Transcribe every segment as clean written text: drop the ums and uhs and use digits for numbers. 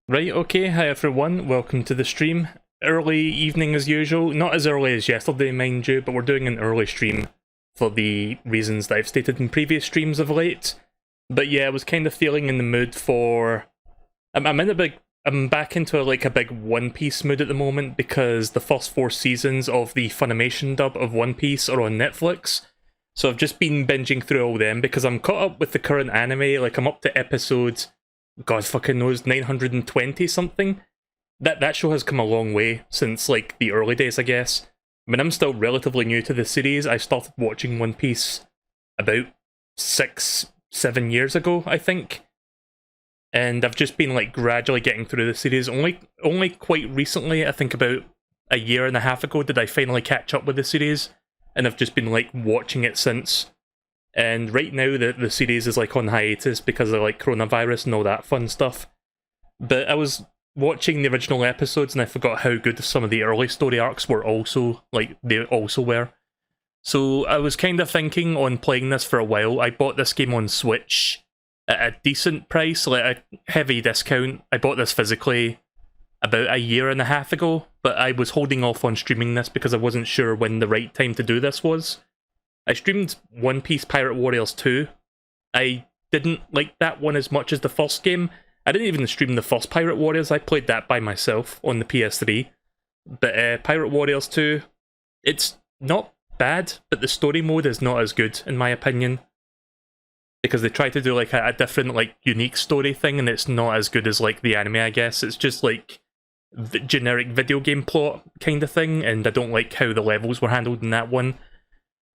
Right, okay, hi everyone, welcome to the stream. Early evening as usual, not as early as yesterday mind you, but we're doing an early stream for the reasons that I've stated in previous streams of late. But yeah, I was kind of feeling in the mood for... I'm back into a big One Piece mood at the moment because the first 4 seasons of the Funimation dub of One Piece are on Netflix. So I've just been binging through all them because I'm caught up with the current anime, like I'm up to episode... God fucking knows, 920 something. That show has come a long way since like the early days, I guess. I mean, I'm still relatively new to the series. I started watching One Piece about 6-7 years ago, I think. And I've just been like gradually getting through the series. Only quite recently, I think about a year and a half ago, did I finally catch up with the series. And I've just been like watching it since. And right now the series is like on hiatus because of like coronavirus and all that fun stuff. But I was watching the original episodes and I forgot how good some of the early story arcs were also, like they also were. So I was kind of thinking on playing this for a while. I bought this game on Switch at a decent price, like a heavy discount. I bought this physically about a year and a half ago, but I was holding off on streaming this because I wasn't sure when the right time to do this was. I streamed One Piece Pirate Warriors 2. I didn't like that one as much as the first game. I didn't even stream the first Pirate Warriors, I played that by myself on the PS3. But Pirate Warriors 2, it's not bad, but the story mode is not as good, in my opinion. Because they try to do like a different, like, unique story thing, and it's not as good as like the anime, I guess. It's just like the generic video game plot kind of thing, and I don't like how the levels were handled in that one.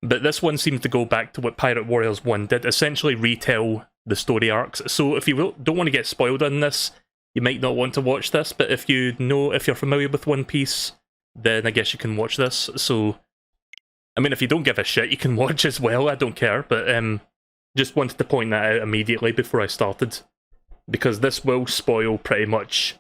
But this one seems to go back to what Pirate Warriors 1 did, essentially retell the story arcs. So if you don't want to get spoiled on this, you might not want to watch this, but if you're familiar with One Piece, then I guess you can watch this. So, I mean, if you don't give a shit, you can watch as well, I don't care, but just wanted to point that out immediately before I started, because this will spoil pretty much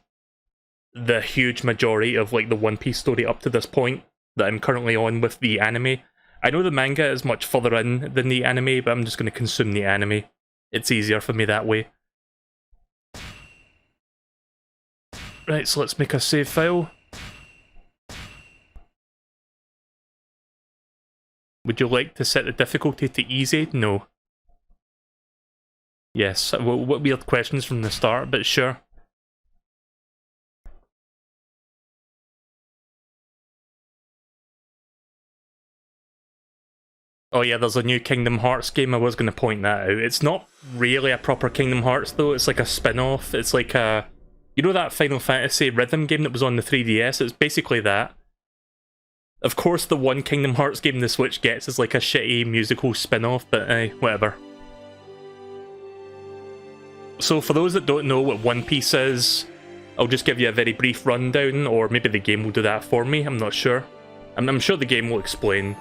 the huge majority of like the One Piece story up to this point that I'm currently on with the anime. I know the manga is much further in than the anime, but I'm just going to consume the anime. It's easier for me that way. Right, so let's make a save file. Would you like to set the difficulty to easy? No. Yes, well, what weird questions from the start, but sure. Oh yeah, there's a new Kingdom Hearts game, I was going to point that out. It's not really a proper Kingdom Hearts though, it's like a spin-off. It's like a... You know that Final Fantasy rhythm game that was on the 3DS? It's basically that. Of course the one Kingdom Hearts game the Switch gets is like a shitty musical spin-off, but whatever. So for those that don't know what One Piece is, I'll just give you a very brief rundown, or maybe the game will do that for me, I'm not sure. I'm sure the game will explain.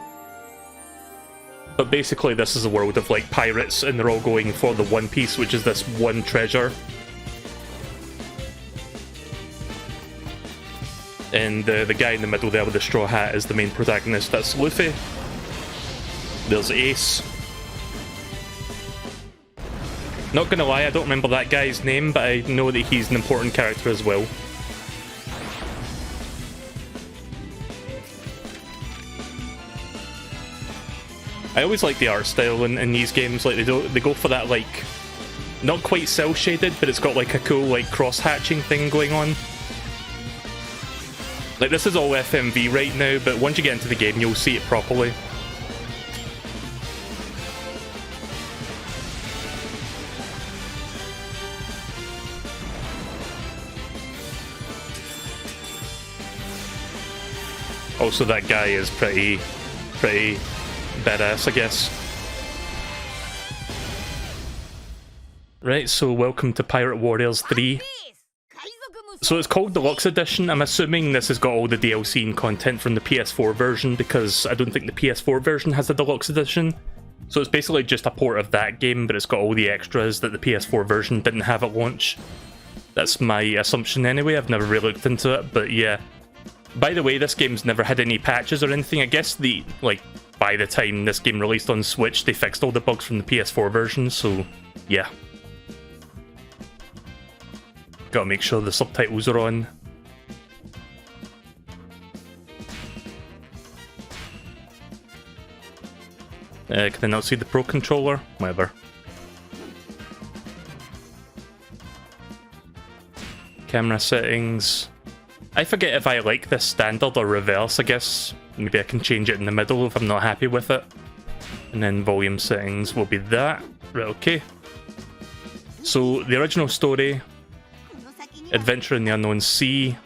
But basically this is a world of like pirates and they're all going for the One Piece, which is this one treasure. And the guy in the middle there with the straw hat is the main protagonist, that's Luffy. There's Ace. Not gonna lie, I don't remember that guy's name, but I know that he's an important character as well. I always like the art style in these games. Like they go for that like not quite cel shaded, but it's got like a cool like cross hatching thing going on. Like this is all FMV right now, but once you get into the game, you'll see it properly. Also, that guy is pretty badass, I guess. Right, so welcome to Pirate Warriors 3. So it's called Deluxe Edition. I'm assuming this has got all the DLC and content from the PS4 version, because I don't think the PS4 version has the Deluxe Edition. So it's basically just a port of that game, but it's got all the extras that the PS4 version didn't have at launch. That's my assumption anyway, I've never really looked into it, but yeah. By the way, this game's never had any patches or anything. I guess by the time this game released on Switch, they fixed all the bugs from the PS4 version, so yeah. Gotta make sure the subtitles are on. Can I not see the Pro Controller? Whatever. Camera settings. I forget if I like this standard or reverse, I guess. Maybe I can change it in the middle if I'm not happy with it. And then volume settings will be that. Right, okay. So, the original story, Adventure in the Unknown Sea.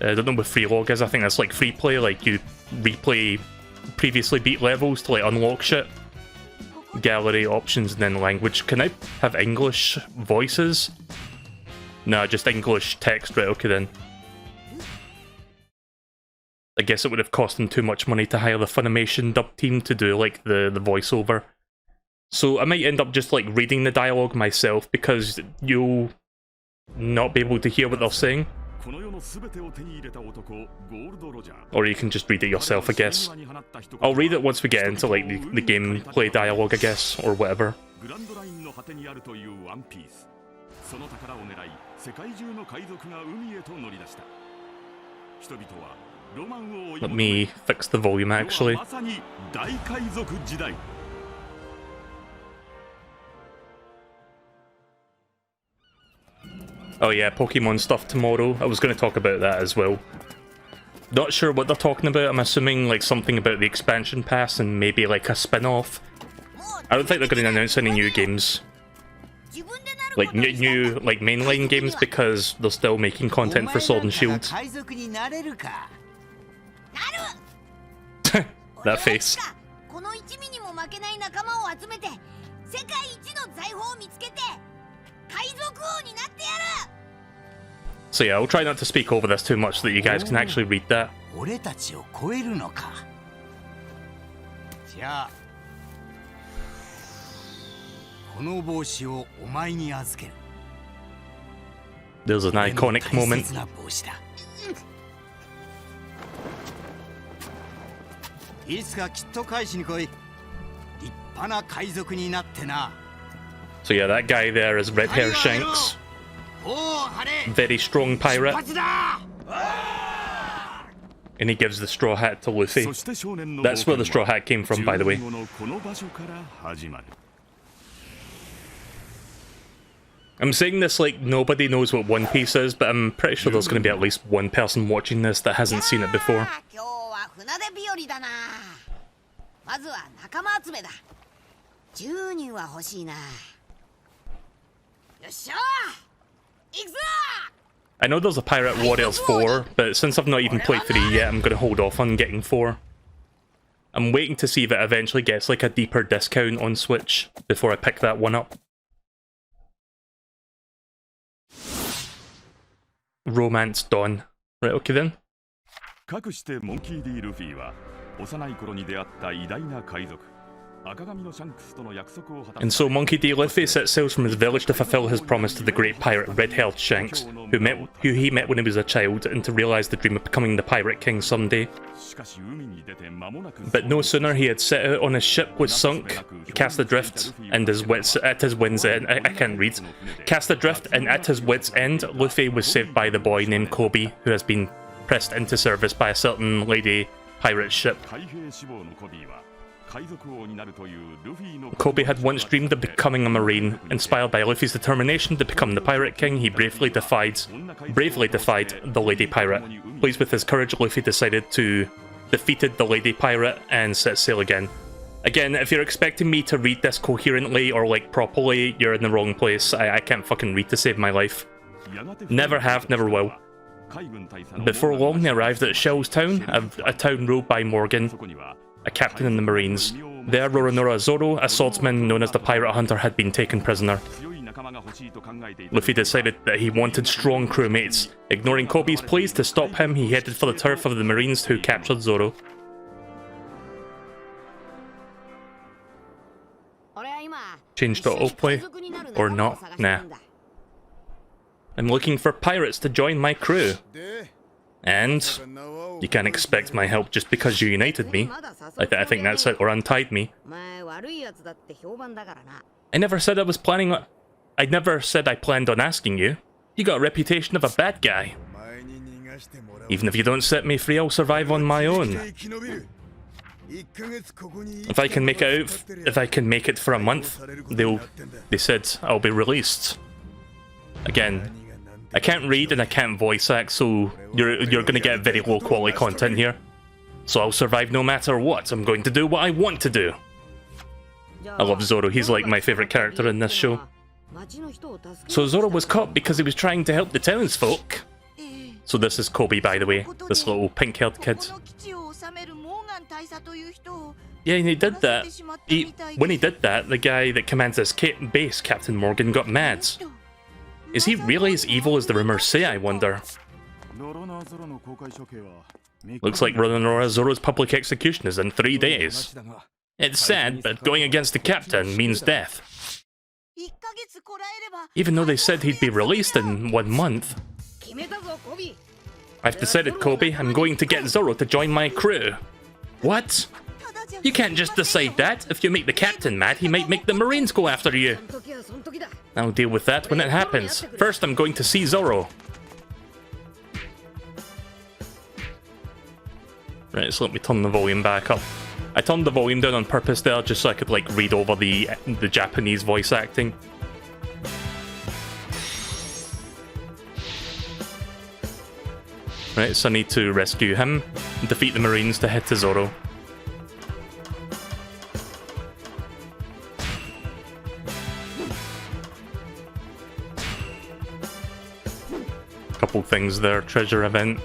I don't know what freelog is, I think that's like free play, like you replay previously beat levels to like unlock shit. Gallery, options, and then language. Can I have English voices? No, just English text, right, okay then. I guess it would have cost them too much money to hire the Funimation dub team to do like the voiceover. So I might end up just like reading the dialogue myself because you'll not be able to hear what they're saying. Or you can just read it yourself, I guess. I'll read it once we get into like the gameplay dialogue, I guess, or whatever. Let me fix the volume actually. Oh yeah, Pokemon stuff tomorrow. I was going to talk about that as well. Not sure what they're talking about. I'm assuming like something about the expansion pass and maybe like a spin-off. I don't think they're going to announce any new games. Like new like mainline games because they're still making content for Sword and Shield. That face. So yeah, I'll try not to speak over this too much so that you guys can actually read that. There's an iconic moment. So yeah, that guy there is Red Hair Shanks. Very strong pirate. And he gives the straw hat to Luffy. That's where the straw hat came from, by the way. I'm saying this like nobody knows what One Piece is, but I'm pretty sure there's going to be at least one person watching this that hasn't seen it before. I know there's a Pirate Warriors 4, but since I've not even played 3 yet, I'm going to hold off on getting 4. I'm waiting to see if it eventually gets like a deeper discount on Switch before I pick that one up. Romance Dawn. Right, okay then. And so Monkey D. Luffy sets sail from his village to fulfill his promise to the great pirate Red-Haired Shanks, who he met when he was a child, and to realise the dream of becoming the Pirate King someday. But no sooner he had set out on his ship was sunk, cast adrift, and his wits at his wits end. I can't read. Cast adrift, and at his wits' end, Luffy was saved by the boy named Kobe, who has been pressed into service by a certain lady pirate ship. Kobe had once dreamed of becoming a marine. Inspired by Luffy's determination to become the Pirate King, he bravely defied the Lady Pirate. Pleased with his courage, Luffy decided to defeated the Lady Pirate and set sail again. Again, if you're expecting me to read this coherently or like properly, you're in the wrong place. I can't fucking read to save my life. Never have, never will. Before long, they arrived at Shell's Town, a town ruled by Morgan, a captain in the Marines. There, Roronoa Zoro, a swordsman known as the Pirate Hunter, had been taken prisoner. Luffy decided that he wanted strong crewmates. Ignoring Kobe's pleas to stop him, he headed for the turf of the Marines who captured Zoro. Change to autoplay? Or not? Nah. I'm looking for pirates to join my crew. And you can't expect my help just because you united me. I think that's it, or untied me. I never said I was planning on... I never said I planned on asking you. You got a reputation of a bad guy. Even if you don't set me free, I'll survive on my own. If I can make it for a month, they said I'll be released. Again, I can't read and I can't voice act, so you're gonna get very low quality content here. So I'll survive no matter what. I'm going to do what I want to do. I love Zoro. He's like my favorite character in this show. So Zoro was caught because he was trying to help the townsfolk. So this is Kobe, by the way, this little pink-haired kid. Yeah, and he did that. When he did that, the guy that commands this base, Captain Morgan, got mad. Is he really as evil as the rumors say, I wonder? Looks like Roronoa Zoro's public execution is in 3 days. It's sad, but going against the captain means death. Even though they said he'd be released in 1 month. I've decided, Kobe, I'm going to get Zoro to join my crew. What? You can't just decide that. If you make the captain mad, he might make the Marines go after you. I'll deal with that when it happens. First, I'm going to see Zoro. Right, so let me turn the volume back up. I turned the volume down on purpose there, just so I could like read over the Japanese voice acting. Right, so I need to rescue him, and defeat the Marines to head to Zoro. Couple things there, treasure event.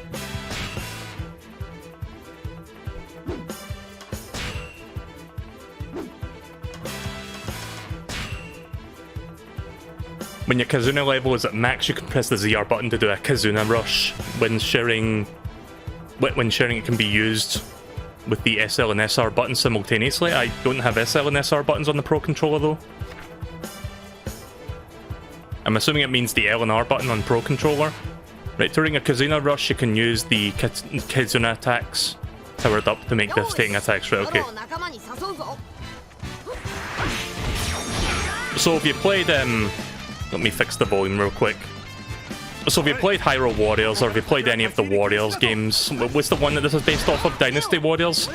When your Kazuna level is at max, you can press the ZR button to do a Kazuna rush. When sharing, it can be used with the SL and SR buttons simultaneously. I don't have SL and SR buttons on the Pro Controller though. I'm assuming it means the L and R button on Pro Controller. Right, during a Kazuna rush, you can use the Kazuna attacks powered up to make devastating attacks. Right, okay. So if you played, let me fix the volume real quick. So if you played Hyrule Warriors, or if you played any of the Warriors games, what's the one that this is based off of? Dynasty Warriors?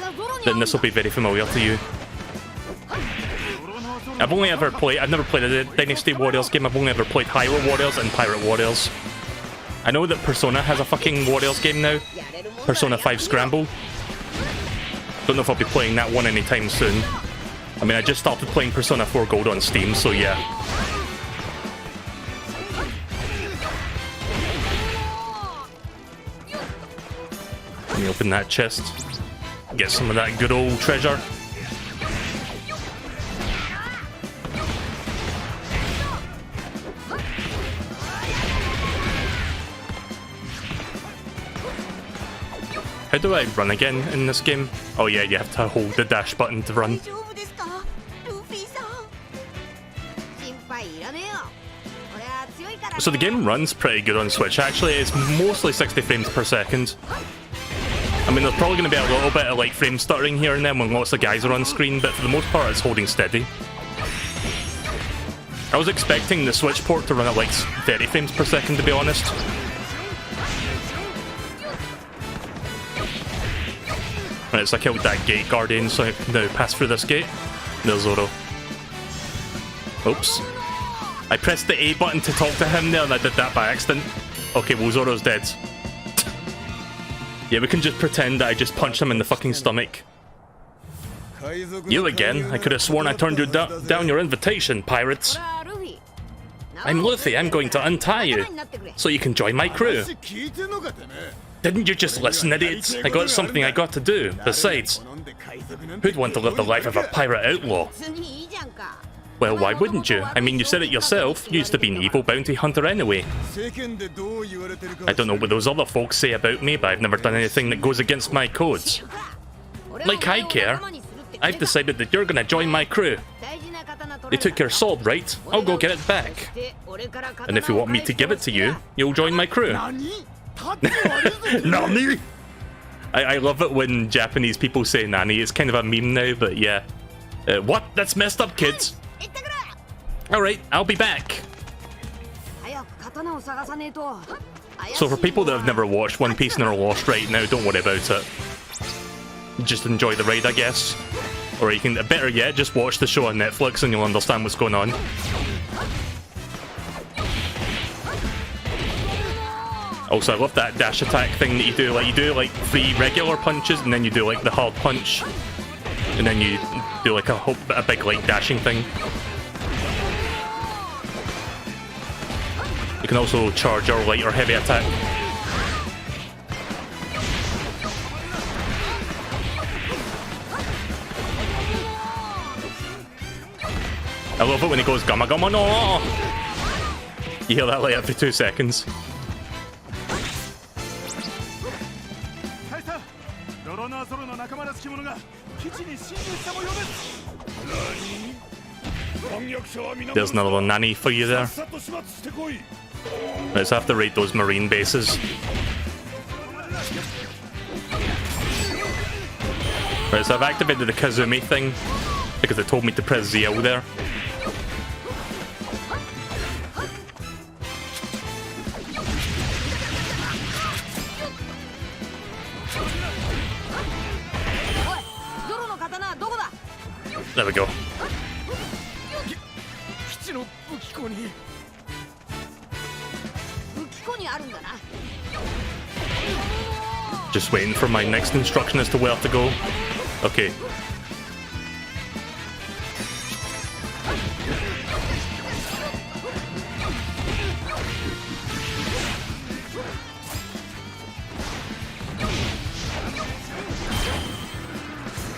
Then this will be very familiar to you. I've never played a Dynasty Warriors game. I've only ever played Hyrule Warriors and Pirate Warriors. I know that Persona has a fucking Warriors game now. Persona 5 Scramble. Don't know if I'll be playing that one anytime soon. I mean, I just started playing Persona 4 Gold on Steam, so yeah. Let me open that chest. Get some of that good old treasure. How do I run again in this game? Oh yeah, you have to hold the dash button to run. So the game runs pretty good on Switch actually. It's mostly 60 frames per second. I mean, there's probably going to be a little bit of like frame stuttering here and then when lots of guys are on screen, but for the most part it's holding steady. I was expecting the Switch port to run at like 30 frames per second, to be honest. Right, so I killed that gate guardian, so I can now pass through this gate. There's Zoro. Oops. I pressed the A button to talk to him there and I did that by accident. Okay, well Zoro's dead. Yeah, we can just pretend that I just punched him in the fucking stomach. You again? I could have sworn I turned you down your invitation, pirates. I'm Luffy, I'm going to untie you, so you can join my crew. Didn't you just listen, idiots? I got something I got to do. Besides, who'd want to live the life of a pirate outlaw? Well, why wouldn't you? I mean, you said it yourself. You used to be an evil bounty hunter anyway. I don't know what those other folks say about me, but I've never done anything that goes against my codes. Like I care. I've decided that you're gonna join my crew. They took your sword, right? I'll go get it back. And if you want me to give it to you, you'll join my crew. Nani? I love it when Japanese people say nani. It's kind of a meme now, but yeah. What? That's messed up, kids. Alright, I'll be back. So for people that have never watched One Piece and are lost right now, don't worry about it. Just enjoy the ride, I guess. Or you can, better yet, just watch the show on Netflix and you'll understand what's going on. Also, I love that dash attack thing that you do. Like, you do like 3 regular punches, and then you do like the hard punch, and then you do like a big like dashing thing. You can also charge or light or heavy attack. I love it when he goes gamma gamma no. You hear that like every 2 seconds. There's another nanny for you there. Let's have to raid those marine bases. Right, so I've activated the Kazumi thing because it told me to press ZL there. There we go. Just waiting for my next instruction as to where to go. Okay.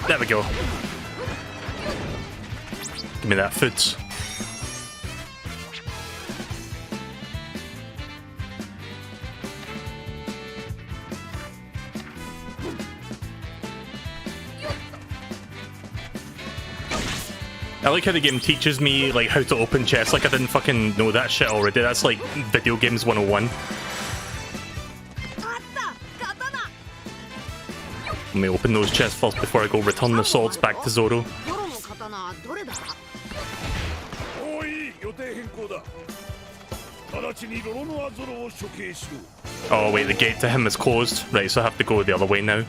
There we go. Give me that food. I like how the game teaches me like how to open chests. Like I didn't fucking know that shit already. That's like video games 101. Let me open those chests first before I go return the swords back to Zoro. Oh wait, the gate to him is closed. Right, so I have to go the other way now.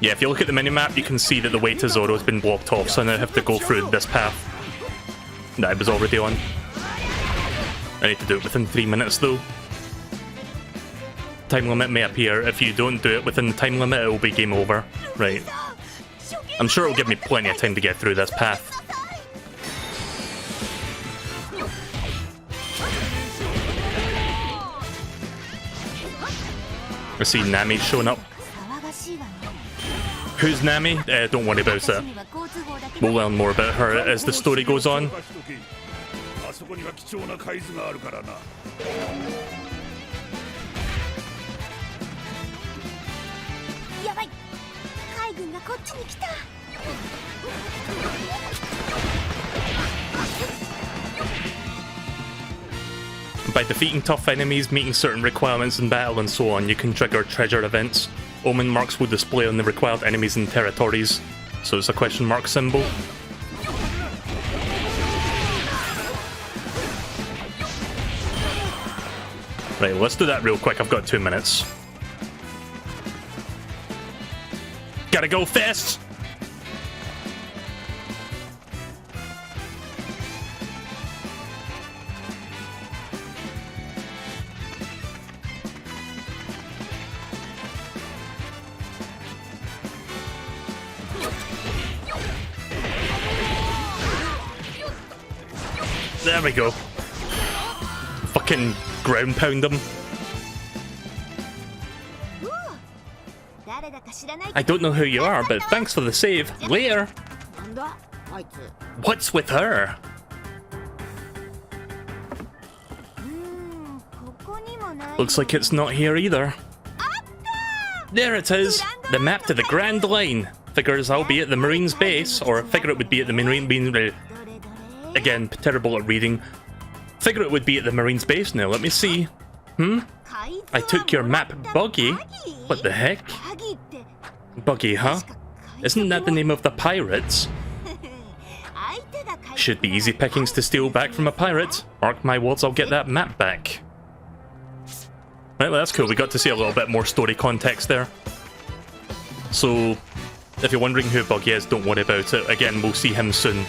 Yeah, if you look at the minimap, you can see that the way to Zoro has been blocked off, so I now have to go through this path that I was already on. I need to do it within 3 minutes though. Time limit may appear. If you don't do it within the time limit, it will be game over. Right. I'm sure it'll give me plenty of time to get through this path. I see Nami showing up. Who's Nami? Don't worry about it. We'll learn more about her as the story goes on. By defeating tough enemies, meeting certain requirements in battle and so on, you can trigger treasure events. Omen marks will display on the required enemies and territories. So it's a question mark symbol. Right, let's do that real quick. I've got 2 minutes. Gotta go fast! There we go. Fucking ground pound them. I don't know who you are, but thanks for the save. Later. What's with her? Looks like it's not here either. There it is. The map to the Grand Line. Figures I'll be at the Marine's base, or figure it would be at the Marine. Again, terrible at reading. Figure it would be at the Marine's base now. Let me see. I took your map, Buggy. What the heck? Buggy, huh? Isn't that the name of the pirates? should be easy pickings to steal back from a pirate. Mark my words, I'll get that map back. Right, well, that's cool. We got to see a little bit more story context there. So, if you're wondering who Buggy is, don't worry about it. Again, we'll see him soon.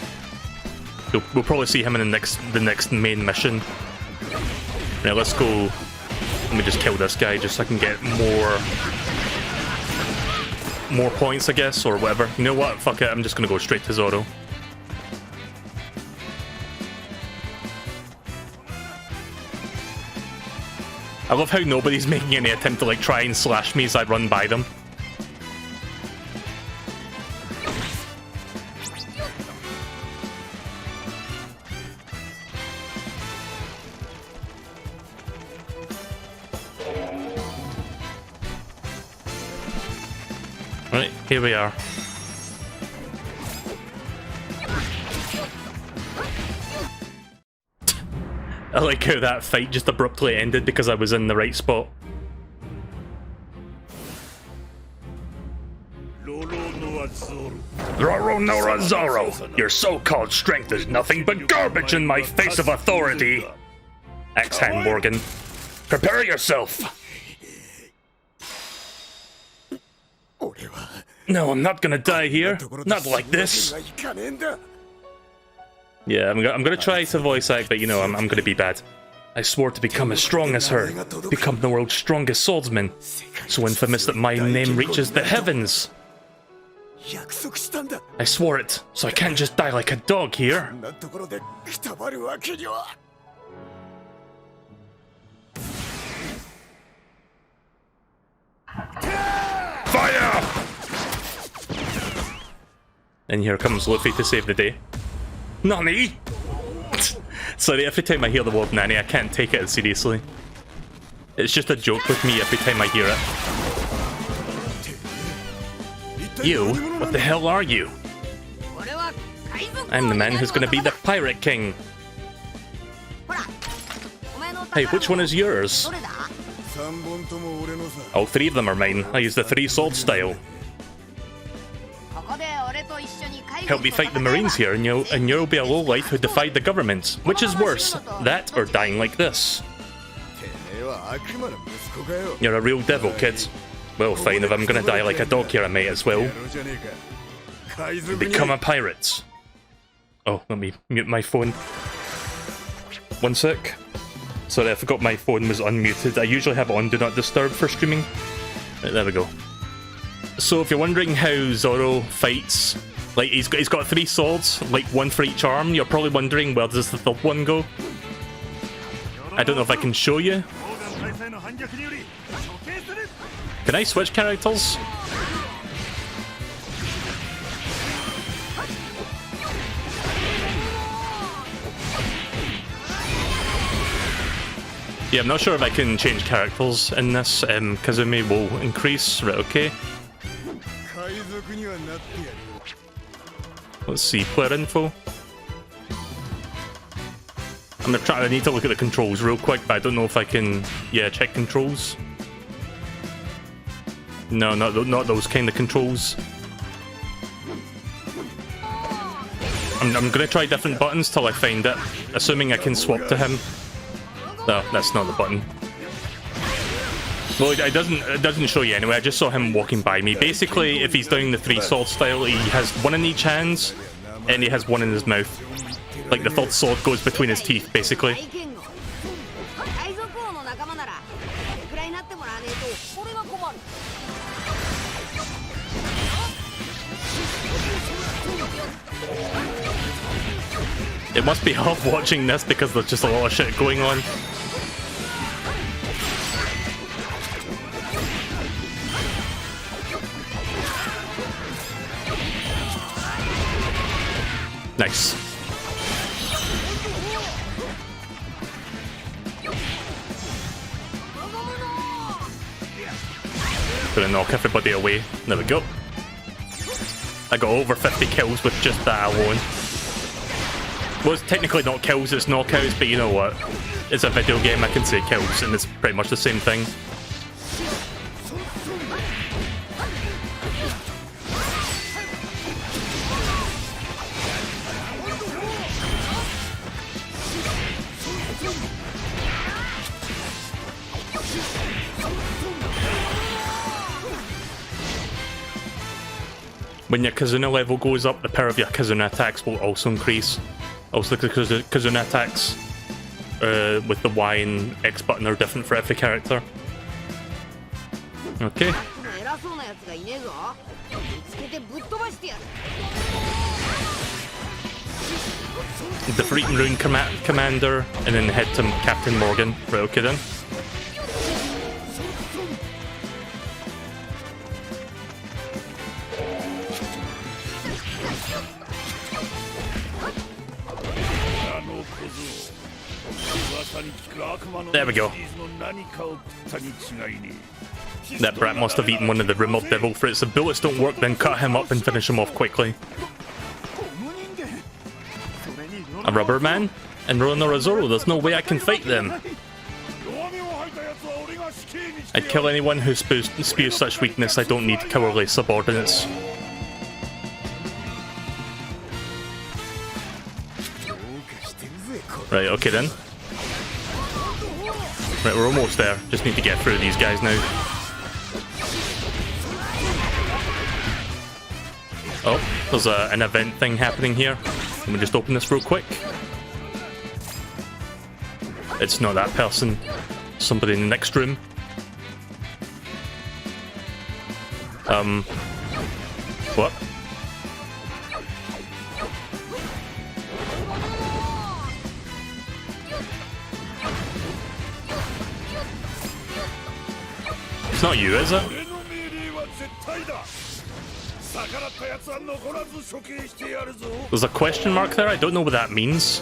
We'll probably see him in the next main mission. Right, let's go. Let me just kill this guy just so I can get more points, I guess, or whatever. You know what? Fuck it. I'm just gonna go straight to Zoro. I love how nobody's making any attempt to like try and slash me as I run by them. Right, here we are. I like how that fight just abruptly ended because I was in the right spot. Roro Nora Zoro, your so-called strength is nothing but garbage in my face of authority. Ex-Hand Morgan, prepare yourself. No, I'm not gonna die here. Not like this. Yeah, I'm gonna try to voice act, but you know, I'm gonna be bad. I swore to become as strong as her, become the world's strongest swordsman, so infamous that my name reaches the heavens. I swore it, so I can't just die like a dog here. Fire! And here comes Luffy to save the day. Nani? Sorry, every time I hear the word Nani, I can't take it seriously. It's just a joke with me every time I hear it. You? What the hell are you? I'm the man who's gonna be the Pirate King. Hey, which one is yours? All three of them are mine. I use the three-sword style. Help me fight the Marines here, and you'll be a lowlife who defied the government. Which is worse, that or dying like this? You're a real devil, kid. Well, fine, if I'm gonna die like a dog here, I may as well. Become a pirate. Oh, let me mute my phone. One sec. Sorry, I forgot my phone was unmuted. I usually have it on Do Not Disturb for streaming. Right, there we go. So if you're wondering how Zoro fights, like he's got three swords, like one for each arm, you're probably wondering where does the third one go? I don't know if I can show you. Can I switch characters? Yeah, I'm not sure if I can change characters in this. Kazumi will increase. Right, okay. Let's see, player info. I'm gonna try. I need to look at the controls real quick, but I don't know if I can. Yeah, check controls. No, not those kind of controls. I'm gonna try different buttons till I find it, assuming I can swap to him. No, that's not the button. Well, it doesn't show you anyway. I just saw him walking by me. Basically, if he's doing the three-sword style, he has one in each hand, and he has one in his mouth. Like the third sword goes between his teeth, basically. It must be hard watching this because there's just a lot of shit going on. Nice. Gonna knock everybody away. There we go. I got over 50 kills with just that alone. Well, it's technically not kills, it's knockouts, but you know what? It's a video game, I can say kills, and it's pretty much the same thing. When your Kazuna level goes up, the power of your Kazuna attacks will also increase. Also, the Kazuna attacks with the Y and X button are different for every character. Okay. Defeat Rune Commander, and then head to Captain Morgan. Right, okay then. There we go. That brat must have eaten one of the room of devil fruits. If bullets don't work, then cut him up and finish him off quickly. A rubber man? And Roronoa Zoro, there's no way I can fight them. I'd kill anyone who spews such weakness. I don't need cowardly subordinates. Right, okay then. Right, we're almost there. Just need to get through these guys now. Oh, there's an event thing happening here. Let me just open this real quick. It's not that person. Somebody in the next room. What? It's not you, is it? There's a question mark there? I don't know what that means.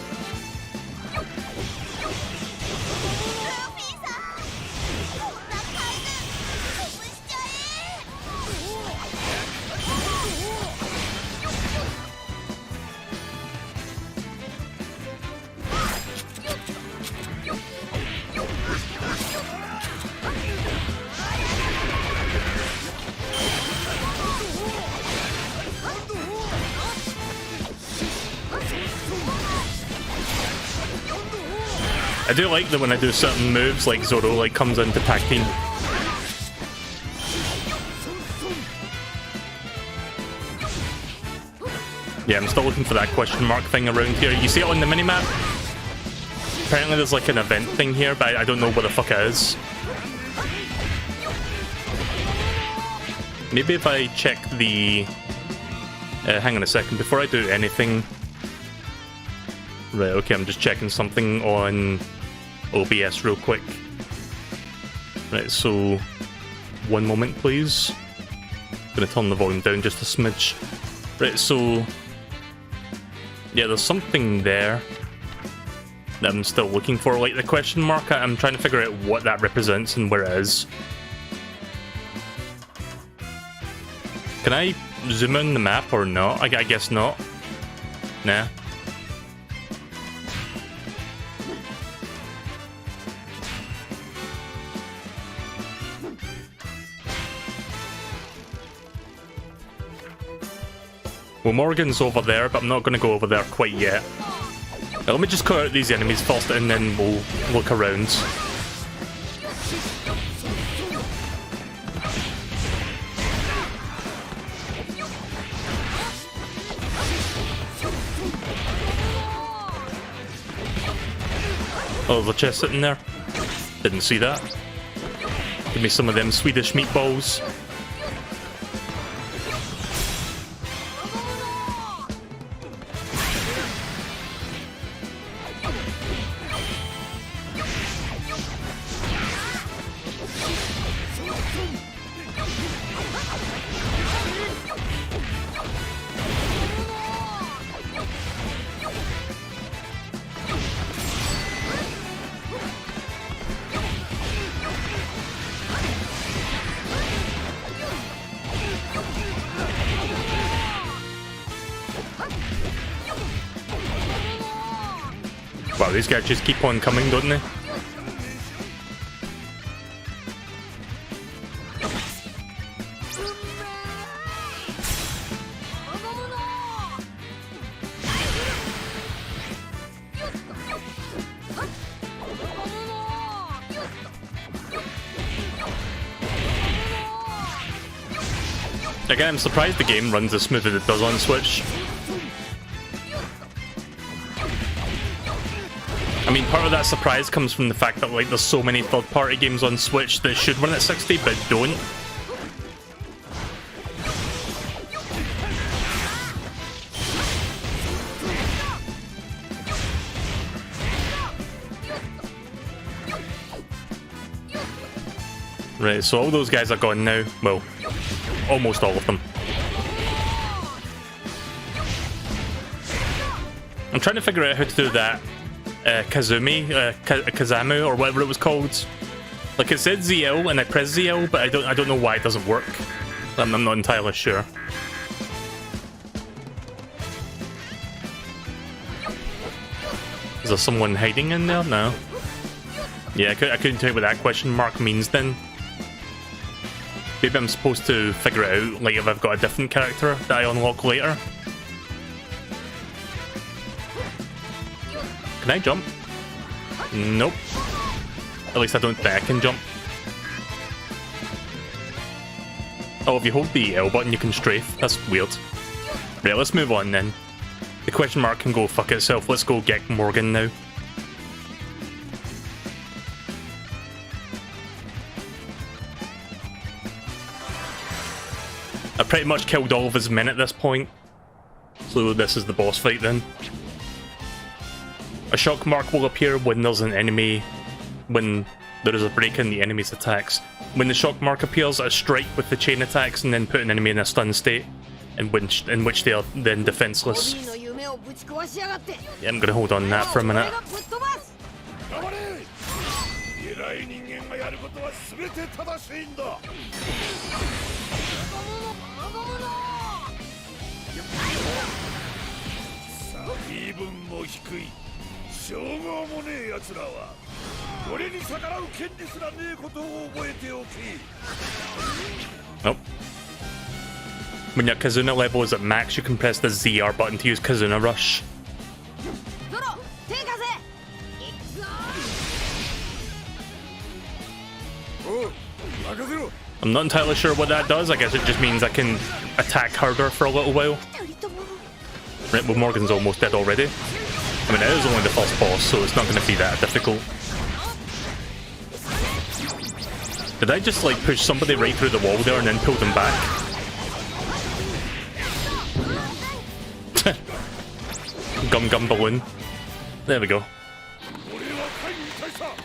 I do like that when I do certain moves, like Zoro like comes into tag team. Yeah, I'm still looking for that question mark thing around here. You see it on the minimap? Apparently there's like an event thing here, but I don't know what the fuck it is. Maybe if I check the... hang on a second, before I do anything... Right, okay, I'm just checking something on OBS real quick. Right, so... One moment, please. I'm gonna turn the volume down just a smidge. Right, so... Yeah, there's something there that I'm still looking for, like the question mark. I'm trying to figure out what that represents and where it is. Can I zoom in the map or not? I guess not. Nah. Well, Morgan's over there, but I'm not going to go over there quite yet. Now, let me just cut out these enemies first, and then we'll look around. Oh, there's a chest sitting there. Didn't see that. Give me some of them Swedish meatballs. Wow, these guys just keep on coming, don't they? Again, I'm surprised the game runs as smooth as it does on Switch. I mean, part of that surprise comes from the fact that like there's so many third-party games on Switch that should run at 60 but don't. Right, so all those guys are gone now. Well, almost all of them. I'm trying to figure out how to do that Kazamu, or whatever it was called. Like it said ZL and I press ZL, but I don't know why it doesn't work. I'm not entirely sure. Is there someone hiding in there? No. Yeah, I couldn't tell you what that question mark means then. Maybe I'm supposed to figure it out, like if I've got a different character that I unlock later. Can I jump? Nope. At least I don't think I can jump. Oh, if you hold the L button you can strafe. That's weird. Right, let's move on then. The question mark can go fuck itself. Let's go get Morgan now. I pretty much killed all of his men at this point. So this is the boss fight then. A shock mark will appear when there's an enemy, when there is a break in the enemy's attacks. When the shock mark appears, I strike with the chain attacks and then put an enemy in a stun state, in which they are then defenseless. Yeah, I'm gonna hold on that for a minute. Oh. When your Kazuna level is at max, you can press the ZR button to use Kazuna Rush. I'm not entirely sure what that does. I guess it just means I can attack harder for a little while. Right, well, Morgan's almost dead already. I mean, it is only the first boss, so it's not going to be that difficult. Did I just, like, push somebody right through the wall there and then pull them back? Gum balloon. There we go.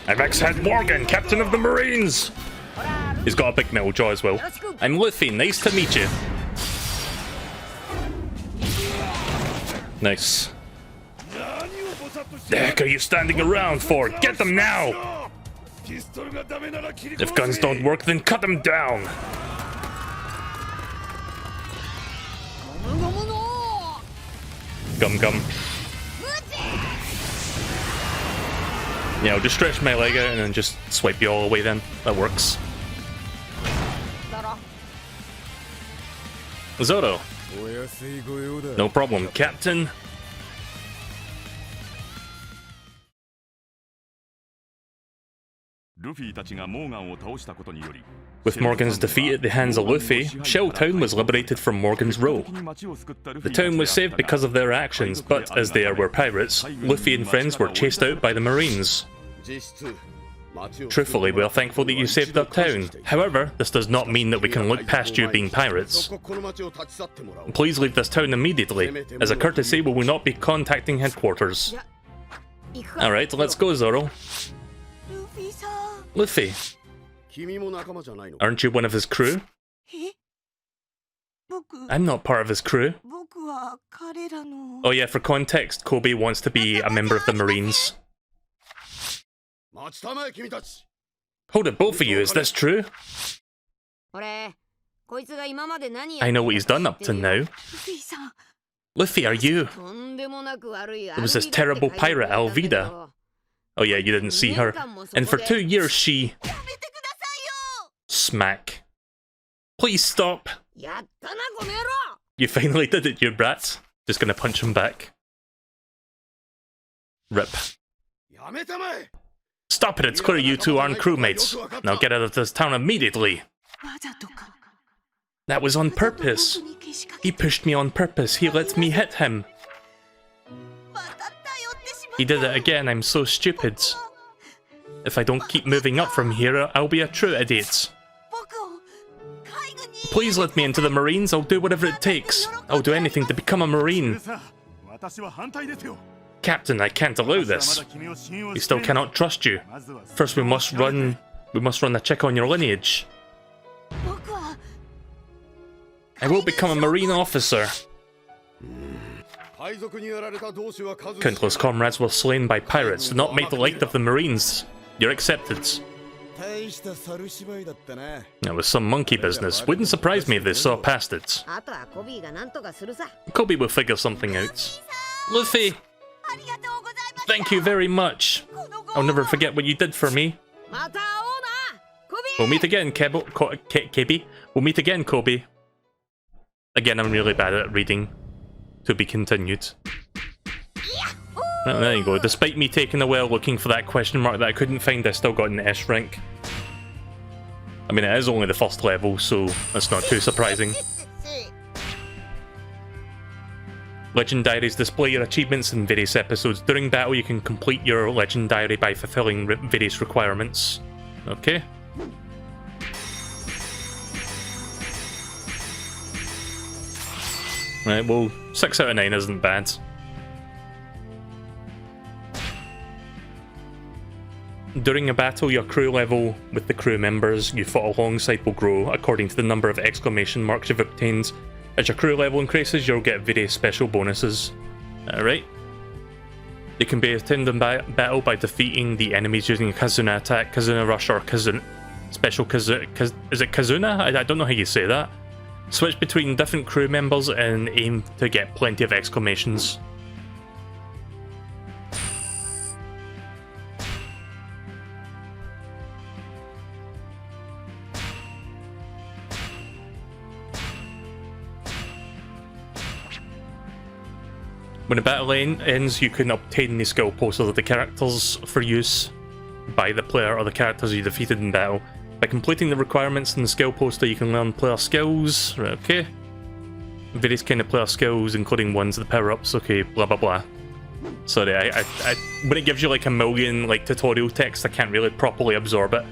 I've exiled Morgan, Captain of the Marines! He's got a big metal jaw as well. I'm Luffy, nice to meet you. Nice. The heck are you standing around for? Get them now! If guns don't work, then cut them down! Gum. Yeah, I'll just stretch my leg out and then just swipe you all away then. That works. Zoro. No problem, Captain. With Morgan's defeat at the hands of Luffy, Shell Town was liberated from Morgan's rule. The town was saved because of their actions, but as they were pirates, Luffy and friends were chased out by the Marines. Truthfully, we are thankful that you saved our town. However, this does not mean that we can look past you being pirates. Please leave this town immediately. As a courtesy, we will not be contacting headquarters. Alright, let's go, Zoro. Luffy, aren't you one of his crew? I'm not part of his crew. Oh yeah, for context, Kobe wants to be a member of the Marines. Hold it, both of you, is this true? I know what he's done up to now. Luffy, are you? There was this terrible pirate, Alvida. Oh yeah, you didn't see her. And for 2 years she... Smack. Please stop. You finally did it, you brat. Just gonna punch him back. Rip. Stop it, it's clear you two aren't crewmates. Now get out of this town immediately. That was on purpose. He pushed me on purpose. He let me hit him. He did it again. I'm so stupid. If I don't keep moving up from here, I'll be a true idiot. Please let me into the Marines. I'll do whatever it takes. I'll do anything to become a Marine. Captain, I can't allow this. We still cannot trust you. First, we must run a check on your lineage. I will become a Marine officer. Countless comrades were slain by pirates. Do not make the light of the Marines. You're accepted. That was some monkey business. Wouldn't surprise me if they saw past it. Kobe will figure something out. Luffy! Thank you very much. I'll never forget what you did for me. We'll meet again, Kebi. We'll meet again, Kobe. Again, I'm really bad at reading. To be continued. Oh, there you go. Despite me taking a while looking for that question mark that I couldn't find, I still got an S rank. I mean, it is only the first level, so that's not too surprising. Legend Diaries display your achievements in various episodes. During battle, you can complete your Legend Diary by fulfilling various requirements. Okay. Right, well, 6 out of 9 isn't bad. During a battle, your crew level with the crew members you fought alongside will grow according to the number of exclamation marks you've obtained. As your crew level increases, you'll get various special bonuses. Alright. They can be attained in battle by defeating the enemies using a Kazuna attack, Kazuna rush, or Kazuna... Special Kazuna... Is it Kazuna? I don't know how you say that. Switch between different crew members and aim to get plenty of exclamations. When a battle ends, you can obtain the skill posters of the characters for use by the player or the characters you defeated in battle. By completing the requirements in the skill poster, you can learn player skills. Right, okay. Various kind of player skills, including ones of the power-ups. Okay, blah blah blah. Sorry, when it gives you like a million like tutorial text, I can't really properly absorb it.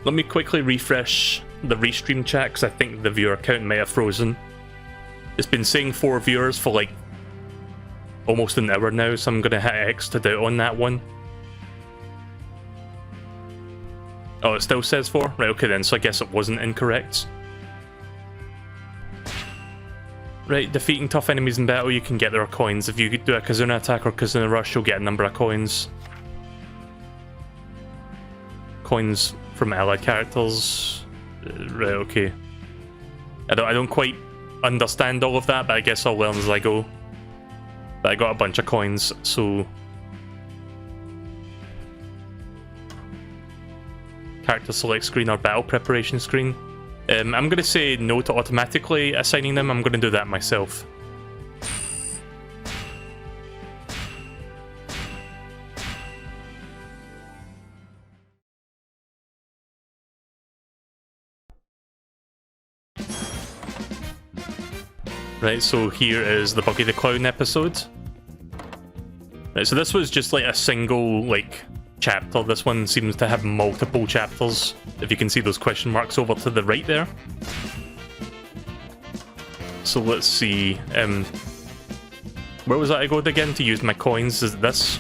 Let me quickly refresh the restream chat because I think the viewer count may have frozen. It's been saying 4 viewers for like almost an hour now, so I'm gonna hit X to do on that one. Oh, it still says 4? Right, okay then, so I guess it wasn't incorrect. Right, defeating tough enemies in battle, you can get their coins. If you do a Kazuna attack or Kazuna rush, you'll get a number of coins. Coins from allied characters. Right, okay. I don't quite understand all of that, but I guess I'll learn as I go. But I got a bunch of coins, so... Character select screen or battle preparation screen. I'm going to say no to automatically assigning them. I'm going to do that myself. Right, so here is the Buggy the Clown episode. Right, so this was just like a single, like, chapter. This one seems to have multiple chapters. If you can see those question marks over to the right there. So let's see. Where was that I go again to use my coins? Is it this?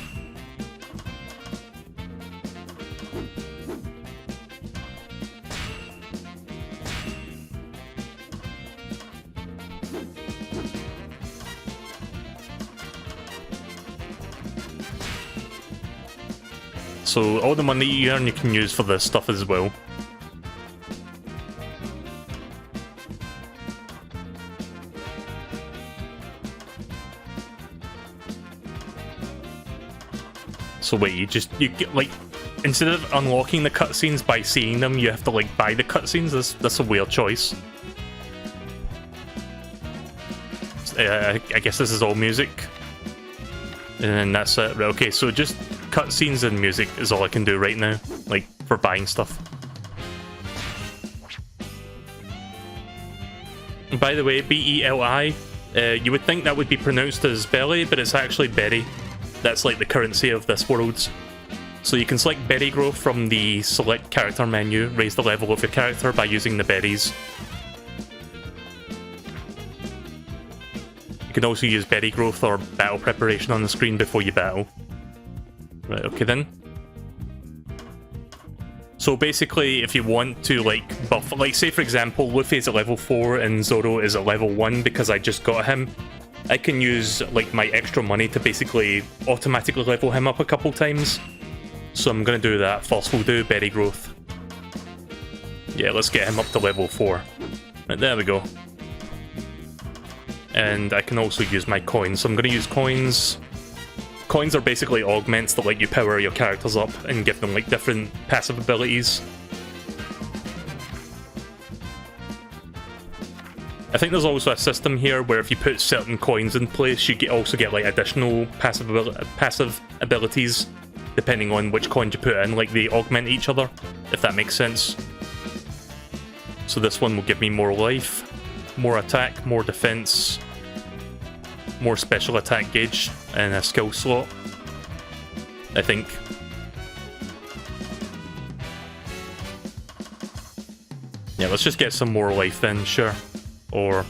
So all the money you earn you can use for this stuff as well. So wait, you get like, instead of unlocking the cutscenes by seeing them, you have to like buy the cutscenes? That's a weird choice. I guess this is all music. And then that's it. Right, okay, so just cutscenes and music is all I can do right now, like, for buying stuff. By the way, B-E-L-I, you would think that would be pronounced as belly, but it's actually berry. That's like the currency of this world. So you can select berry growth from the select character menu, raise the level of your character by using the berries. You can also use berry growth or battle preparation on the screen before you battle. Right, okay then. So basically, if you want to like buff, like say for example, Luffy's at level 4 and Zoro is at level 1 because I just got him, I can use like my extra money to basically automatically level him up a couple times. So I'm gonna do that. First we'll do berry growth. Yeah, let's get him up to level 4. Right, there we go. And I can also use my coins, so I'm going to use coins. Coins are basically augments that let you power your characters up and give them like different passive abilities. I think there's also a system here where if you put certain coins in place, you also get like additional passive abilities depending on which coin you put in, like they augment each other, if that makes sense. So this one will give me more life, more attack, more defense, more special attack gauge, and a skill slot, I think. Yeah, let's just get some more life then, sure. Or...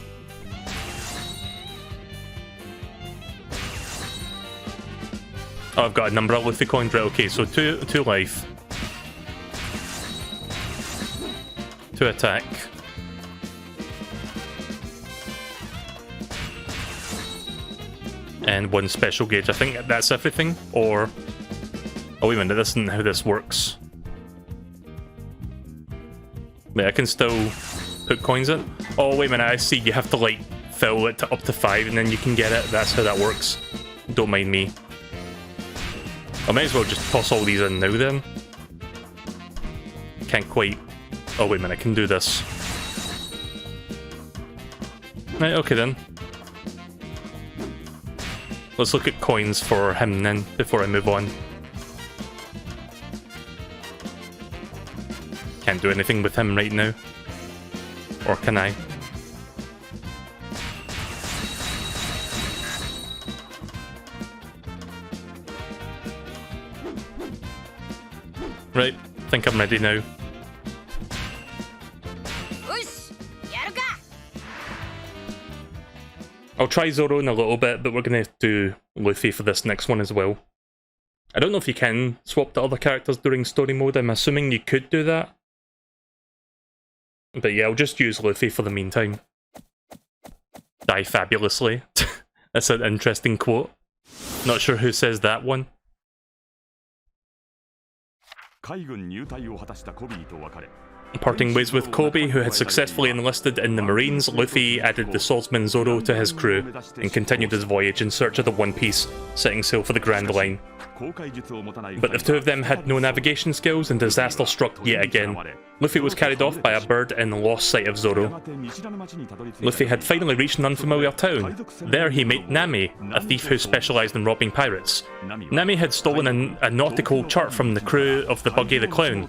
oh, I've got a number of Luffy coins, right, okay, so 2 life. 2 attack. And 1 special gauge. I think that's everything, or... oh wait a minute, this isn't how this works. Wait, I can still put coins in? Oh wait a minute, I see, you have to like fill it to up to 5 and then you can get it. That's how that works. Don't mind me. I might as well just toss all these in now then. Can't quite... oh wait a minute, I can do this. Right, okay then. Let's look at coins for him then, before I move on. Can't do anything with him right now. Or can I? Right, think I'm ready now. I'll try Zoro in a little bit, but we're going to do Luffy for this next one as well. I don't know if you can swap to other characters during story mode. I'm assuming you could do that. But yeah, I'll just use Luffy for the meantime. Die fabulously. That's an interesting quote. Not sure who says that one. Parting ways with Kobe, who had successfully enlisted in the Marines, Luffy added the swordsman Zoro to his crew and continued his voyage in search of the One Piece, setting sail for the Grand Line. But the two of them had no navigation skills and disaster struck yet again. Luffy was carried off by a bird and lost sight of Zoro. Luffy had finally reached an unfamiliar town. There he met Nami, a thief who specialised in robbing pirates. Nami had stolen a nautical chart from the crew of the Buggy the Clown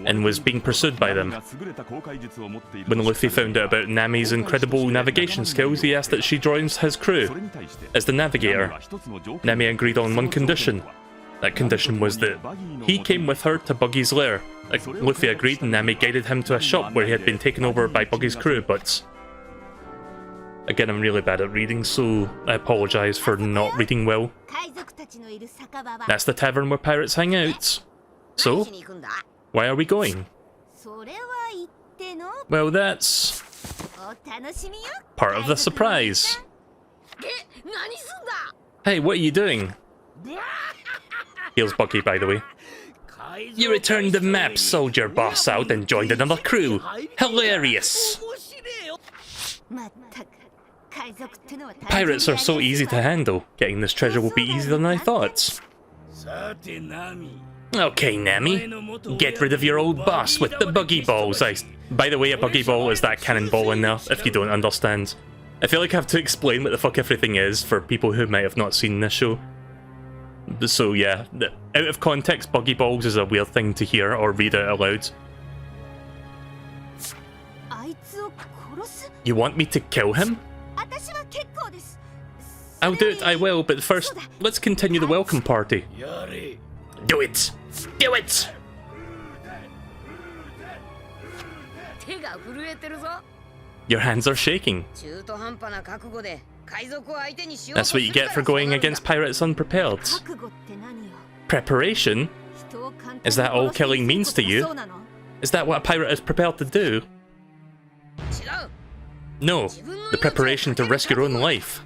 and was being pursued by them. When Luffy found out about Nami's incredible navigation skills, he asked that she joins his crew as the navigator. Nami agreed on one condition. That condition was that he came with her to Buggy's lair. Luffy agreed and Nami guided him to a shop where he had been taken over by Buggy's crew, but... again, I'm really bad at reading, so I apologise for not reading well. That's the tavern where pirates hang out. So, why are we going? Well, that's... part of the surprise. Hey, what are you doing? Here's Buggy, by the way. You returned the map, sold your boss out, and joined another crew. Hilarious! Pirates are so easy to handle. Getting this treasure will be easier than I thought. Okay, Nami. Get rid of your old boss with the buggy balls. By the way, a buggy ball is that cannonball in there, if you don't understand. I feel like I have to explain what the fuck everything is for people who might have not seen this show. So yeah, out of context, buggy balls is a weird thing to hear or read out aloud. You want me to kill him? I'll do it, I will, but first, let's continue the welcome party. Do it! Do it! Your hands are shaking. That's what you get for going against pirates unprepared. Preparation? Is that all killing means to you? Is that what a pirate is prepared to do? No, the preparation to risk your own life.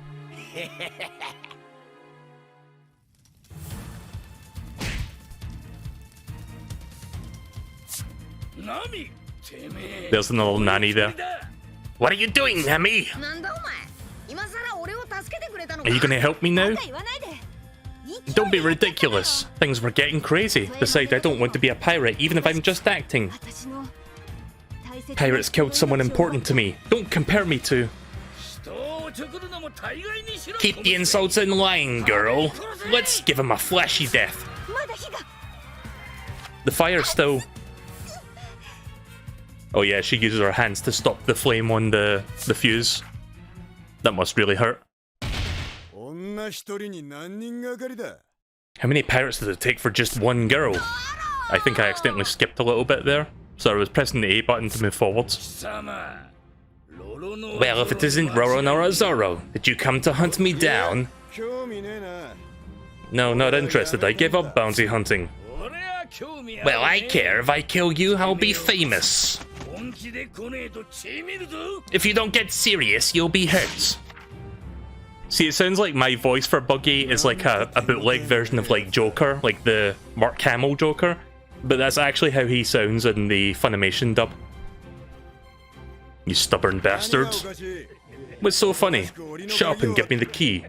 There's another nanny there. What are you doing, Nami? Are you gonna help me now? Don't be ridiculous. Things were getting crazy. Besides, I don't want to be a pirate, even if I'm just acting. Pirates killed someone important to me. Don't compare me to... Keep the insults in line, girl. Let's give him a flashy death. The fire's still... Oh yeah, she uses her hands to stop the flame on the fuse. That must really hurt. How many pirates does it take for just one girl? I think I accidentally skipped a little bit there. So I was pressing the A button to move forwards. Well, if it isn't Roro nor Zoro, did you come to hunt me down? No, not interested. I gave up bounty hunting. Well, I care. If I kill you, I'll be famous. If you don't get serious, you'll be hurt. See, it sounds like my voice for Buggy is like a bootleg version of like Joker, like the Mark Hamill Joker, but that's actually how he sounds in the Funimation dub. You stubborn bastard. What's so funny? Shut up and give me the key.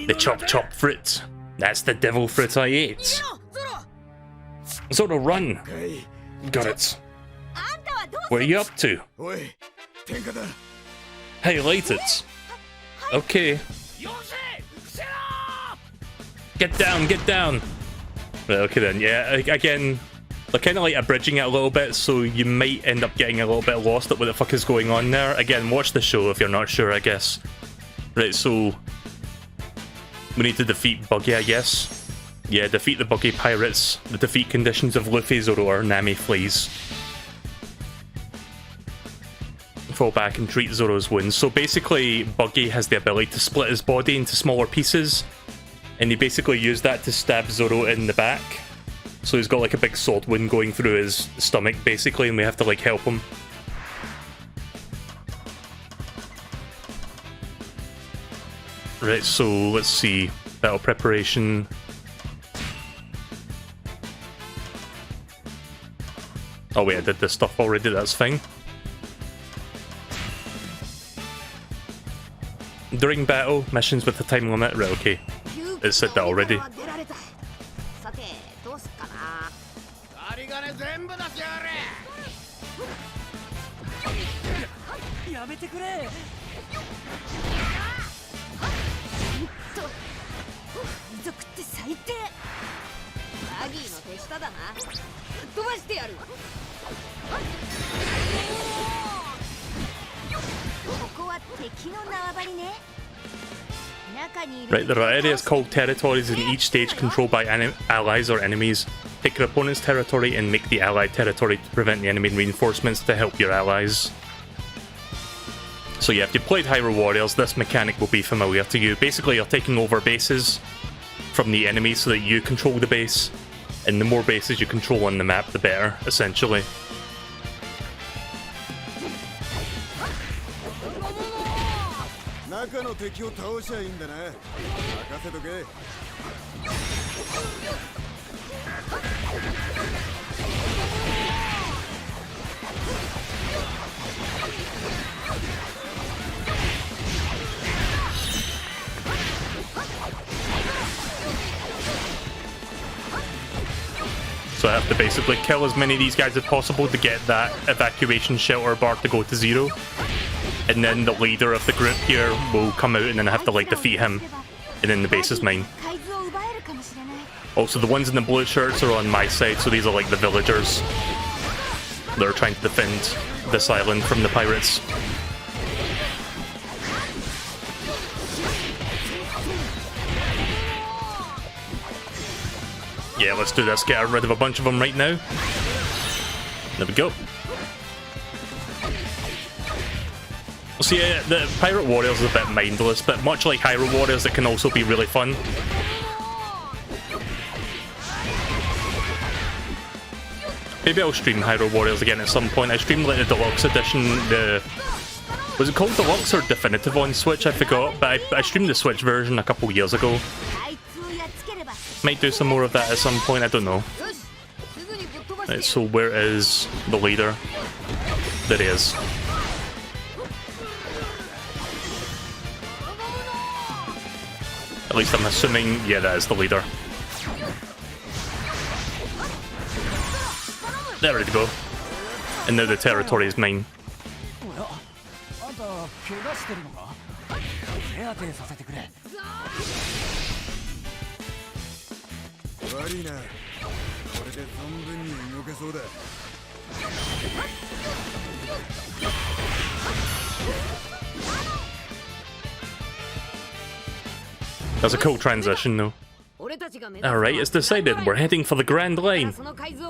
The chop fruit. That's the devil fruit I ate. Zoro, run! Got it. What are you up to? Hey, light it. Okay. Get down, get down! Okay then, yeah, again, they're kind of like abridging it a little bit, so you might end up getting a little bit lost at what the fuck is going on there. Again, watch the show if you're not sure, I guess. Right, so... we need to defeat Buggy, I guess. Yeah, defeat the Buggy pirates. The defeat conditions of Luffy, Zoro, or Nami flees. Fall back and treat Zoro's wounds. So basically, Buggy has the ability to split his body into smaller pieces, and he basically used that to stab Zoro in the back. So he's got like a big sword wound going through his stomach, basically, and we have to like help him. Right, so let's see. Battle preparation. Oh wait, I did this stuff already, that's fine. During battle, missions with a time limit. Right, okay. It said that already. Right, there are areas called territories in each stage controlled by allies or enemies. Take your opponent's territory and make the allied territory to prevent the enemy reinforcements to help your allies. So yeah, if you played Hyrule Warriors, this mechanic will be familiar to you. Basically, you're taking over bases from the enemy so that you control the base, and the more bases you control on the map, the better, essentially. So I have to basically kill as many of these guys as possible to get that evacuation shelter bar to go to 0. And then the leader of the group here will come out and then I have to like defeat him. and then the base is mine. Also, the ones in the blue shirts are on my side, so these are like the villagers that are trying to defend this island from the pirates. Yeah, let's do this. Get rid of a bunch of them right now. There we go. See, the Pirate Warriors is a bit mindless, but much like Hyrule Warriors, it can also be really fun. Maybe I'll stream Hyrule Warriors again at some point. I streamed like the Deluxe Edition, was it called Deluxe or Definitive on Switch? I forgot, but I streamed the Switch version a couple years ago. Might do some more of that at some point, I don't know. Right, so where is the leader? There he is. At least I'm assuming, yeah, that is the leader. There we go. And now the territory is mine. That's a cool transition, though. Alright, it's decided. We're heading for the Grand Line.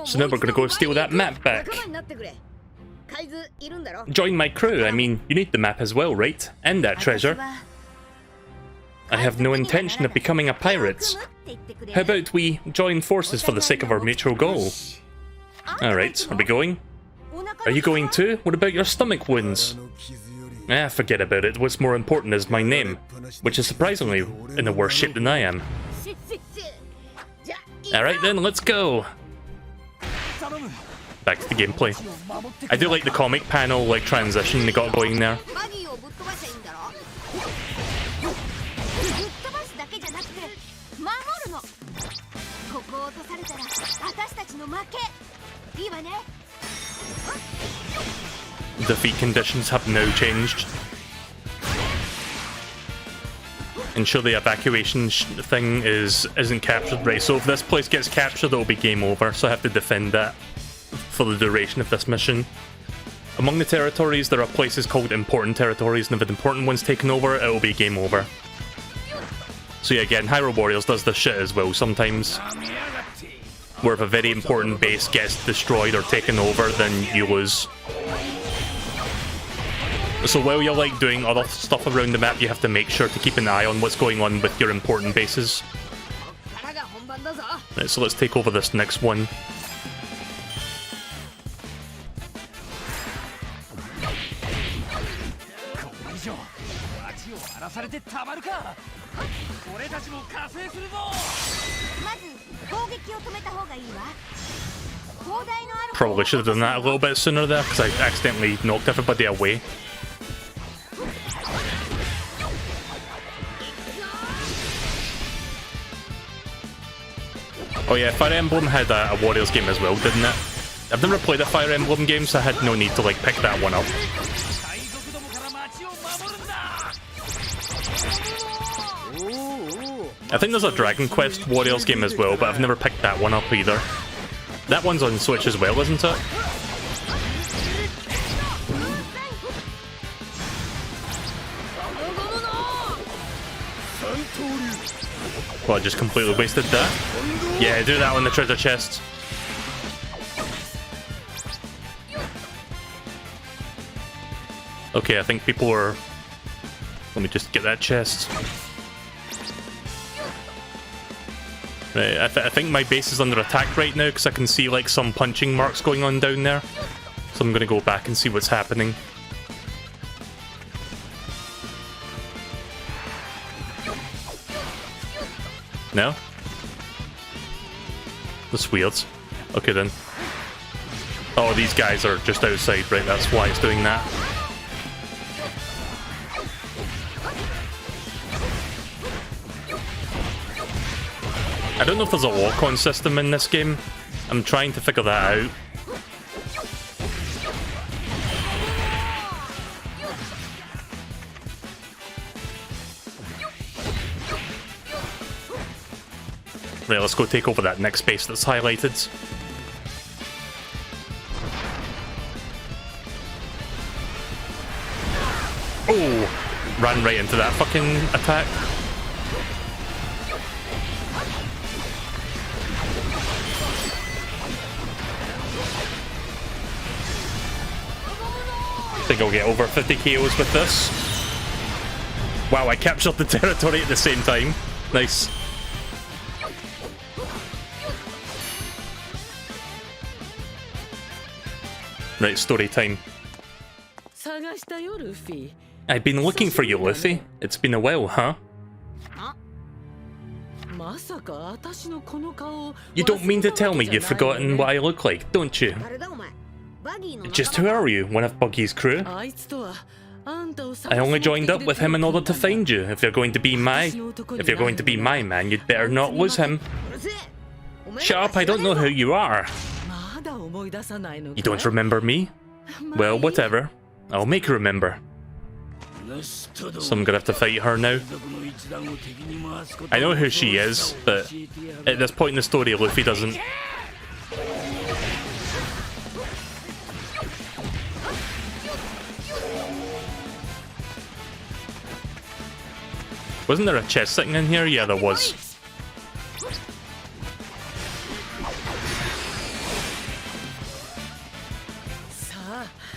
So now we're gonna go steal that map back. Join my crew. I mean, you need the map as well, right? And that treasure. I have no intention of becoming a pirate. How about we join forces for the sake of our mutual goal? Alright, are we going? Are you going too? What about your stomach wounds? Ah, forget about it. What's more important is my name, which is surprisingly in a worse shape than I am. Alright then, let's go! Back to the gameplay. I do like the comic panel, like, transition they got going there. Defeat conditions have now changed. Ensure the evacuation thing isn't captured. Right, so if this place gets captured, it'll be game over, so I have to defend that for the duration of this mission. Among the territories, there are places called important territories, and if the important one's taken over, it'll be game over. So yeah, again, Hyrule Warriors does this shit as well sometimes. Where if a very important base gets destroyed or taken over, then you lose. So while you're like doing other stuff around the map, you have to make sure to keep an eye on what's going on with your important bases. Right, so let's take over this next one. Probably should have done that a little bit sooner there, because I accidentally knocked everybody away. Oh yeah, Fire Emblem had a Warriors game as well, didn't it? I've never played a Fire Emblem game, so I had no need to like pick that one up. I think there's a Dragon Quest Warriors game as well, but I've never picked that one up either. That one's on Switch as well, isn't it? Well, I just completely wasted that. Yeah, do that on the treasure chest. Okay, I think people are... Let me just get that chest. Right, I think my base is under attack right now because I can see like some punching marks going on down there. So I'm going to go back and see what's happening. No? That's weird. Okay then. Oh, these guys are just outside, right? That's why it's doing that. I don't know if there's a lock-on system in this game. I'm trying to figure that out. Right, let's go take over that next base that's highlighted. Oh! Ran right into that fucking attack. I think I'll get over 50 KOs with this. Wow, I captured the territory at the same time. Nice. Right, story time. I've been looking for you, Luffy. It's been a while, huh? You don't mean to tell me you've forgotten what I look like, don't you? Just who are you? One of Buggy's crew? I only joined up with him in order to find you. If you're going to be my man, you'd better not lose him. Shut up, I don't know who you are. You don't remember me? Well, whatever. I'll make you remember. So I'm gonna have to fight her now. I know who she is, but at this point in the story, Luffy doesn't. Wasn't there a chest sitting in here? Yeah, there was.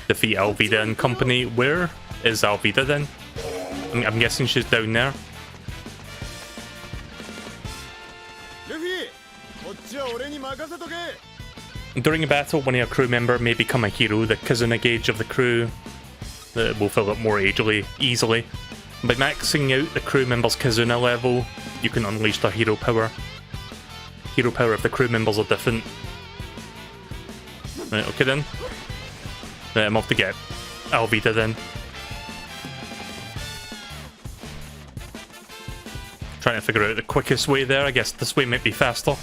Defeat Alvida and company. Where is Alvida then? I'm guessing she's down there. During a battle, when a crew member may become a hero, the Kizuna gauge of the crew will fill up more easily. By maxing out the crew member's Kizuna level, you can unleash their hero power. Hero power if the crew members are different. Right, okay then. Right, I'm off to get Alvida then. Trying to figure out the quickest way there. I guess this way might be faster.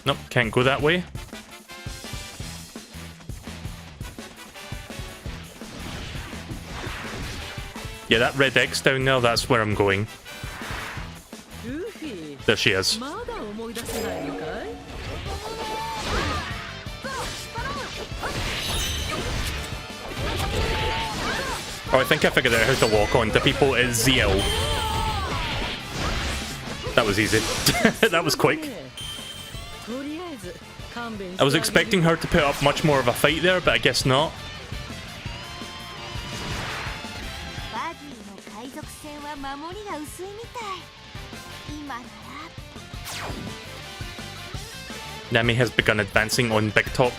Nope, can't go that way. Yeah, that red X down there, that's where I'm going. There she is. Oh, I think I figured out how to walk onto people. It's ZL. That was easy. That was quick. I was expecting her to put up much more of a fight there, but I guess not. Nami has begun advancing on Big Top.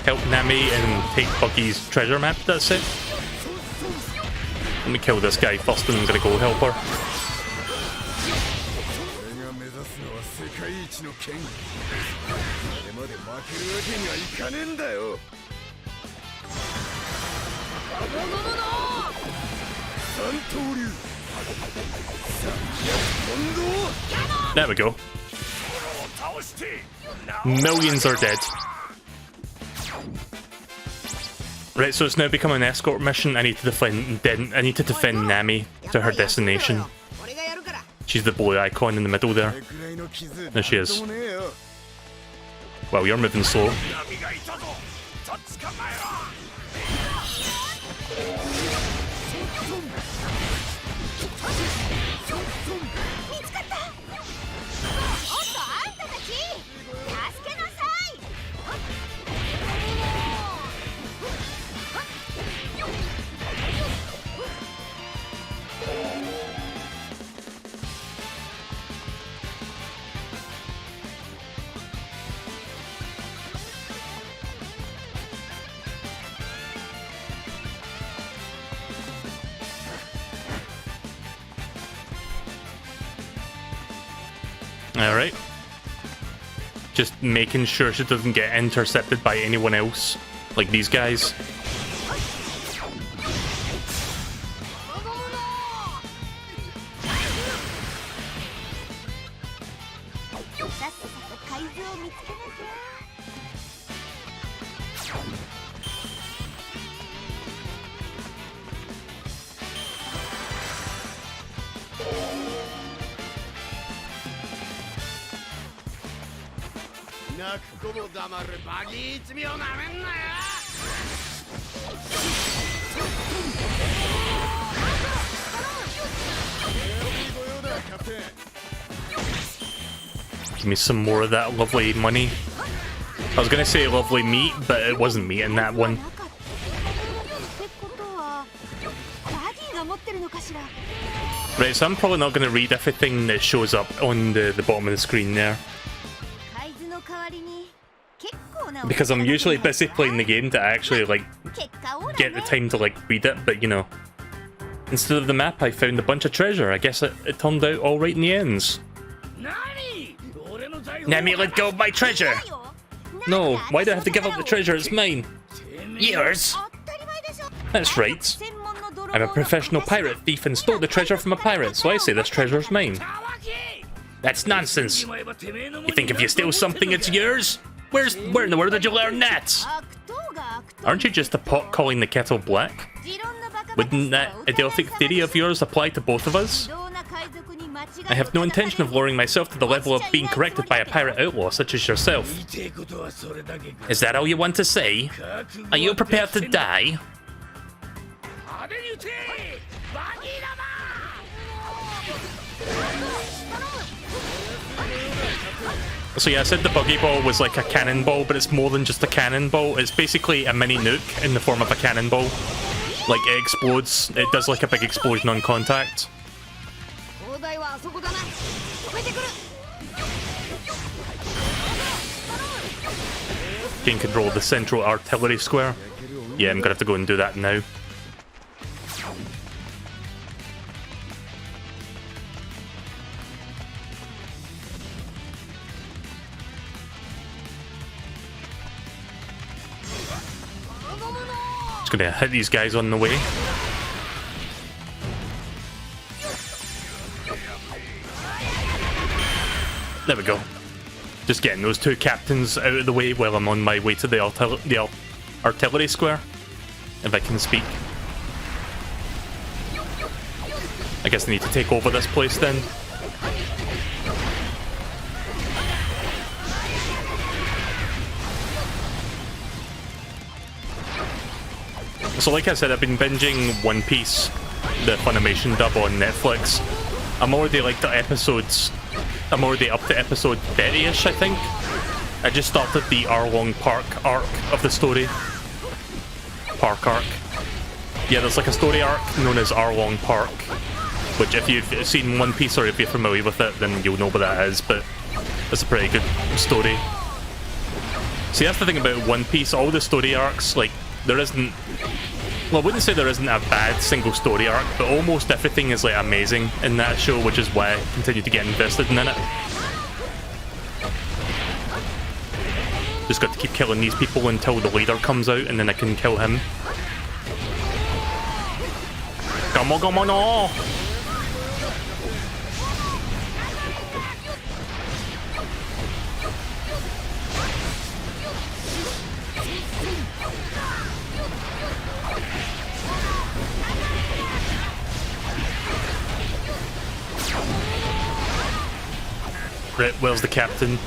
Help Nami and take Buggy's treasure map, that's it. Let me kill this guy first and I'm gonna go help her. There we go. Millions are dead. Right, so it's now become an escort mission. I need to defend Nami to her destination. She's the blue icon in the middle there. There she is. Wow, you're moving slow. Alright. Just making sure she doesn't get intercepted by anyone else, like these guys. Give me some more of that lovely money. I was gonna say lovely meat, but it wasn't meat in that one. Right, so I'm probably not gonna read everything that shows up on the bottom of the screen there, because I'm usually busy playing the game to actually like get the time to like read it. But you know, instead of the map, I found a bunch of treasure. I guess it turned out all right in the ends. Nami, let go of my treasure! No, why do I have to give up the treasure? It's mine! Yours? That's right. I'm a professional pirate thief and stole the treasure from a pirate, so I say this treasure's mine. That's nonsense! You think if you steal something, it's yours? Where in the world did you learn that? Aren't you just a pot calling the kettle black? Wouldn't that idiotic theory of yours apply to both of us? I have no intention of lowering myself to the level of being corrected by a pirate outlaw such as yourself. Is that all you want to say? Are you prepared to die? So yeah, I said the buggy ball was like a cannonball, but it's more than just a cannonball. It's basically a mini nuke in the form of a cannonball. Like, it explodes. It does like a big explosion on contact. Gain control of the central artillery square. Yeah, I'm gonna have to go and do that now. Just gonna hit these guys on the way. There we go. Just getting those two captains out of the way while I'm on my way to the artillery square, if I can speak. I guess I need to take over this place then. So like I said, I've been binging One Piece, the Funimation dub on Netflix. I'm already up to episode 30-ish, I think. I just started the Arlong Park arc of the story. Park arc. Yeah, there's like a story arc known as Arlong Park, which if you've seen One Piece or if you're familiar with it, then you'll know what that is, but it's a pretty good story. See, that's the thing about One Piece, all the story arcs, like, there isn't... Well, I wouldn't say there isn't a bad single story arc, but almost everything is like amazing in that show, which is why I continue to get invested in it. Just got to keep killing these people until the leader comes out, and then I can kill him. Come on, come on, no! Right, where's the captain?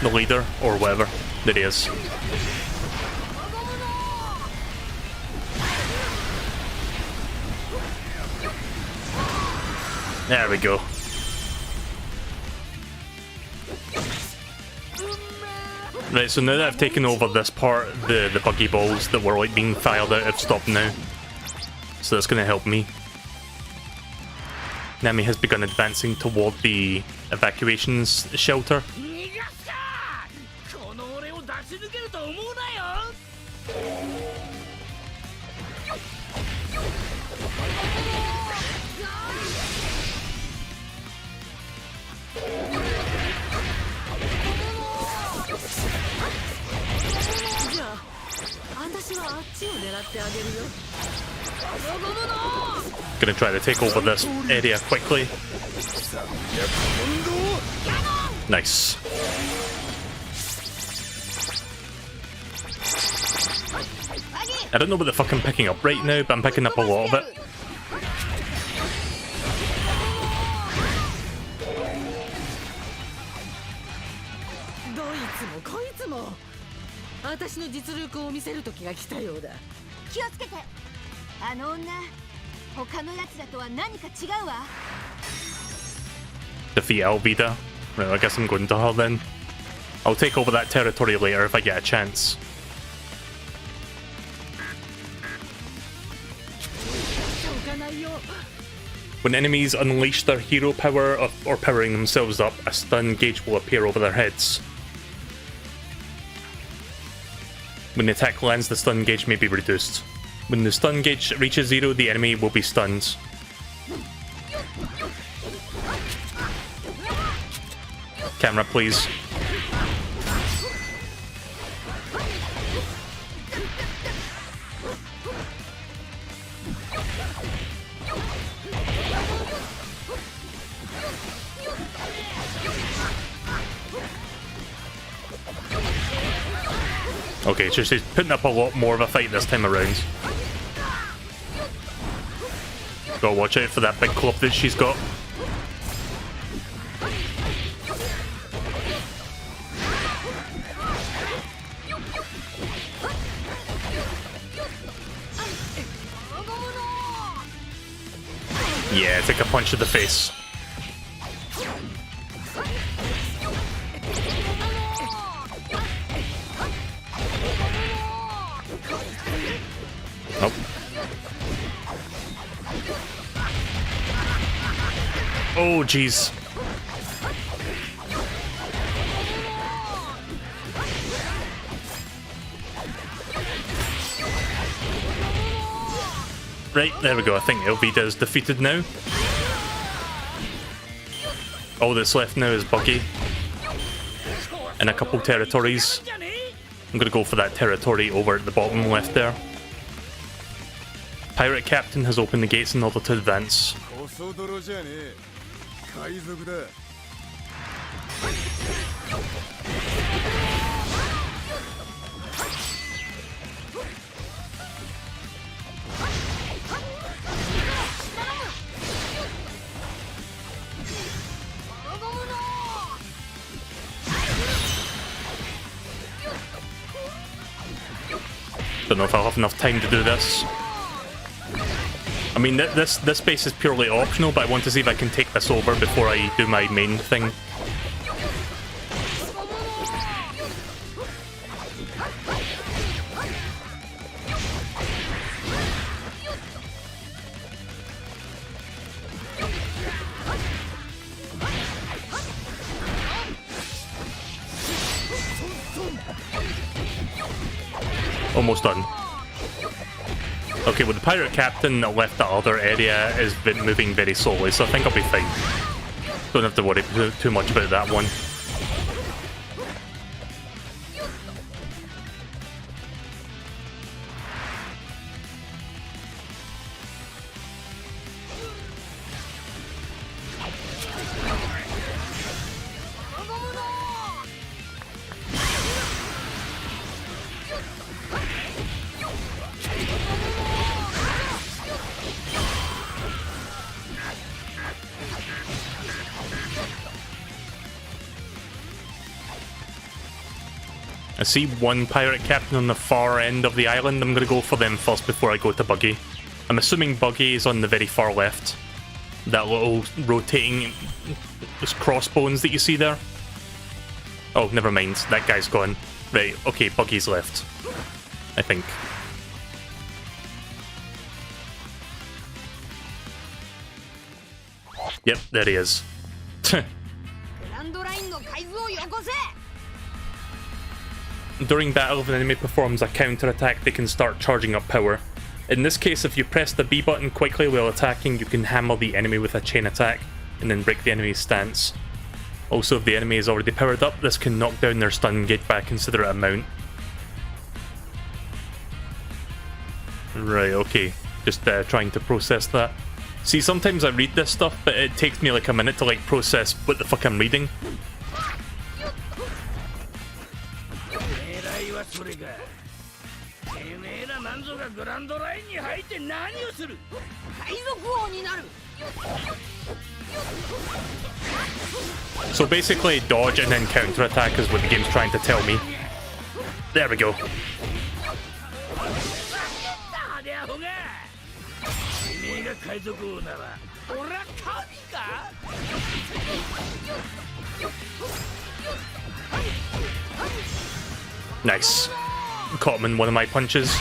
The leader, or whatever. There he is. There we go. Right, so now that I've taken over this part, the buggy balls that were like being fired out have stopped now. So that's going to help me. Nami has begun advancing toward the evacuations shelter. Gonna try to take over this area quickly. Nice. I don't know what the fuck I'm picking up right now, but I'm picking up a lot of it. 私の実力を見せる時が来たようだ。気をつけて。あの女、他の奴らとは何か違うわ。Defeat Alvida. Right, I guess I'm going to her then. I'll take over that territory later if I get a chance. When enemies unleash their hero power or powering themselves up, a stun gauge will appear over their heads. When the attack lands, the stun gauge may be reduced. When the stun gauge reaches 0, the enemy will be stunned. Camera, please. Okay, so she's putting up a lot more of a fight this time around. Gotta watch out for that big club that she's got. Yeah, take a punch to the face. Oh. Oh, jeez. Right, there we go. I think Elvida is defeated now. All that's left now is Buggy. And a couple territories. I'm gonna go for that territory over at the bottom left there. Pirate Captain has opened the gates in order to advance. Don't know if I'll have enough time to do this. I mean, this base is purely optional, but I want to see if I can take this over before I do my main thing. Almost done. Okay, with the Pirate Captain that left that other area is moving very slowly, so I think I'll be fine. Don't have to worry too much about that one. I see one Pirate Captain on the far end of the island. I'm going to go for them first before I go to Buggy. I'm assuming Buggy is on the very far left. That little rotating crossbones that you see there. Oh, never mind. That guy's gone. Right, okay, Buggy's left. I think. Yep, there he is. During battle, if an enemy performs a counter-attack, they can start charging up power. In this case, if you press the B button quickly while attacking, you can hammer the enemy with a chain attack, and then break the enemy's stance. Also, if the enemy is already powered up, this can knock down their stun gauge by a considerate amount. Right, okay. Just trying to process that. See, sometimes I read this stuff, but it takes me like a minute to like process what the fuck I'm reading. So basically, dodge and then counter-attack is what the game's trying to tell me. There we go. Nice. Caught him in one of my punches.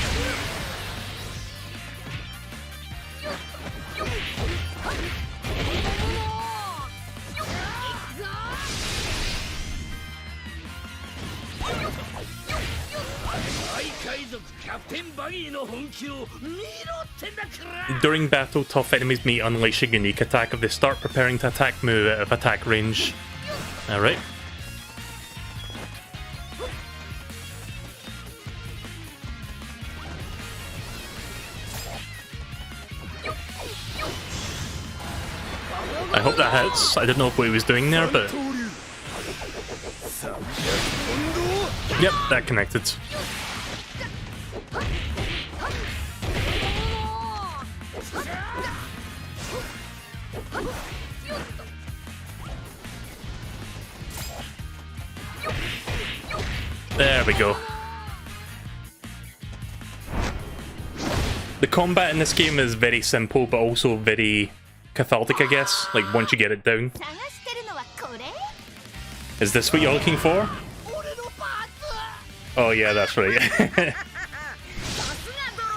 During battle, tough enemies may unleash a unique attack. If they start preparing to attack, move out of attack range. Alright. I hope that hits. I didn't know what he was doing there, but... Yep, that connected. There we go. The combat in this game is very simple, but also very cathartic, I guess. Like, once you get it down. Is this what you're looking for? Oh yeah, that's right.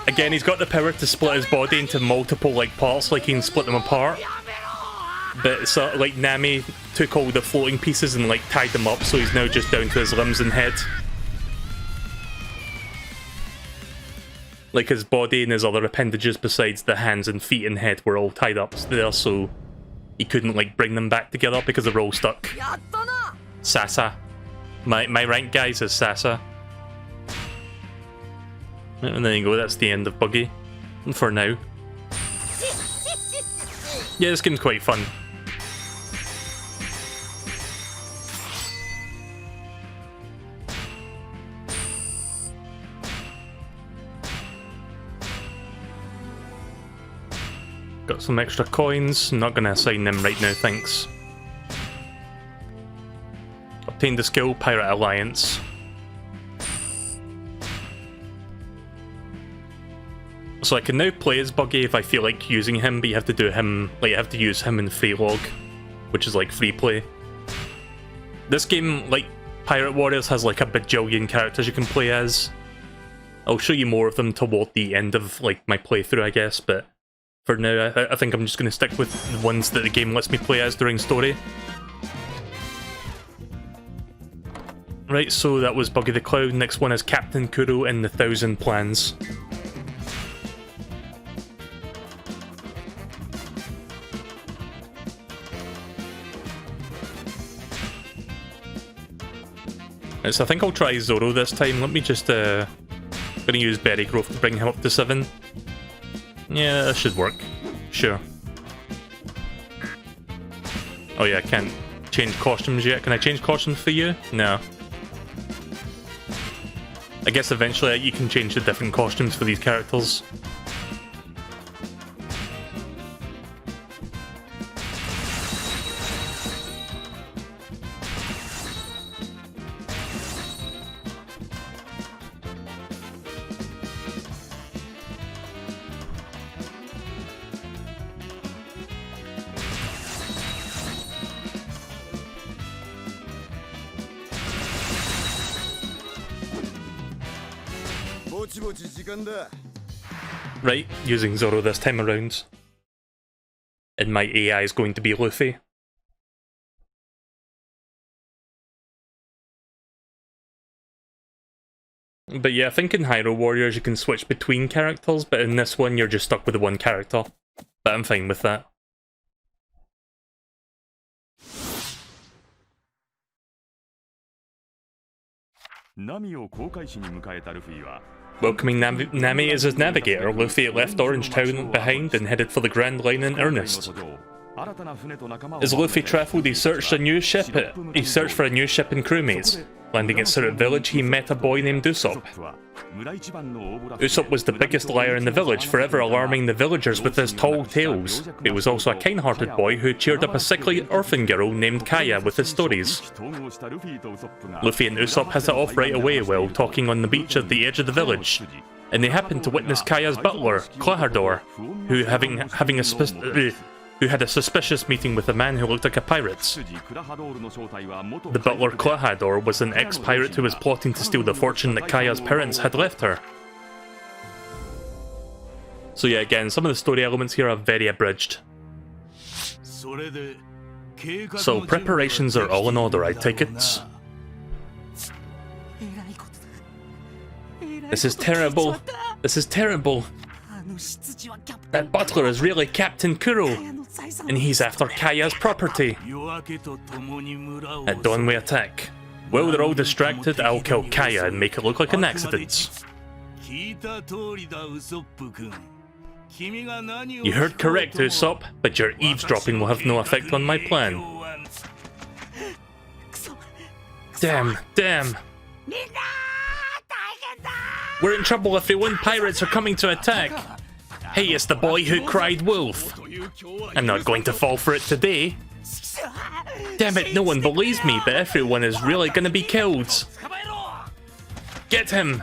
Again, he's got the power to split his body into multiple like parts, like he can split them apart. But it's like Nami took all the floating pieces and like tied them up, so he's now just down to his limbs and head. Like his body and his other appendages besides the hands and feet and head were all tied up there, so he couldn't like bring them back together because they're all stuck. Sasa. My rank, guys, is Sasa. And there you go, that's the end of Buggy. For now. Yeah, this game's quite fun. Got some extra coins. I'm not going to assign them right now, thanks. Obtained the skill Pirate Alliance. So I can now play as Buggy if I feel like using him, but you have to do him, like you have to use him in Freelog, which is like free play. This game, like Pirate Warriors, has like a bajillion characters you can play as. I'll show you more of them toward the end of like my playthrough, I guess, but for now I think I'm just going to stick with the ones that the game lets me play as during story. Right, so that was Buggy the Cloud. Next one is Captain Kuro and the 1,000 Plans. So I think I'll try Zoro this time. Let me just gonna use Berry Growth to bring him up to 7. Yeah, that should work. Sure. Oh yeah, I can't change costumes yet. Can I change costumes for you? No. I guess eventually you can change the different costumes for these characters. Right, using Zoro this time around. And my AI is going to be Luffy. But yeah, I think in Hyrule Warriors you can switch between characters, but in this one you're just stuck with the one character. But I'm fine with that. Welcoming Nami as his navigator, Luffy left Orange Town behind and headed for the Grand Line in earnest. As Luffy travelled, he searched for a new ship and crewmates. Landing at Surat village, he met a boy named Usopp. Usopp was the biggest liar in the village, forever alarming the villagers with his tall tales. He was also a kind-hearted boy who cheered up a sickly orphan girl named Kaya with his stories. Luffy and Usopp hit it off right away while talking on the beach at the edge of the village, and they happened to witness Kaya's butler, Klahadore, who had a suspicious meeting with a man who looked like a pirate. The butler Klahadore was an ex-pirate who was plotting to steal the fortune that Kaya's parents had left her. So yeah, again, some of the story elements here are very abridged. So preparations are all in order, I take it. This is terrible. This is terrible. That butler is really Captain Kuro, and he's after Kaya's property. At dawn we attack. While they're all distracted, I'll kill Kaya and make it look like an accident. You heard correct, Usopp, but your eavesdropping will have no effect on my plan. Damn, damn. We're in trouble, everyone. Pirates are coming to attack. Hey, it's the boy who cried wolf. I'm not going to fall for it today. Damn it, no one believes me, but everyone is really gonna be killed. Get him!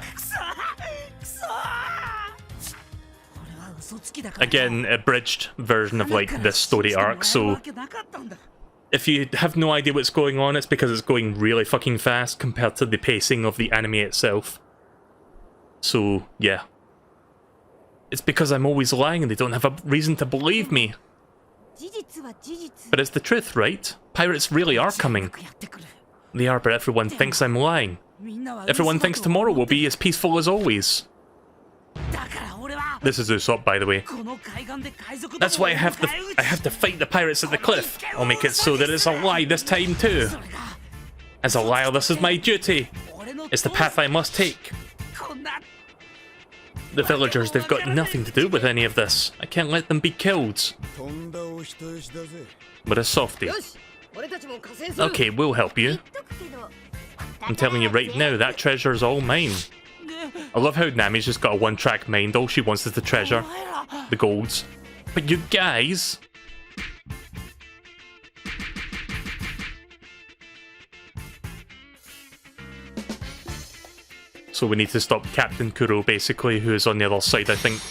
Again, abridged version of like this story arc, so if you have no idea what's going on, it's because it's going really fucking fast compared to the pacing of the anime itself. So, yeah. It's because I'm always lying and they don't have a reason to believe me. But it's the truth, right? Pirates really are coming. They are, but everyone thinks I'm lying. Everyone thinks tomorrow will be as peaceful as always. This is Usopp, by the way. That's why I have to fight the pirates at the cliff. I'll make it so that it's a lie this time too. As a liar, this is my duty. It's the path I must take. The villagers, they've got nothing to do with any of this. I can't let them be killed. But a softie. Okay, we'll help you. I'm telling you right now, that treasure is all mine. I love how Nami's just got a one-track mind. All she wants is the treasure. The golds. But you guys... So we need to stop Captain Kuro, basically, who is on the other side, I think.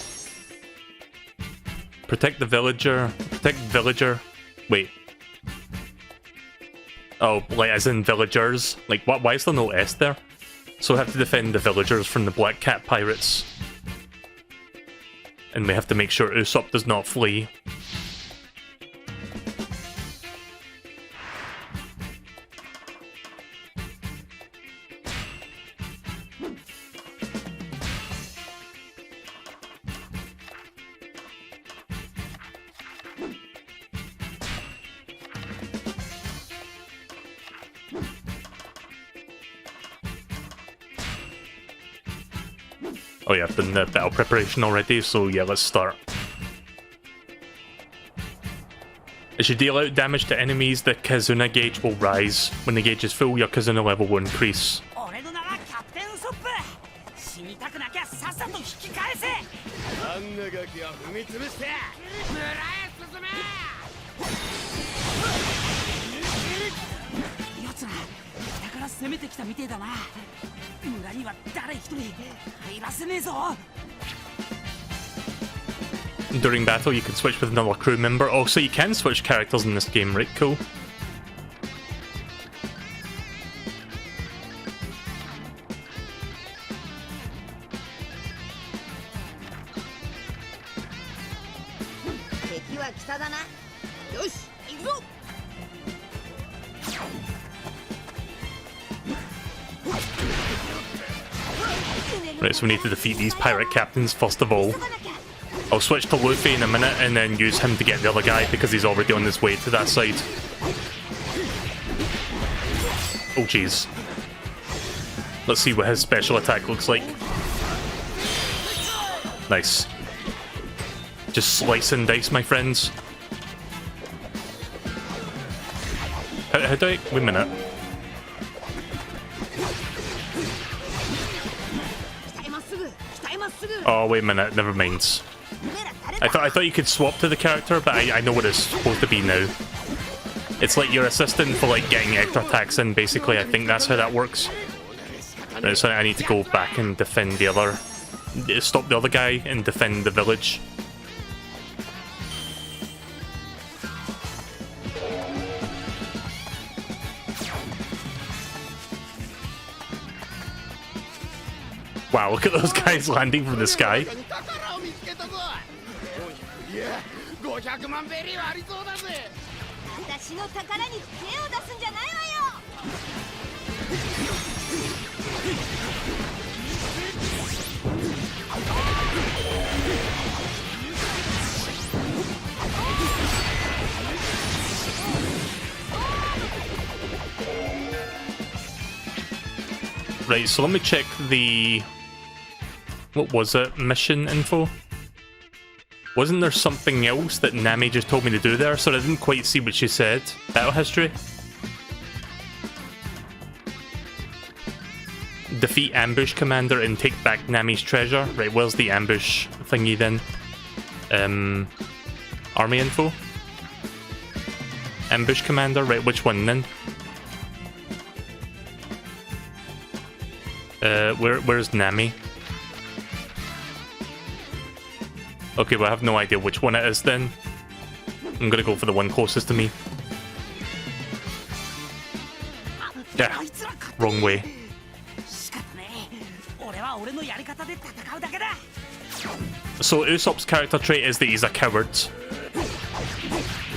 Protect the villager. Protect the villager. Wait. Oh, like as in villagers? Like, what? Why is there no S there? So we have to defend the villagers from the Black Cat pirates. And we have to make sure Usopp does not flee. Oh yeah, I've done the battle preparation already, so yeah, let's start. As you deal out damage to enemies, the Kizuna gauge will rise. When the gauge is full, your Kizuna level will increase. During battle, you can switch with another crew member. Also, you can switch characters in this game, right? Cool. Right, so we need to defeat these pirate captains first of all. I'll switch to Luffy in a minute and then use him to get the other guy because he's already on his way to that side. Oh jeez. Let's see what his special attack looks like. Nice. Just slice and dice, my friends. How do I... Wait a minute. Oh, wait a minute. Never mind. I thought you could swap to the character, but I know what it's supposed to be now. It's like your assistant for like getting extra attacks in, basically. I think that's how that works. Right, so I need to go back and defend the other... Stop the other guy and defend the village. Wow, look at those guys landing from the sky. 私の宝に手を出すんじゃないわよ。Right, so let me check the... What was it? Mission info? Wasn't there something else that Nami just told me to do there? So I didn't quite see what she said. Battle history? Defeat ambush commander and take back Nami's treasure. Right, where's the ambush thingy then? Army info? Ambush commander? Right, which one then? Where's Nami? Okay, well I have no idea which one it is then. I'm gonna go for the one closest to me. Yeah, wrong way. So Usopp's character trait is that he's a coward.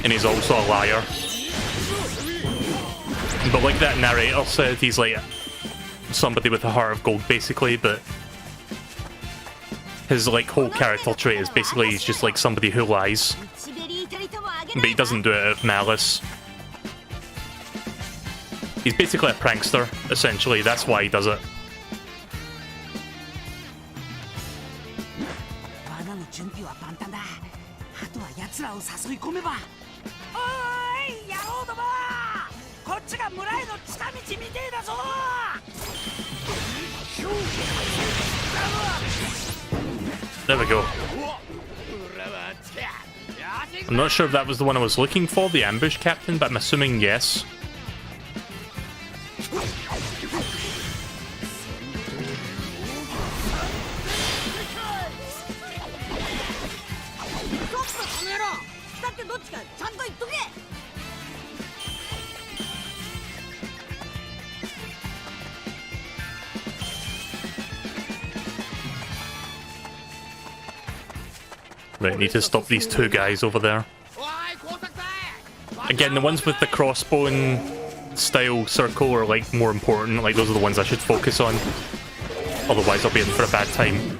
And he's also a liar. But like that narrator said, he's like somebody with a heart of gold basically, but his like whole character trait is basically he's just like somebody who lies. But he doesn't do it out of malice. He's basically a prankster, essentially, that's why he does it. There we go. I'm not sure if that was the one I was looking for, the ambush captain, but I'm assuming yes. Right, need to stop these two guys over there. Again, the ones with the crossbone style circle are like more important, like those are the ones I should focus on. Otherwise I'll be in for a bad time.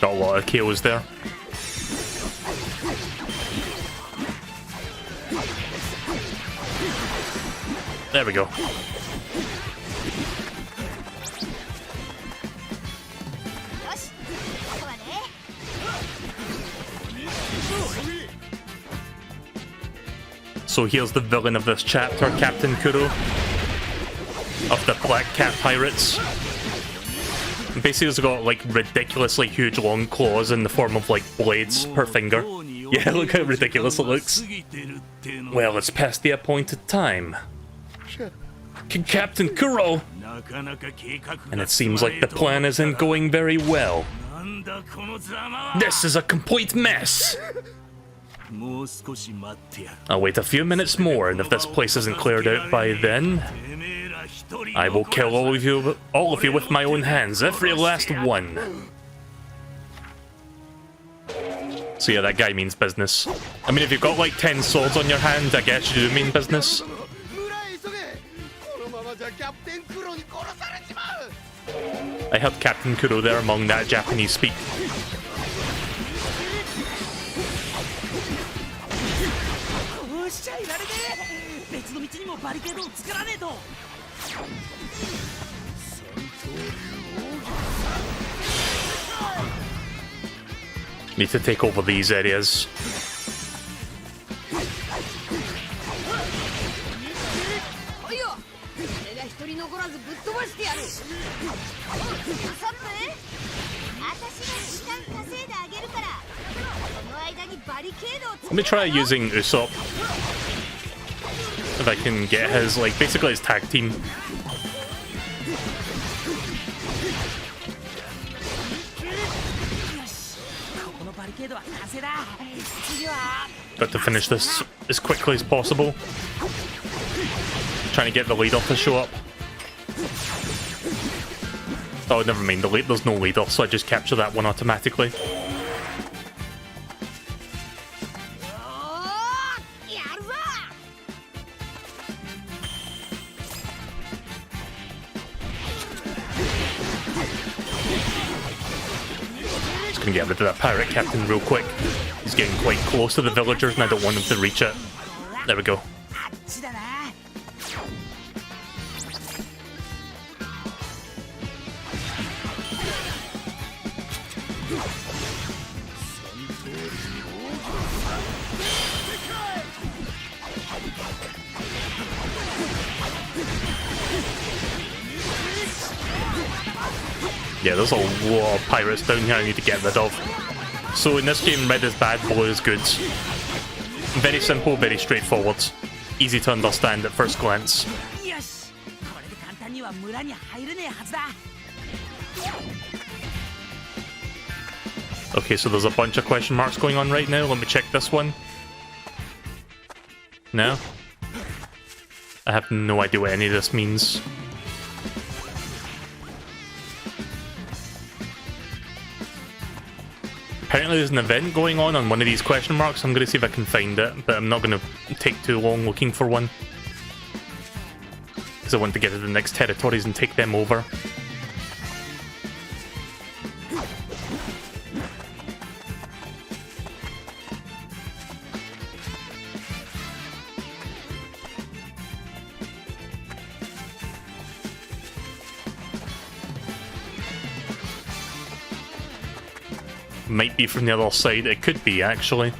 Got a lot of KOs there. There we go. So here's the villain of this chapter, Captain Kuro of the Black Cat Pirates. Basically he's got like ridiculously huge long claws in the form of like blades per finger. Yeah, look how ridiculous it looks. Well, it's past the appointed time. Captain Kuro! And it seems like the plan isn't going very well. This is a complete mess! I'll wait a few minutes more, and if this place isn't cleared out by then, I will kill all of you with my own hands, every last one. So yeah, that guy means business. I mean, if you've got like 10 swords on your hand, I guess you do mean business. I heard Captain Kuro there among that Japanese speak. Need to take over these areas. Let me try using Usopp. If I can get his, like, basically his tag team. Got to finish this as quickly as possible. Trying to get the leader to show up. Oh, never mind, there's no leader, so I just capture that one automatically. Just gonna get rid of that pirate captain real quick. He's getting quite close to the villagers and I don't want him to reach it. There we go. Yeah, there's a lot of pirates down here I need to get rid of. So in this game, red is bad, blue is good. Very simple, very straightforward. Easy to understand at first glance. Okay, so there's a bunch of question marks going on right now. Let me check this one. No? I have no idea what any of this means. Apparently there's an event going on one of these question marks. I'm going to see if I can find it, but I'm not going to take too long looking for one. Because I want to get to the next territories and take them over. Might be from the other side. It could be, actually.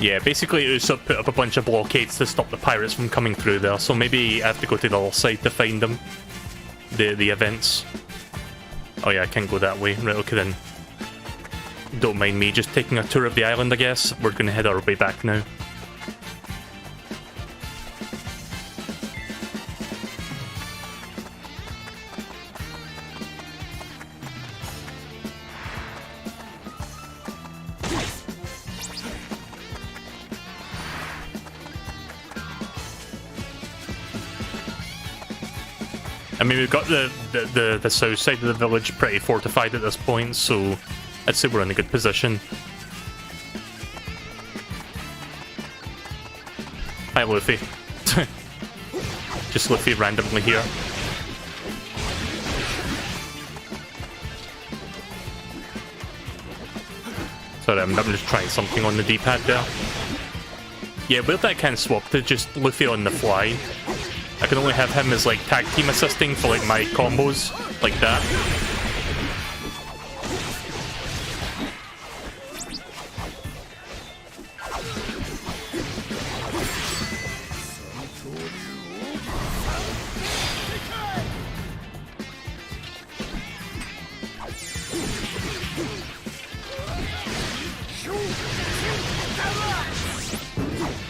Yeah, basically Usopp put up a bunch of blockades to stop the pirates from coming through there, so maybe I have to go to the other side to find them. The events. Oh yeah, I can't go that way. Right, okay then. Don't mind me just taking a tour of the island, I guess. We're gonna head our way back now. I mean, we've got the south side of the village pretty fortified at this point, so I'd say we're in a good position. Hi, Luffy. Just Luffy randomly here. Sorry, I'm just trying something on the D-pad there. Yeah, weird that I can't swap to just Luffy on the fly. I can only have him as like tag team assisting for like my combos, like that.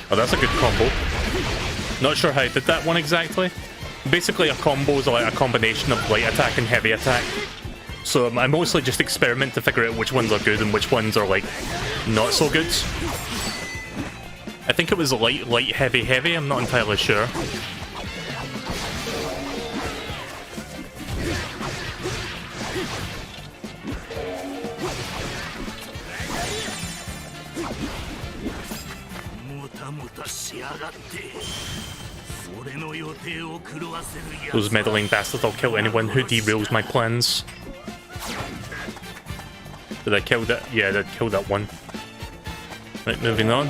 Oh, that's a good combo. Not sure how I did that one exactly. Basically, a combo is like a combination of light attack and heavy attack. So I mostly just experiment to figure out which ones are good and which ones are like not so good. I think it was light, heavy, heavy. I'm not entirely sure. Those meddling bastards, I'll kill anyone who derails my plans. Did I kill that? Yeah, I did kill that one. Right, moving on.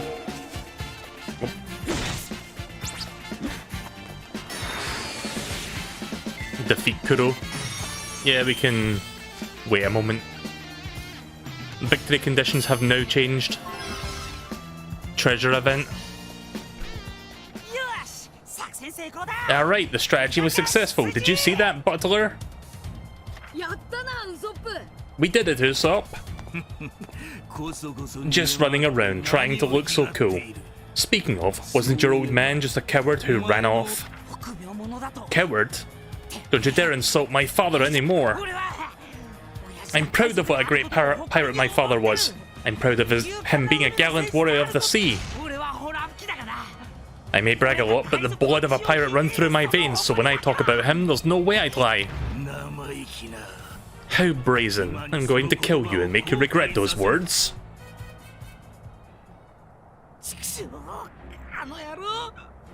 defeat Kuro. Yeah, we can wait a moment. Victory conditions have now changed. Treasure event. Alright, the strategy was successful. Did you see that, Butler? やったなウソップ We did it, Usopp. Just running around, trying to look so cool. Speaking of, wasn't your old man just a coward who ran off? Coward? Don't you dare insult my father anymore. I'm proud of what a great pirate my father was. I'm proud of him being a gallant warrior of the sea. I may brag a lot, but the blood of a pirate runs through my veins, so when I talk about him, there's no way I'd lie. How brazen. I'm going to kill you and make you regret those words.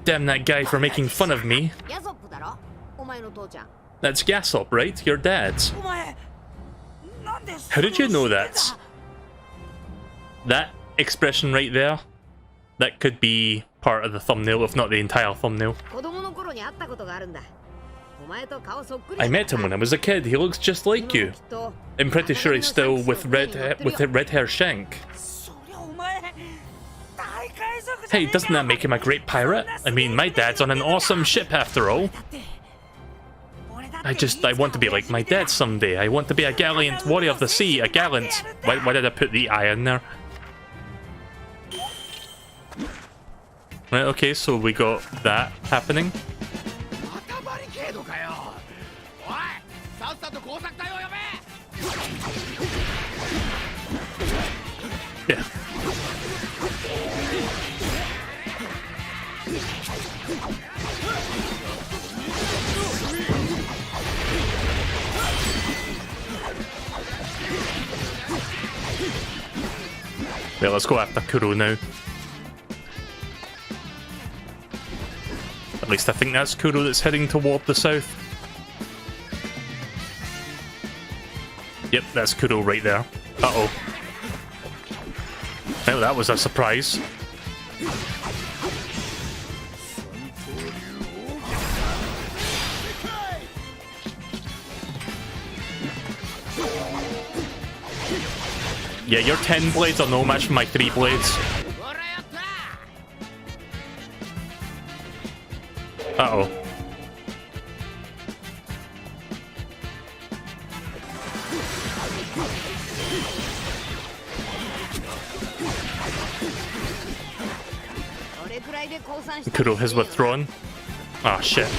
Damn that guy for making fun of me. That's Gasop, right? Your dad. How did you know that? That expression right there, that could be part of the thumbnail, if not the entire thumbnail. I met him when I was a kid. He looks just like you. I'm pretty sure he's still with red hair Shank. Hey, doesn't that make him a great pirate? I mean, my dad's on an awesome ship after all. I want to be like my dad someday. I want to be a gallant warrior of the sea. A gallant. Why did I put the I in there? Right, okay, so we got that happening. Yeah. Yeah, let's go after Kuro now. At least I think that's Kuro that's heading toward the south. Yep, that's Kuro right there. Uh-oh. Well, that was a surprise. Yeah, your 10 blades are no match for my 3 blades. Uh-oh. Kuro has withdrawn. Ah, shit.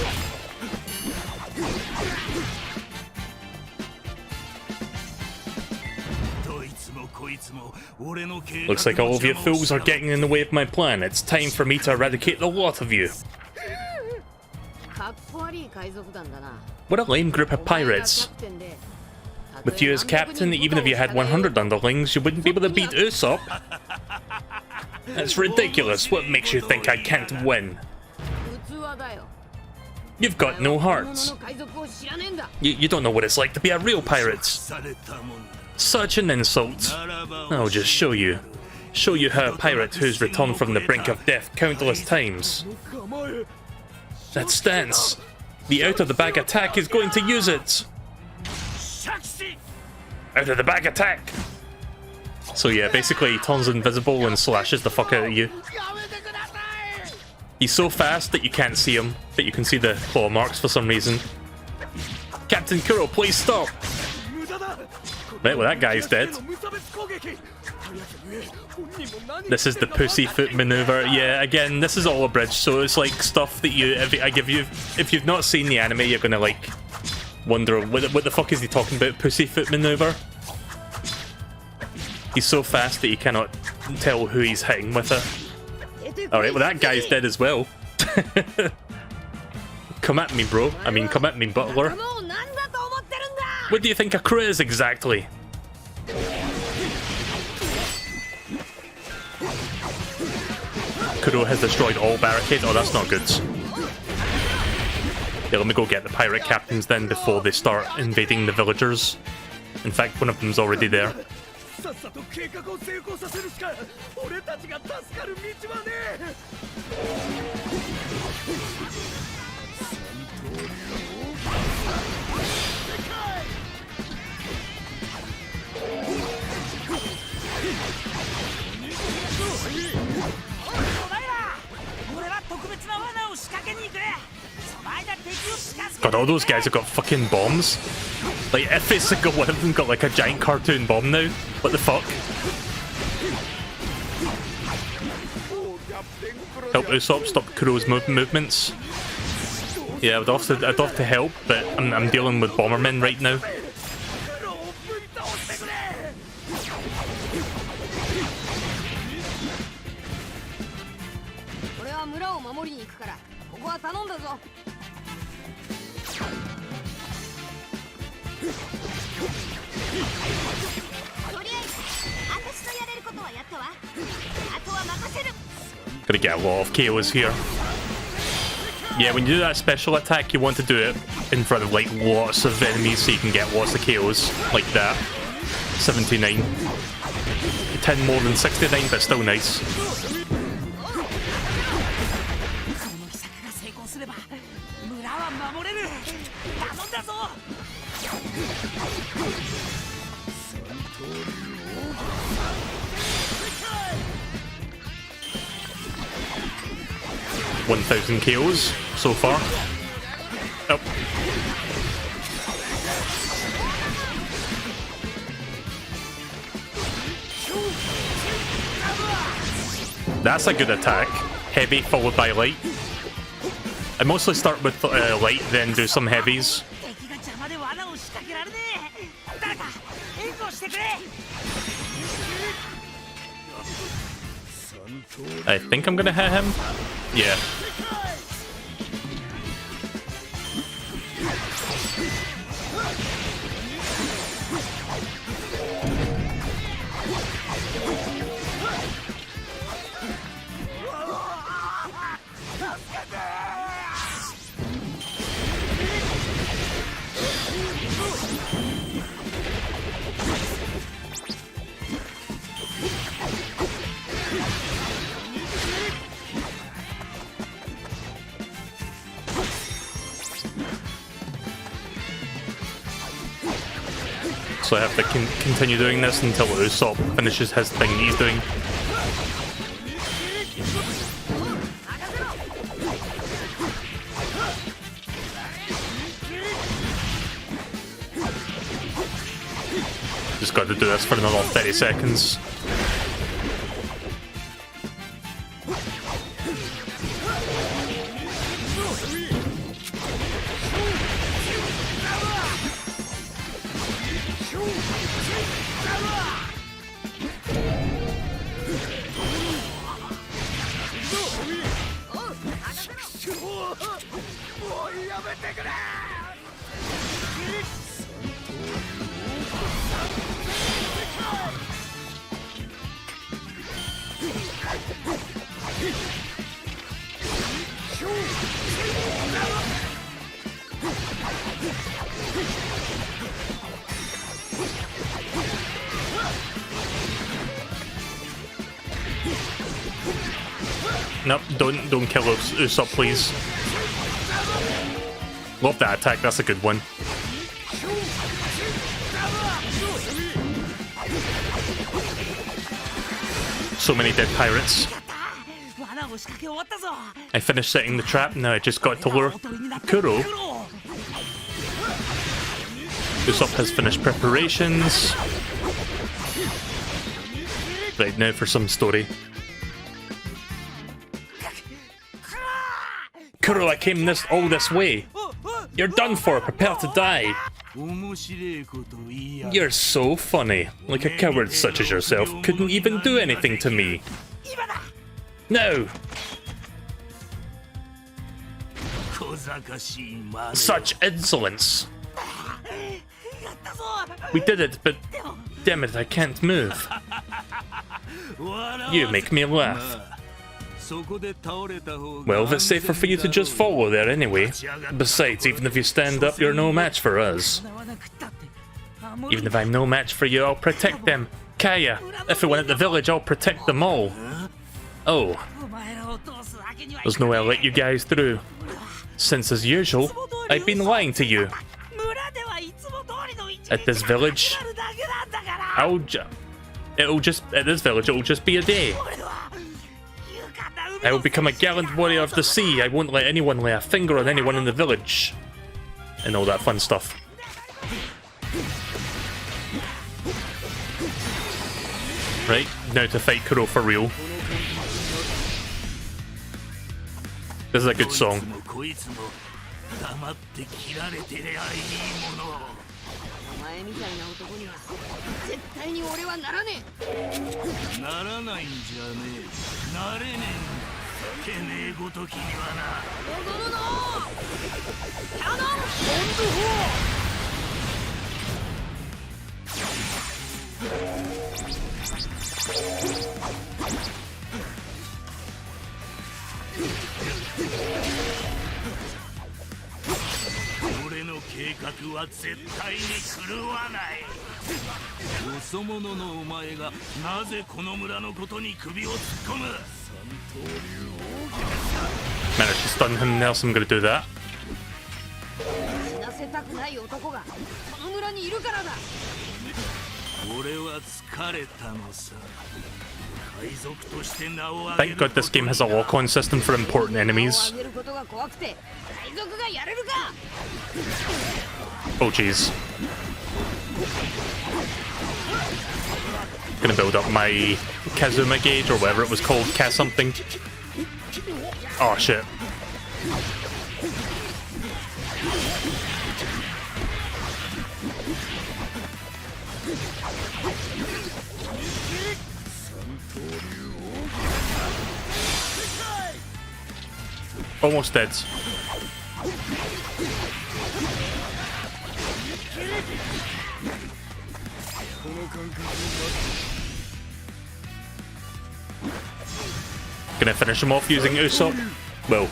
Looks like all of you fools are getting in the way of my plan. It's time for me to eradicate the lot of you. What a lame group of pirates. With you as captain, even if you had 100 underlings, you wouldn't be able to beat Usopp. That's ridiculous. What makes you think I can't win? You've got no hearts. You don't know what it's like to be a real pirate. Such an insult. I'll just show you. Show you how a pirate who's returned from the brink of death countless times. That stance. The out-of-the-bag attack is going to use it. Out-of-the-bag attack. So yeah, basically he turns invisible and slashes the fuck out of you. He's so fast that you can't see him, but you can see the claw marks for some reason. Captain Kuro, please stop! Right, well that guy's dead. This is the pussyfoot maneuver. Yeah, again, this is all abridged, so it's like stuff that if you've not seen the anime, you're gonna like wonder what the fuck is he talking about? Pussyfoot maneuver? He's so fast that you cannot tell who he's hitting with it. Alright, well that guy's dead as well. Come at me, bro. I mean, come at me, Butler. What do you think a crew is exactly? Kuro has destroyed all barricades. Oh, that's not good. Yeah, let me go get the pirate captains then before they start invading the villagers. In fact, one of them's already there. God, all those guys have got fucking bombs. Like, every single one of them got like a giant cartoon bomb now. What the fuck? Help Usopp stop Kuro's movements. Yeah, I'd love to help, but I'm dealing with Bombermen right now. Gotta get a lot of KOs here. Yeah, when you do that special attack, you want to do it in front of like lots of enemies so you can get lots of KOs like that. 79. 10 more than 69, but still nice. $1,000 KOs so far. Oh. That's a good attack. Heavy followed by light. I mostly start with light, then do some heavies. I think I'm gonna hit him. Yeah. So I have to continue doing this until Usopp finishes his thing he's doing. Just got to do this for another 30 seconds. Nope, don't kill Usopp, please. Love that attack, that's a good one. So many dead pirates. I finished setting the trap, now I just got to lure Kuro. Usopp has finished preparations. Right, now for some story. Kuro, I came all this way. You're done for, prepare to die. You're so funny. Like a coward such as yourself couldn't even do anything to me. No! Such insolence. We did it, but damn it, I can't move. You make me laugh. Well, it's safer for you to just follow there anyway. Besides, even if you stand up, you're no match for us. Even if I'm no match for you, I'll protect them. Kaya, if we win at the village, I'll protect them all. Oh. There's no way I'll let you guys through. Since, as usual, I've been lying to you. At this village, at this village, it'll just be a day. I will become a gallant warrior of the sea. I won't let anyone lay a finger on anyone in the village. And all that fun stuff. Right, now to fight Kuro for real. This is a good song. お前みたいな男には絶対に俺はならねえ。ならないんじゃねえ。なれねえんだ。てめえごときにはな。望むのキャノンボンド俺の計画は絶対に狂わない。よそ者のお前がなぜこの村のことに首を突っ込む。 Managed to stun him, Nelson. I'm gonna do that. 死なせたくない男がこの村にいるからだ。俺は疲れたのさ。海賊として名を上げ Thank God this game has a lock-on system for important enemies. 上げることが怖くて海賊がやれるか。 Oh jeez. Gonna build up my Kazuma gauge or whatever it was called, Kaz something. Oh shit. Almost dead. Gonna finish him off using Usopp. Well,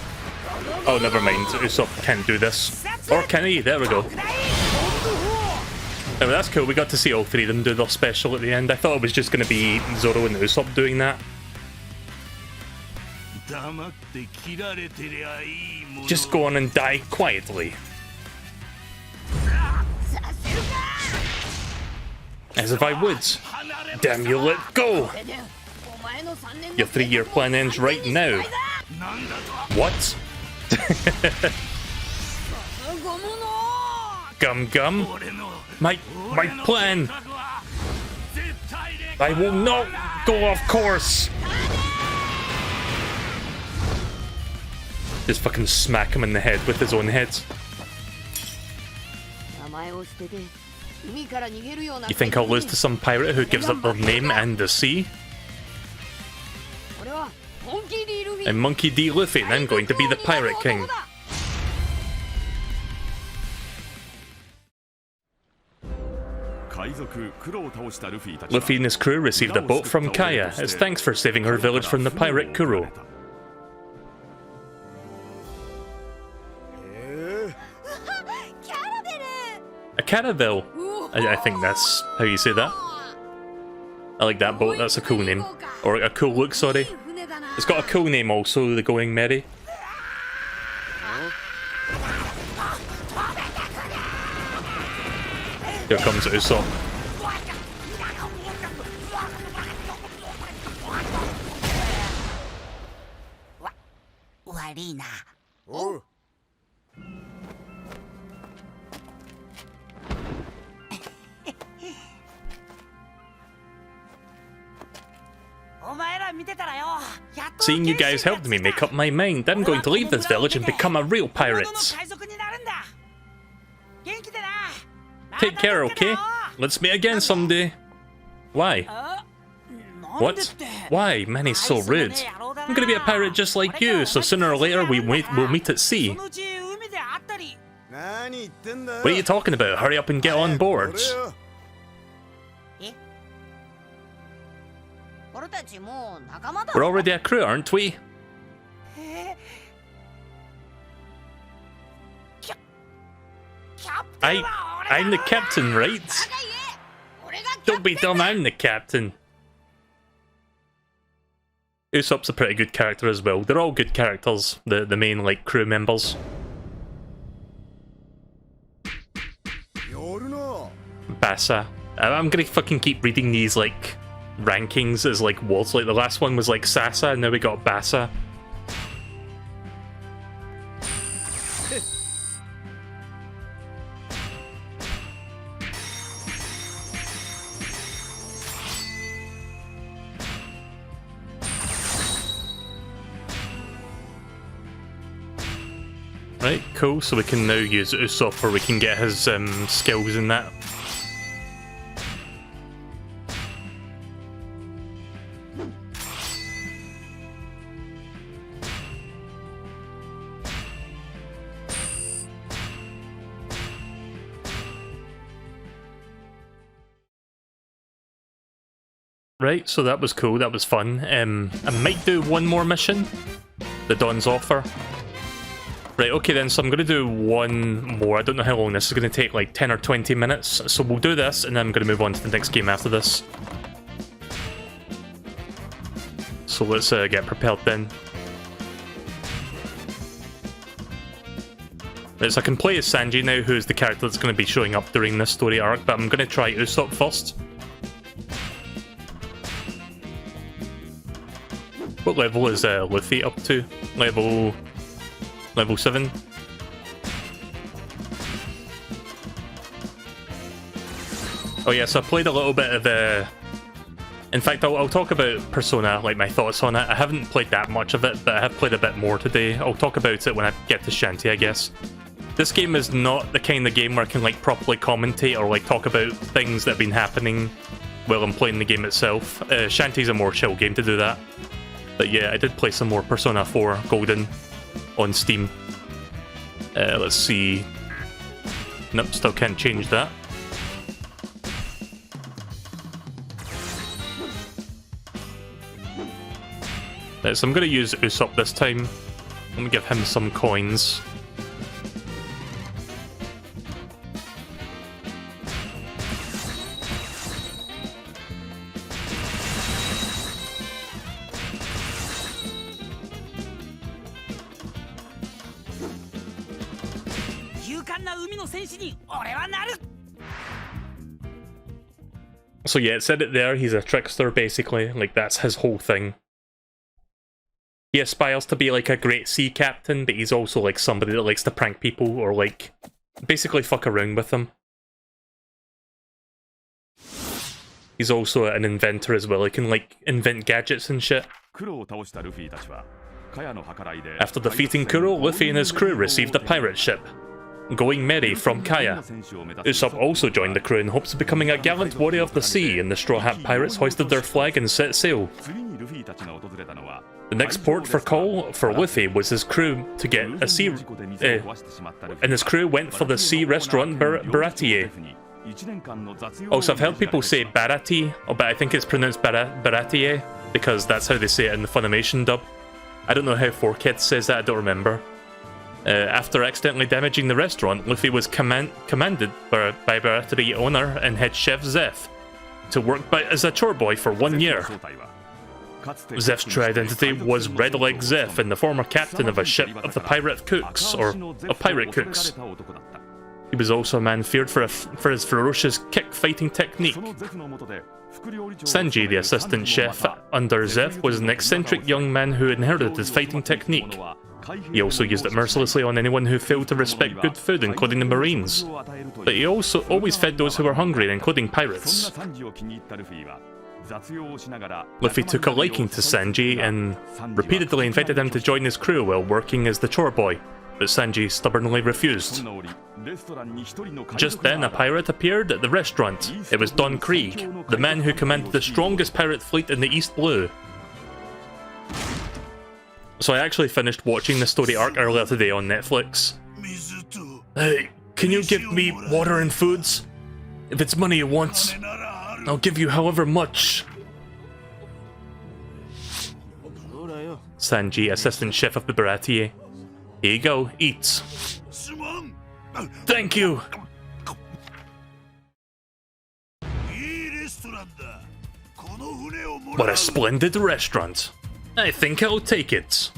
oh never mind, Usopp can't do this. Or can he? There we go. Oh, that's cool, we got to see all three of them do their special at the end. I thought it was just gonna be Zoro and Usopp doing that. Just go on and die quietly. As if I would. Damn you, let go! Your 3-year plan ends right now. What? Gum Gum? My plan! I will not go off course! Just fucking smack him in the head with his own head. You think I'll lose to some pirate who gives up their name and the sea? I'm Monkey D. Luffy and I'm going to be the Pirate King. Luffy and his crew received a boat from Kaya as thanks for saving her village from the pirate Kuro. A caravel! I think that's how you say that. I like that boat, that's a cool name. Or a cool look, sorry. It's got a cool name also, the Going Merry. Here comes Usopp. Seeing you guys helped me make up my mind, I'm going to leave this village and become a real pirate. Take care, okay? Let's meet again someday. Why? What? Why? Man, he's so rude. I'm gonna be a pirate just like you, so sooner or later we'll meet at sea. What are you talking about? Hurry up and get on board. We're already a crew, aren't we? I'm the captain, right? Don't be dumb, I'm the captain. Usopp's a pretty good character as well. They're all good characters, the main, like, crew members. Bassa. I'm gonna fucking keep reading these, like, rankings as like worlds. Like the last one was like Sasa, and now we got Basa. Right, cool, so we can now use Usopp, or we can get his skills in that. Right, so that was cool, that was fun. I might do one more mission, the Dawn's Offer. Right, okay then, so I'm going to do one more. I don't know how long this is going to take, like 10 or 20 minutes. So we'll do this, and then I'm going to move on to the next game after this. So let's get prepared then. Right, so I can play as Sanji now, who's the character that's going to be showing up during this story arc, but I'm going to try Usopp first. What level is Luffy up to? Level 7. Oh yeah, so I played a little bit of in fact, I'll talk about Persona, like my thoughts on it. I haven't played that much of it, but I have played a bit more today. I'll talk about it when I get to Shanty, I guess. This game is not the kind of game where I can like properly commentate or like talk about things that have been happening while I'm playing the game itself. Shanty's a more chill game to do that. But yeah, I did play some more Persona 4 Golden on Steam. Let's see. Nope, still can't change that. So I'm going to use Usopp this time. Let me give him some coins. So yeah, it said it there, he's a trickster basically, like that's his whole thing. He aspires to be like a great sea captain, but he's also like somebody that likes to prank people or like basically fuck around with them. He's also an inventor as well, he can like invent gadgets and shit. After defeating Kuro, Luffy and his crew received a pirate ship, going merry from Kaya. Usopp also joined the crew in hopes of becoming a gallant warrior of the sea, and the Straw Hat Pirates hoisted their flag and set sail. The next port for call for Luffy was his crew to get a sea... and his crew went for the sea restaurant Baratier. Also, I've heard people say Barati, but I think it's pronounced Baratier, because that's how they say it in the Funimation dub. I don't know how 4Kids says that, I don't remember. After accidentally damaging the restaurant, Luffy was commanded by Baratier owner and head chef Zeph to work as a chore boy for 1 year. Zeph's true identity was Red Leg Zeph, and the former captain of a ship of the pirate cooks, or of pirate cooks. He was also a man feared for his ferocious kick-fighting technique. Sanji, the assistant chef under Zeph, was an eccentric young man who inherited his fighting technique. He also used it mercilessly on anyone who failed to respect good food, including the Marines. But he also always fed those who were hungry, including pirates. Luffy took a liking to Sanji and repeatedly invited him to join his crew while working as the chore boy, but Sanji stubbornly refused. Just then, a pirate appeared at the restaurant. It was Don Krieg, the man who commanded the strongest pirate fleet in the East Blue. So I actually finished watching the story arc earlier today on Netflix. Hey, can you give me water and foods? If it's money you want, I'll give you however much. Sanji, assistant chef of the Baratier. Here you go, eat. Thank you! What a splendid restaurant. I think I'll take it.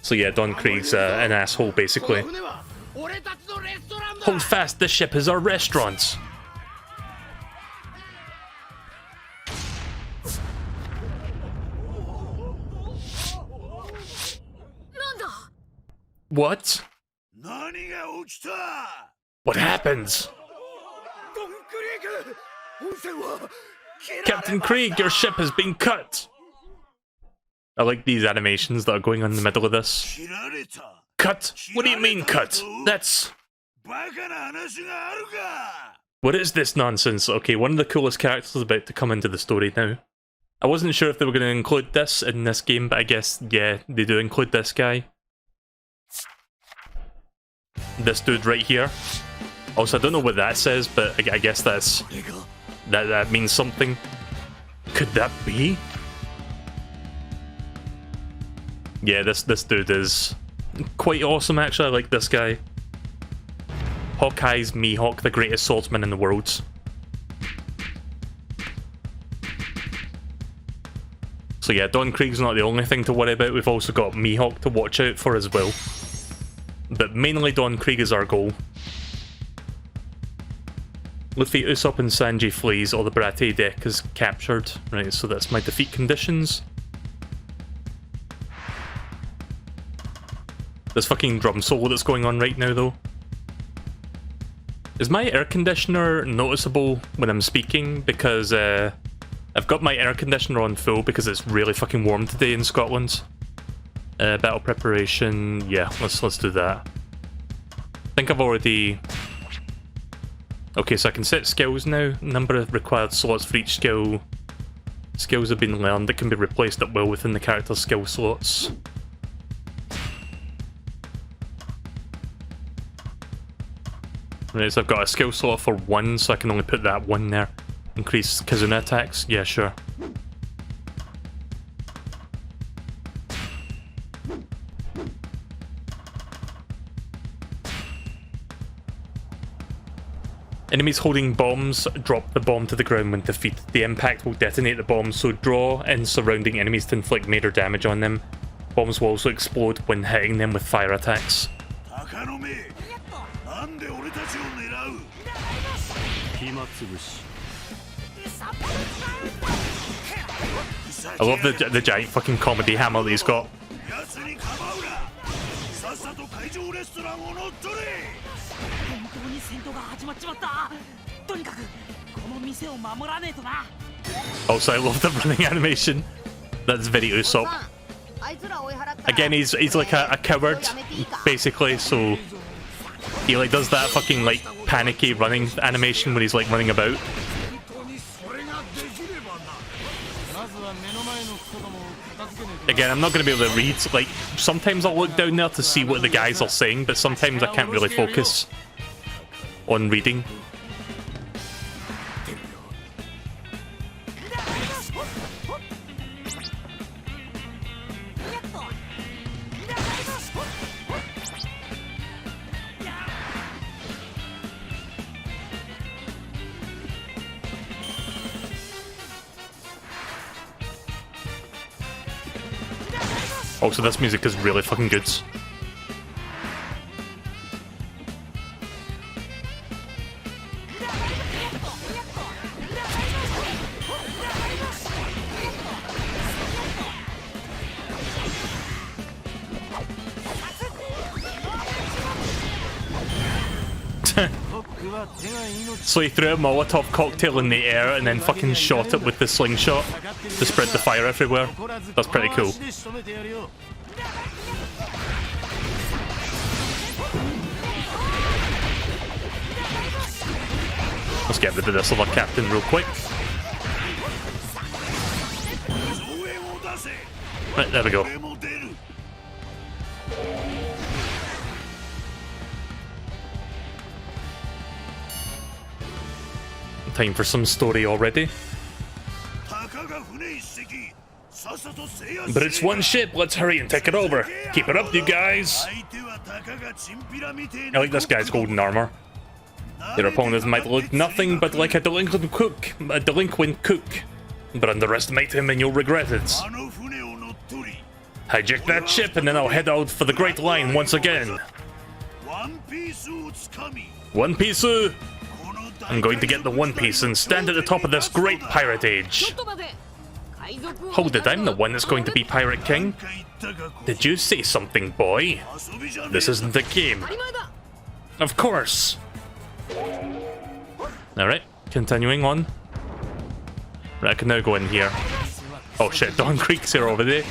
So yeah, Don Krieg's an asshole, basically. Hold fast, this ship is our restaurant. What? What happens? Captain Krieg, your ship has been cut! I like these animations that are going on in the middle of this. Cut? What do you mean cut? That's... What is this nonsense? Okay, one of the coolest characters is about to come into the story now. I wasn't sure if they were going to include this in this game, but I guess, yeah, they do include this guy. This dude right here. Also, I don't know what that says, but I guess that's... That means something. Could that be? Yeah, this dude is quite awesome, actually. I like this guy. Hawkeye's Mihawk, the greatest swordsman in the world. So yeah, Don Krieg's not the only thing to worry about. We've also got Mihawk to watch out for as well. But mainly Don Krieg is our goal. Luffy, Usopp and Sanji flees, or the Baratie deck is captured. Right, so that's my defeat conditions. This fucking drum solo that's going on right now, though. Is my air conditioner noticeable when I'm speaking? Because I've got my air conditioner on full because it's really fucking warm today in Scotland. Battle preparation, yeah, let's do that. I think I've already... Okay, so I can set skills now. Number of required slots for each skill. Skills have been learned that can be replaced at will within the character's skill slots. Right, so I've got a skill slot for 1, so I can only put that 1 there. Increase Kizuna attacks? Yeah, sure. Enemies holding bombs drop the bomb to the ground when defeated. The impact will detonate the bomb, so draw in surrounding enemies to inflict major damage on them. Bombs will also explode when hitting them with fire attacks. I love the giant fucking comedy hammer that he's got. Also, I love the running animation. That's very Usopp. Again, he's like a coward, basically, so he like does that fucking like panicky running animation when he's like running about. Again, I'm not going to be able to read, like, sometimes I'll look down there to see what the guys are saying, but sometimes I can't really focus on reading. Also, this music is really fucking good. So he threw a Molotov cocktail in the air and then fucking shot it with the slingshot to spread the fire everywhere. That's pretty cool. Let's get rid of this other captain real quick. Right, there we go. Time for some story already. But it's one ship, let's hurry and take it over. Keep it up, you guys. I like this guy's golden armor. Your opponent might look nothing but like a delinquent cook, but underestimate him and you'll regret it. Hijack that ship and then I'll head out for the Great Line once again. One Piece! I'm going to get the One Piece and stand at the top of this great pirate age. Hold it, I'm the one that's going to be Pirate King. Did you say something, boy? This isn't a game. Of course. Alright, continuing on. Right, I can now go in here. Oh shit, Dawn Creek's here already.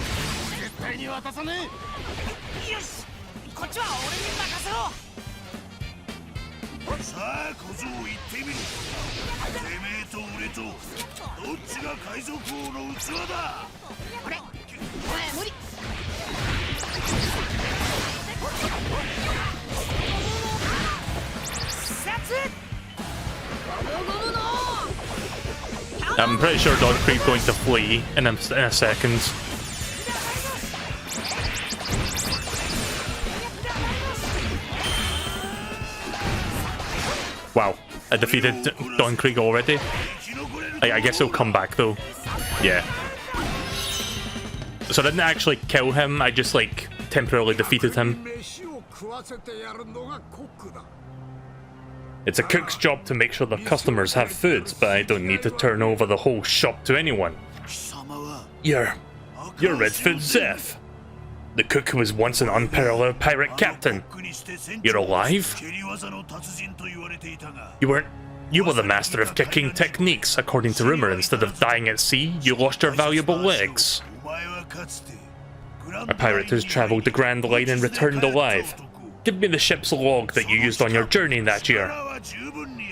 さあ小僧行ってみる。てめえと俺とどっちが海賊王の器だ。これ無理。I'm pretty sure Dawn Creek's going to flee in a second. Wow, I defeated Dawn Creek already. I guess he'll come back though. Yeah. So I didn't actually kill him, I just like temporarily defeated him. It's a cook's job to make sure the customers have food, but I don't need to turn over the whole shop to anyone. You're Redfoot Zeph. The cook who was once an unparalleled pirate captain. You're alive? You were the master of kicking techniques. According to rumor, instead of dying at sea, you lost your valuable legs. A pirate who's travelled the Grand Line and returned alive. Give me the ship's log that you used on your journey that year.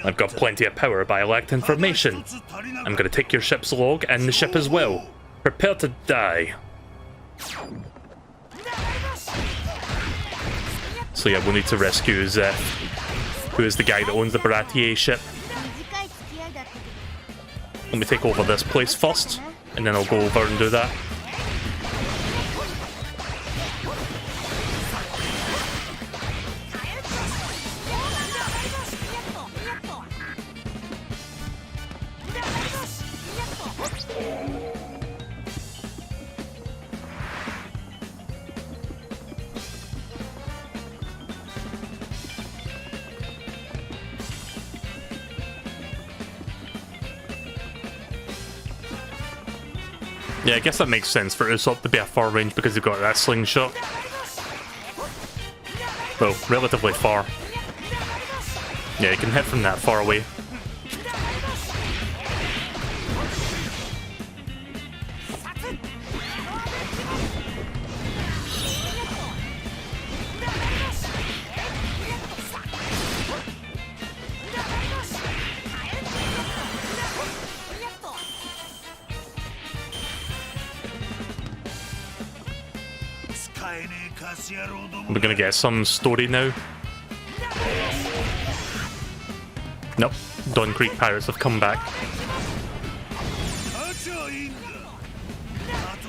I've got plenty of power, but I lacked information. I'm gonna take your ship's log and the ship as well. Prepare to die. So yeah, we'll need to rescue Zeph, who is the guy that owns the Baratier ship. Let me take over this place first, and then I'll go over and do that. Yeah, I guess that makes sense for Usopp to be a far range because you've got that slingshot. Well, relatively far. Yeah, you can hit from that far away. We're gonna get some story now. Nope, Dawn Creek pirates have come back.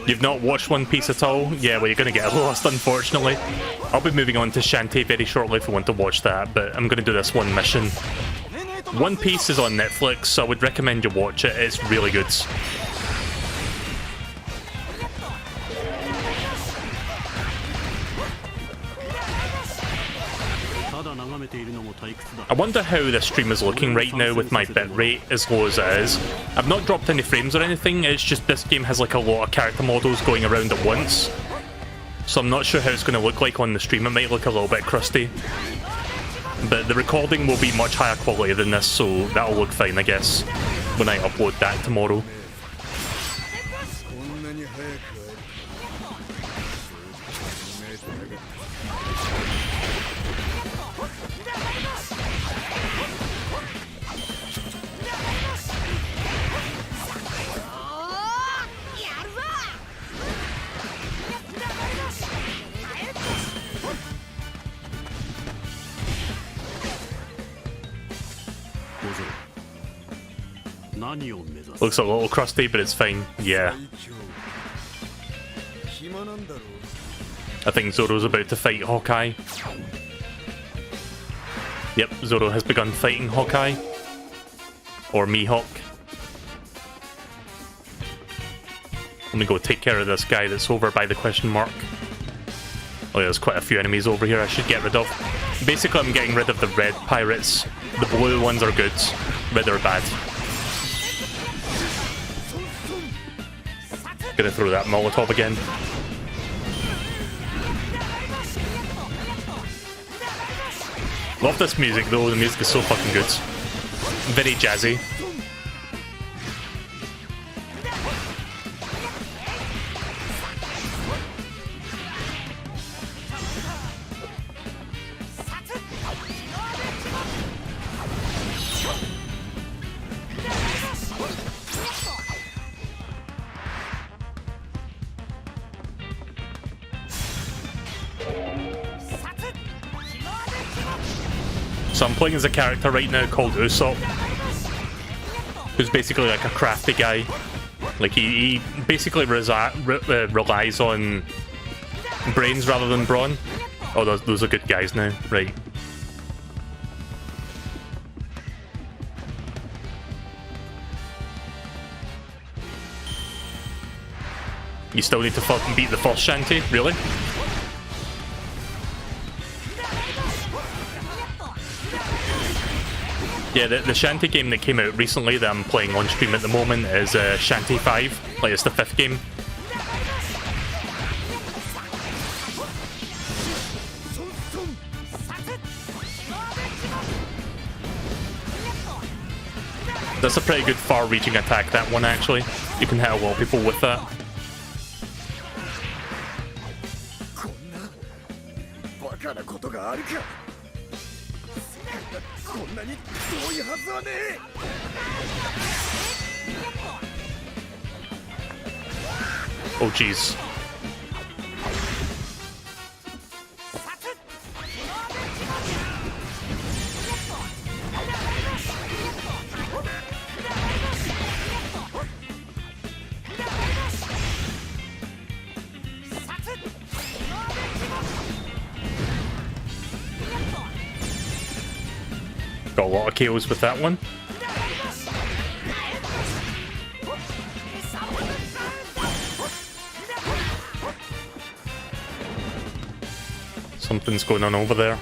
You've not watched One Piece at all? Yeah, well, you're gonna get lost, unfortunately. I'll be moving on to Shantae very shortly if you want to watch that, but I'm gonna do this one mission. One Piece is on Netflix, so I would recommend you watch it. It's really good. I wonder how the stream is looking right now with my bitrate as low as it is. I've not dropped any frames or anything, it's just this game has like a lot of character models going around at once. So I'm not sure how it's going to look like on the stream. It might look a little bit crusty. But the recording will be much higher quality than this, so that'll look fine, I guess, when I upload that tomorrow. Looks a little crusty, but it's fine. Yeah. I think Zoro's about to fight Hawkeye. Yep, Zoro has begun fighting Hawkeye. Or Mihawk. Let me go take care of this guy that's over by the question mark. Oh yeah, there's quite a few enemies over here I should get rid of. Basically, I'm getting rid of the red pirates. The blue ones are good, red are bad. Gonna throw that Molotov again. Love this music though, the music is so fucking good. Very jazzy. So I'm playing as a character right now called Usopp, who's basically like a crafty guy. Like he basically relies on brains rather than brawn. Oh, those are good guys now, right? You still need to fucking beat the first shanty, really? Yeah, the Shanty game that came out recently that I'm playing on stream at the moment is Shanty 5. Like, it's the 5th game. That's a pretty good far-reaching attack, that one, actually. You can hit a lot of people with that. Oh jeez. Got a lot of KOs with that one. Something's going on over there.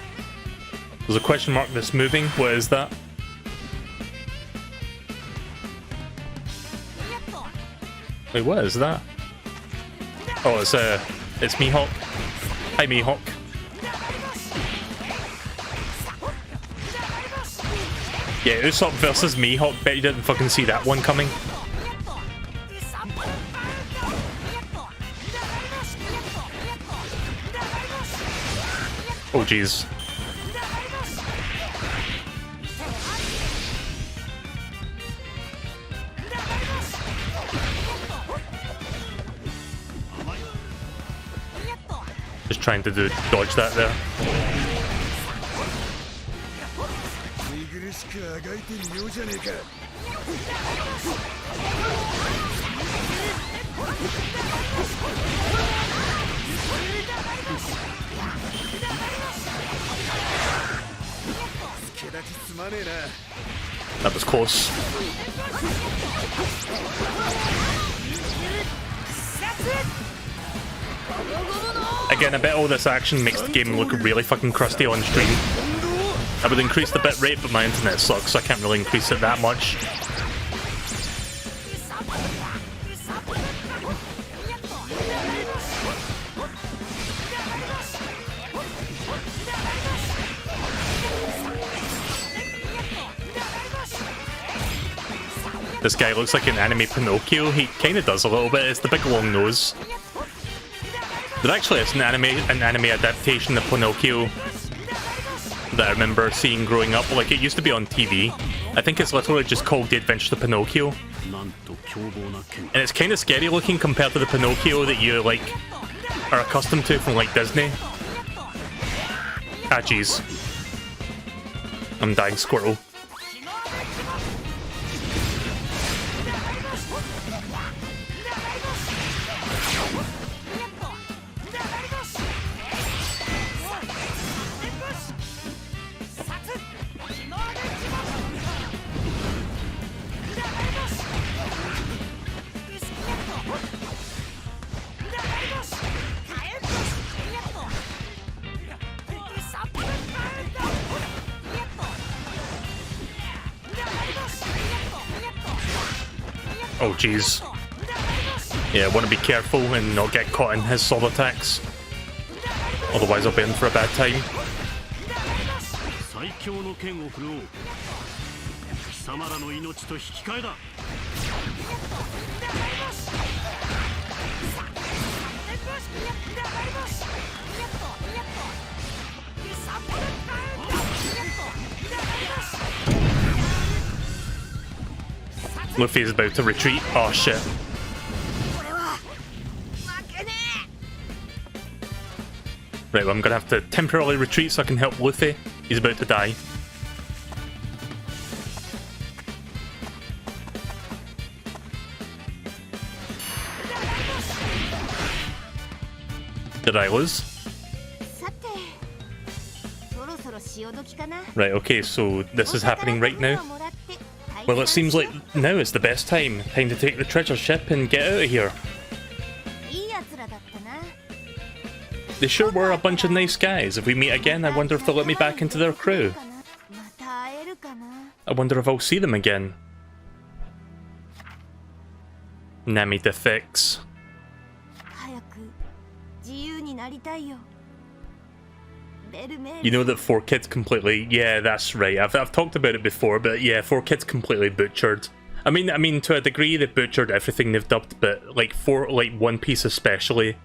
There's a question mark that's moving. What is that? Wait, what is that? Oh, it's Mihawk. Hi, Mihawk. Yeah, Usopp versus Mihawk. Bet you didn't fucking see that one coming. Oh jeez. Just trying to dodge that there. That was close. Again, I bet all this action makes the game look really fucking crusty on stream. I would increase the bitrate, but my internet sucks, so I can't really increase it that much. This guy looks like an anime Pinocchio. He kind of does a little bit. It's the big long nose. There actually is an anime adaptation of Pinocchio that I remember seeing growing up. Like, it used to be on TV. I think it's literally just called The Adventures of Pinocchio. And it's kind of scary looking compared to the Pinocchio that you, like, are accustomed to from, like, Disney. Ah, jeez. I'm dying, squirrel. Oh, jeez. Yeah, I want to be careful and not get caught in his sword attacks. Otherwise I'll be in for a bad time. 最強の剣を振ろう。貴様らの命と引き換えだ。 Luffy is about to retreat. Oh shit. Right, well, I'm gonna have to temporarily retreat so I can help Luffy. He's about to die. Did I lose? Right, okay, so this is happening right now. Well, it seems like now is the best time. Time to take the treasure ship and get out of here. They sure were a bunch of nice guys. If we meet again, I wonder if they'll let me back into their crew. I wonder if I'll see them again. Nami defects. You know that 4Kids completely... Yeah, that's right. I've talked about it before, but yeah, 4Kids completely butchered. I mean, to a degree, they butchered everything they've dubbed, but like One Piece especially,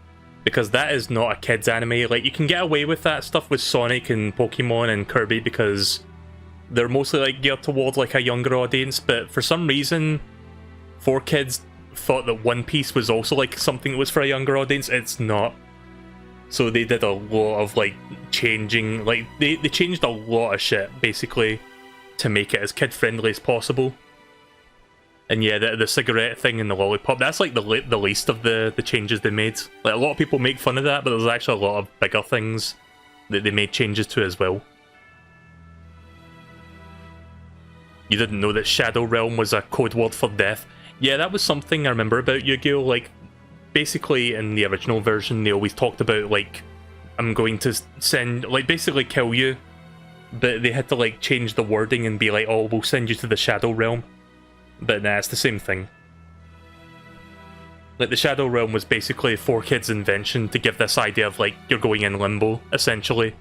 because that is not a kids anime. Like, you can get away with that stuff with Sonic and Pokemon and Kirby because they're mostly like geared towards like a younger audience, but for some reason, 4Kids thought that One Piece was also like something that was for a younger audience. It's not. So they did a lot of like changing, like they changed a lot of shit basically to make it as kid friendly as possible. And yeah, the cigarette thing and the lollipop, that's like the least of the changes they made. Like, a lot of people make fun of that, but there's actually a lot of bigger things that they made changes to as well. You didn't know that Shadow Realm was a code word for death? Yeah, that was something I remember about Yu-Gi-Oh! Like, basically in the original version, they always talked about, like, I'm going to send, like, basically kill you. But they had to, like, change the wording and be like, oh, we'll send you to the Shadow Realm. But nah, it's the same thing. Like, the Shadow Realm was basically 4Kids' invention to give this idea of, like, you're going in limbo, essentially.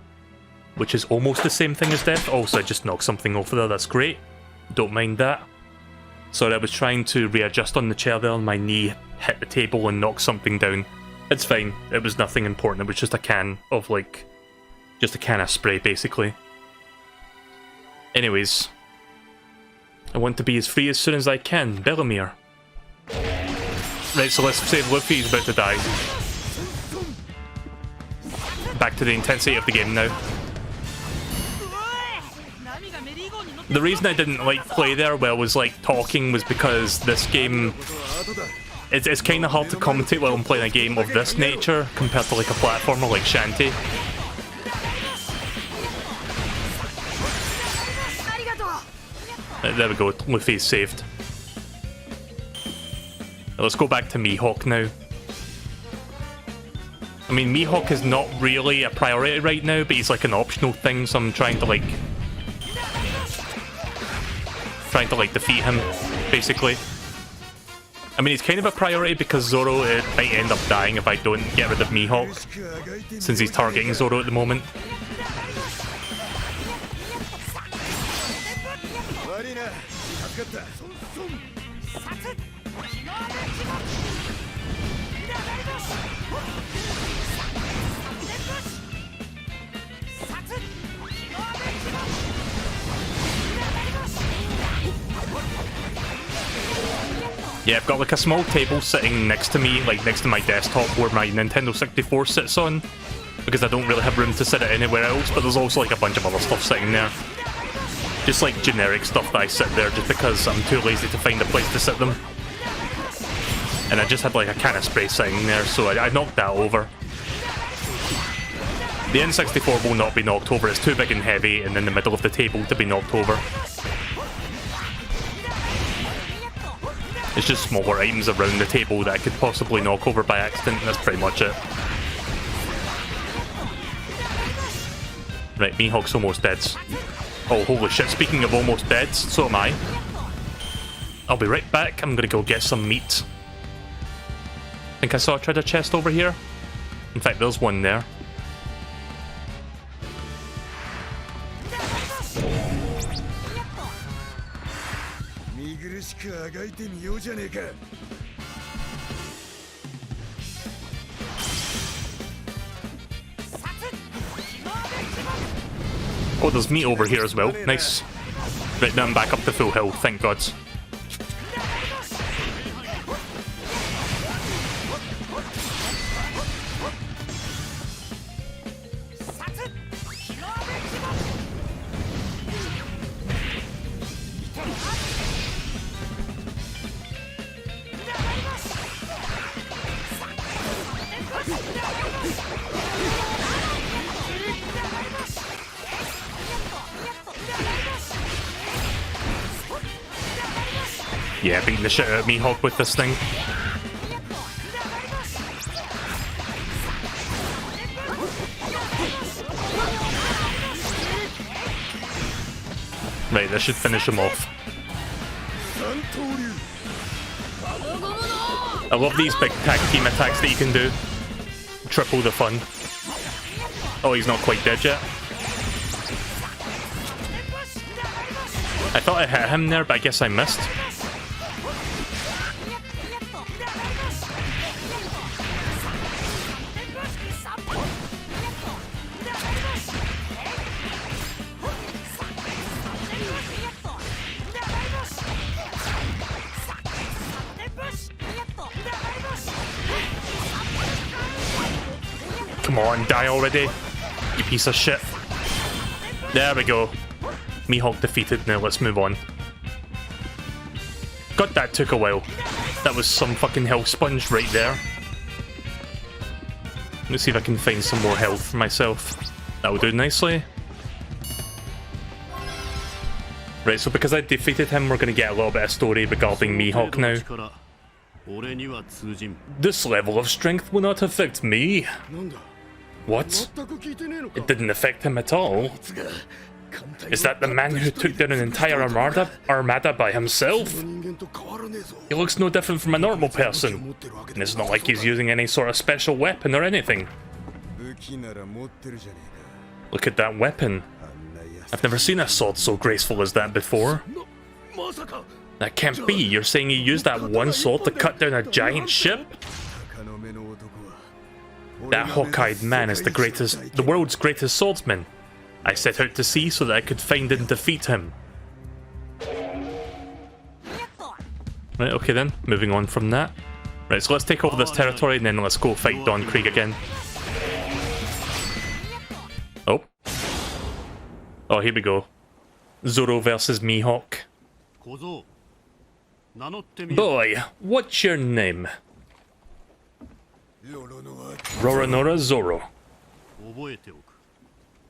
Which is almost the same thing as death. Also, I just knocked something over there, that's great. Don't mind that. Sorry, I was trying to readjust on the chair there, and my knee hit the table and knocked something down. It's fine, it was nothing important, it was just a can of, like, just a can of spray, basically. Anyways, I want to be as free as soon as I can, Bellemere. Right, so let's save Luffy, he's about to die. Back to the intensity of the game now. The reason I didn't, like, play there while I was, like, talking was because this game... It's kind of hard to commentate while I'm playing a game of this nature compared to, like, a platformer like Shanty. There we go, Luffy's saved. Let's go back to Mihawk now. I mean, Mihawk is not really a priority right now, but he's like an optional thing, so I'm trying to like defeat him, basically. I mean, he's kind of a priority because Zoro might end up dying if I don't get rid of Mihawk, since he's targeting Zoro at the moment. Yeah, I've got like a small table sitting next to me, like next to my desktop where my Nintendo 64 sits on, because I don't really have room to sit it anywhere else, but there's also like a bunch of other stuff sitting there. Just like generic stuff that I sit there just because I'm too lazy to find a place to sit them. And I just had like a can of spray sitting there, so I knocked that over. The N64 will not be knocked over, it's too big and heavy and in the middle of the table to be knocked over. It's just smaller items around the table that I could possibly knock over by accident, and that's pretty much it. Right, Mihawk's almost dead. Oh, holy shit, speaking of almost dead, so am I. I'll be right back, I'm gonna go get some meat. think I saw a treasure chest over here. In fact, there's one there. Oh, there's meat over here as well. Nice. Right, now I'm back up to full health, thank God. Yeah, beating the shit out of Mihawk with this thing. Right, this should finish him off. I love these big tag team attacks that you can do. Triple the fun. Oh, he's not quite dead yet. I thought I hit him there, but I guess I missed. Come on, die already, you piece of shit. There we go. Mihawk defeated, now let's move on. God, that took a while. That was some fucking health sponge right there. Let's see if I can find some more health for myself. That will do nicely. Right, so because I defeated him, we're going to get a little bit of story regarding Mihawk now. This level of strength will not affect me. What? It didn't affect him at all? Is that the man who took down an entire armada by himself? He looks no different from a normal person, and it's not like he's using any sort of special weapon or anything. Look at that weapon. I've never seen a sword so graceful as that before. That can't be. You're saying he used that one sword to cut down a giant ship? That hawk-eyed man is the world's greatest swordsman. I set out to sea so that I could find and defeat him. Right, okay then, moving on from that. Right, so let's take over this territory and then let's go fight Dawn Krieg again. Oh. Oh, here we go. Zoro versus Mihawk. Boy, what's your name? Roronoa Zoro.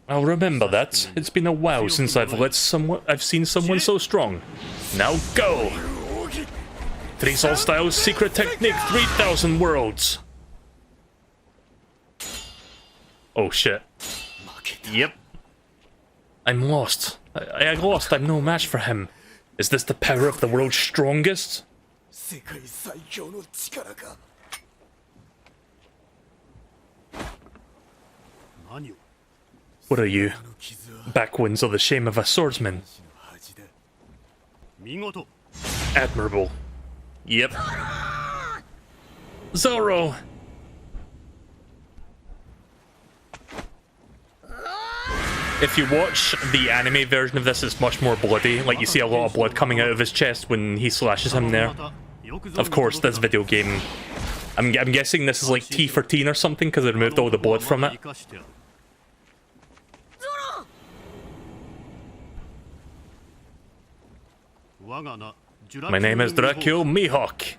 I'll remember that. It's been a while since I've seen someone so strong. Now go! 3 Soul Styles Secret Technique 3000 Worlds! Oh shit. Yep. I'm lost. I lost. I'm no match for him. Is this the power of the world's strongest? What are you? Backwinds are the shame of a swordsman. Admirable. Yep. Zoro! If you watch the anime version of this, it's much more bloody. Like, you see a lot of blood coming out of his chest when he slashes him there. Of course, this video game... I'm guessing this is like T14 or something, because they removed all the blood from it. My name is Dracul Mihawk.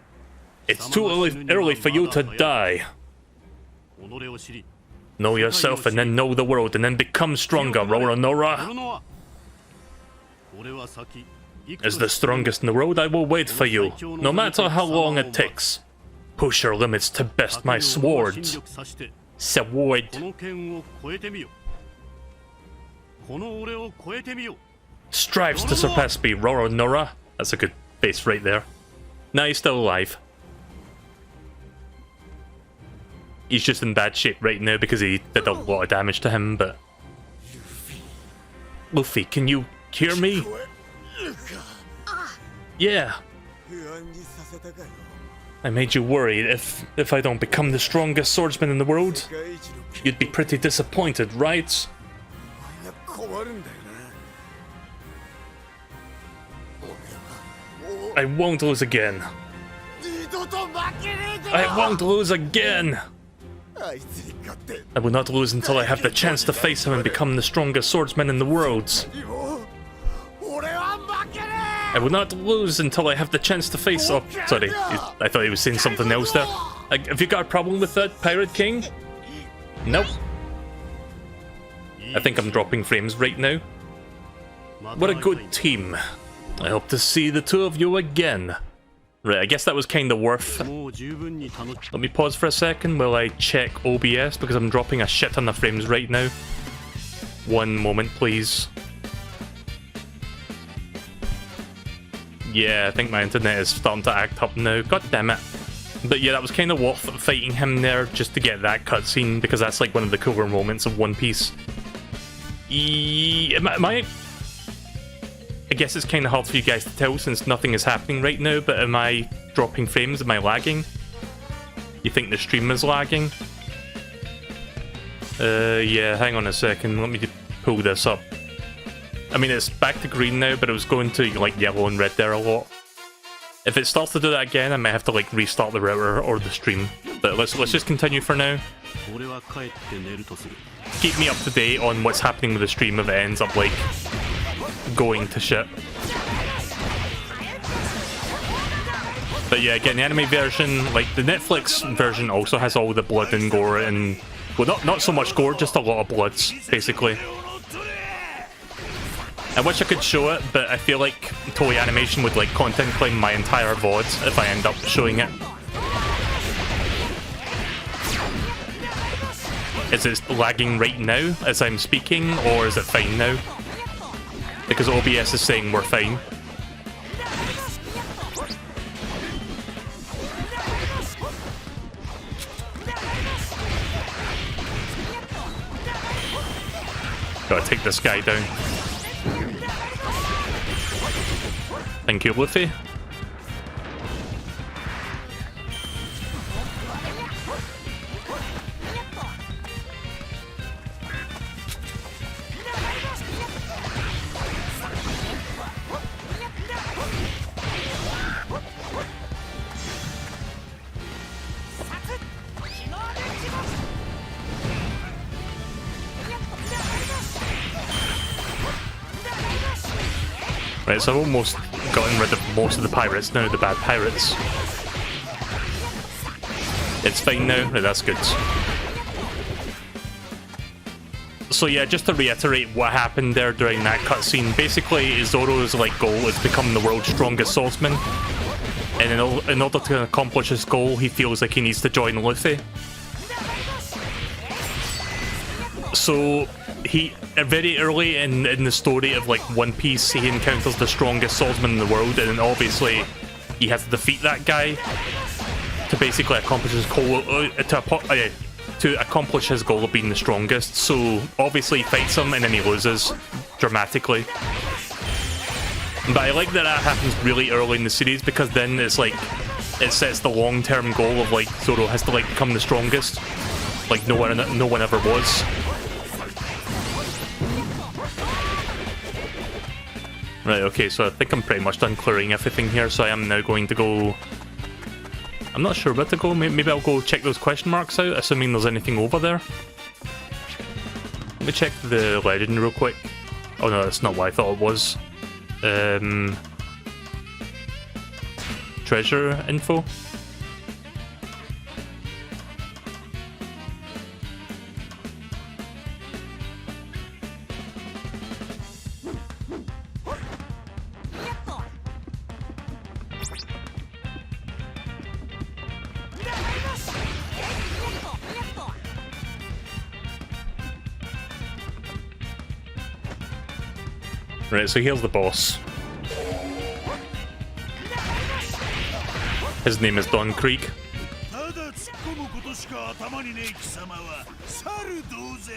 It's too early for you to die. Know yourself and then know the world and then become stronger, Roronoa. As the strongest in the world, I will wait for you, no matter how long it takes. Push your limits to best my swords. Sword. Strives to surpass me, Roronoa. That's a good face right there. Now he's still alive. he's just in bad shape right now because he did a lot of damage to him, but... Luffy, can you hear me? Yeah. I made you worried. If I don't become the strongest swordsman in the world, you'd be pretty disappointed, right? I won't lose again. I won't lose again! I will not lose until I have the chance to face him and become the strongest swordsman in the world. I will not lose until I have the chance to face... Oh, sorry. I thought he was saying something else there. Have you got a problem with that, Pirate King? Nope. I think I'm dropping frames right now. What a good team. I hope to see the two of you again. Right, I guess that was kind of worth. Let me pause for a second while I check OBS because I'm dropping a shit ton of frames right now. One moment, please. Yeah, I think my internet is starting to act up now. God damn it. But yeah, that was kind of worth fighting him there just to get that cutscene because that's like one of the cooler moments of One Piece. I guess it's kind of hard for you guys to tell since nothing is happening right now, but am I dropping frames? Am I lagging? You think the stream is lagging? Yeah, hang on a second. Let me pull this up. I mean, it's back to green now, but it was going to like yellow and red there a lot. If it starts to do that again, I might have to like restart the router or the stream. But let's just continue for now. Keep me up to date on what's happening with the stream if it ends up like going to shit. But yeah, again, the anime version, like the Netflix version, also has all the blood and gore and well, not so much gore, just a lot of bloods, basically. I wish I could show it, but I feel like Toei Animation would like content claim my entire VOD if I end up showing it. Is it lagging right now as I'm speaking, or is it fine now? Because OBS is saying we're fine. Gotta take this guy down. Thank you, Luffy. Right, so I've almost gotten rid of most of the pirates now, the bad pirates. It's fine now, right, that's good. So yeah, just to reiterate what happened there during that cutscene, basically Zoro's like goal is to become the world's strongest swordsman. And in order to accomplish his goal, he feels like he needs to join Luffy. So he very early in the story of like One Piece, he encounters the strongest swordsman in the world, and then obviously he has to defeat that guy to basically accomplish his goal to accomplish his goal of being the strongest. So obviously he fights him and then he loses dramatically. But I like that happens really early in the series because then it's like it sets the long-term goal of like Zoro has to like become the strongest, like no one ever was. Right, okay, so I think I'm pretty much done clearing everything here, so I am now going to go... I'm not sure where to go, maybe I'll go check those question marks out, assuming there's anything over there. Let me check the legend real quick. Oh no, that's not what I thought it was. Treasure info? Right, so here's the boss. His name is Don Creek. しか頭にねえ貴様は猿同然。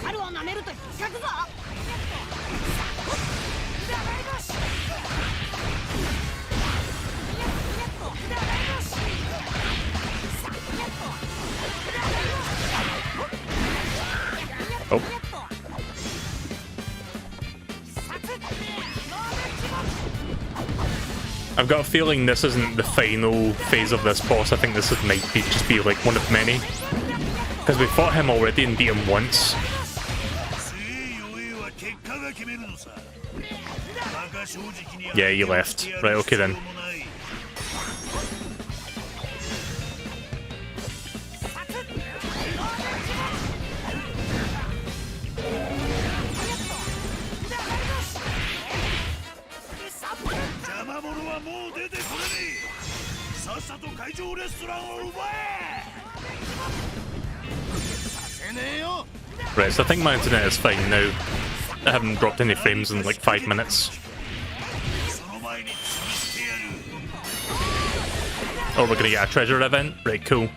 猿を舐めると引っかくぞ。Oh. I've got a feeling this isn't the final phase of this boss. I think this might just be like one of many. Because we fought him already and beat him once. Yeah, he left. Right, okay then. Right, so I think my internet is fine now. I haven't dropped any frames in like 5 minutes. Oh, we're gonna get a treasure event? Right, cool.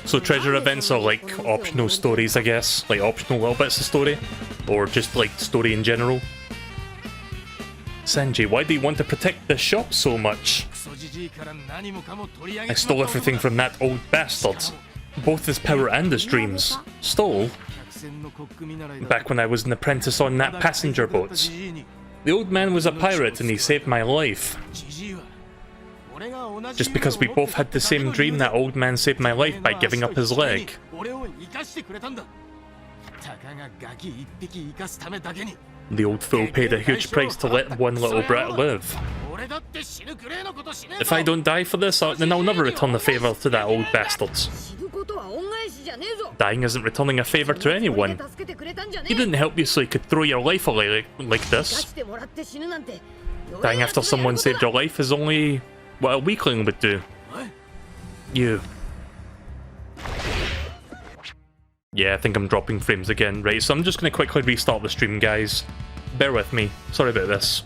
So treasure events are like optional stories, I guess. Like optional little bits of story. Or just like story in general. Sanji, why do you want to protect the shop so much? I stole everything from that old bastard. Both his power and his dreams. Stole? Back when I was an apprentice on that passenger boat. The old man was a pirate and he saved my life. Just because we both had the same dream, that old man saved my life by giving up his leg. The old fool paid a huge price to let one little brat live. If I don't die for this, then I'll never return the favour to that old bastard. Dying isn't returning a favour to anyone. He didn't help you so you could throw your life away like this. Dying after someone saved your life is only what a weakling would do. You. Yeah, I think I'm dropping frames again. Right, so I'm just going to quickly restart the stream, guys. Bear with me. Sorry about this.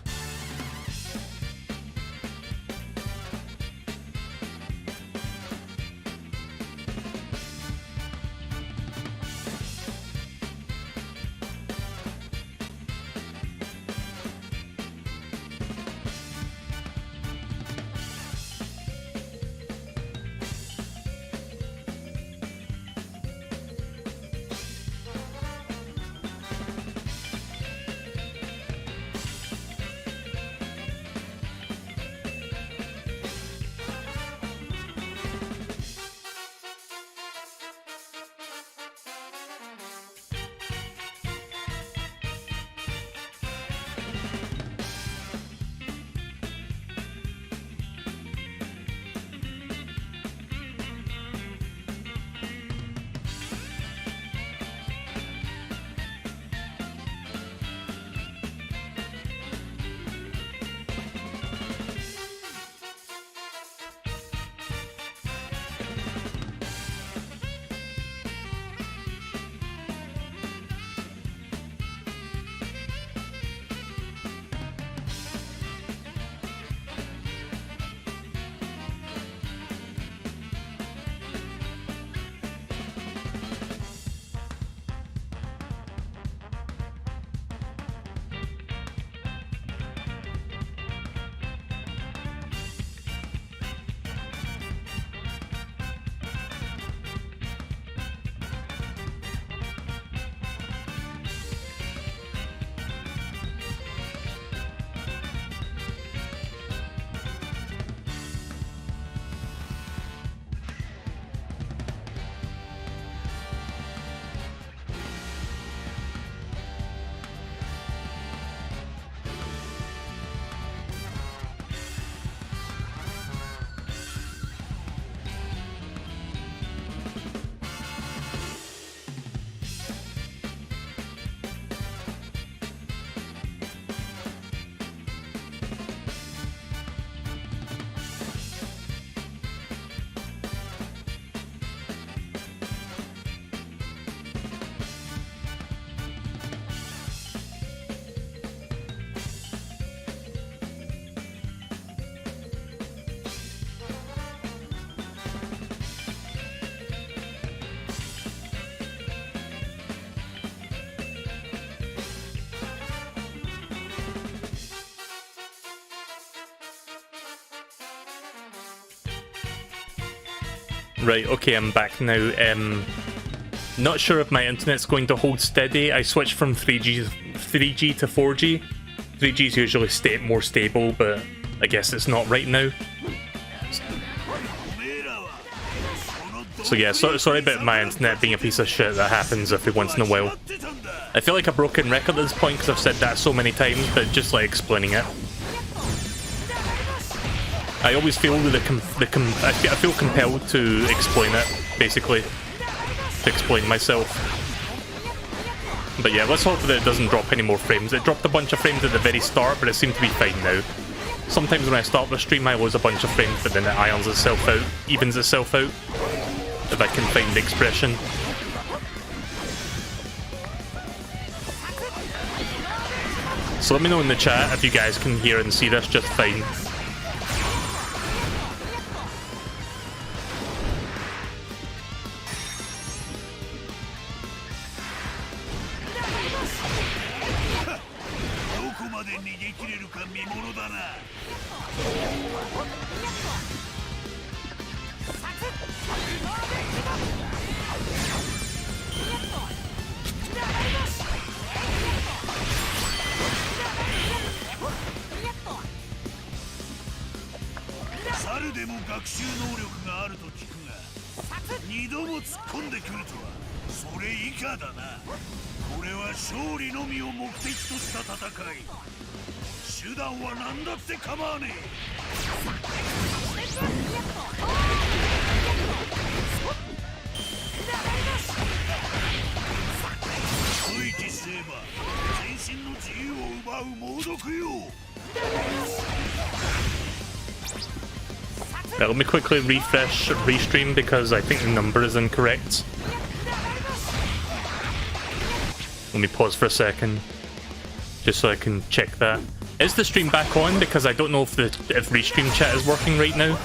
Right, okay, I'm back now. Not sure if my internet's going to hold steady. I switched from 3G to 4G. 3G is usually more stable, but I guess it's not right now. So yeah, sorry about my internet being a piece of shit. That happens every once in a while. I feel like a broken record at this point because I've said that so many times, but just like explaining it. I always feel I feel compelled to explain it, basically. To explain myself. But yeah, let's hope that it doesn't drop any more frames. It dropped a bunch of frames at the very start, but it seemed to be fine now. Sometimes when I start the stream I lose a bunch of frames, but then it irons itself out, evens itself out. If I can find the expression. So let me know in the chat if you guys can hear and see this just fine. Now, let me quickly restream because I think the number is incorrect. Let me pause for a second, just so I can check that. Is the stream back on? Because I don't know if restream chat is working right now.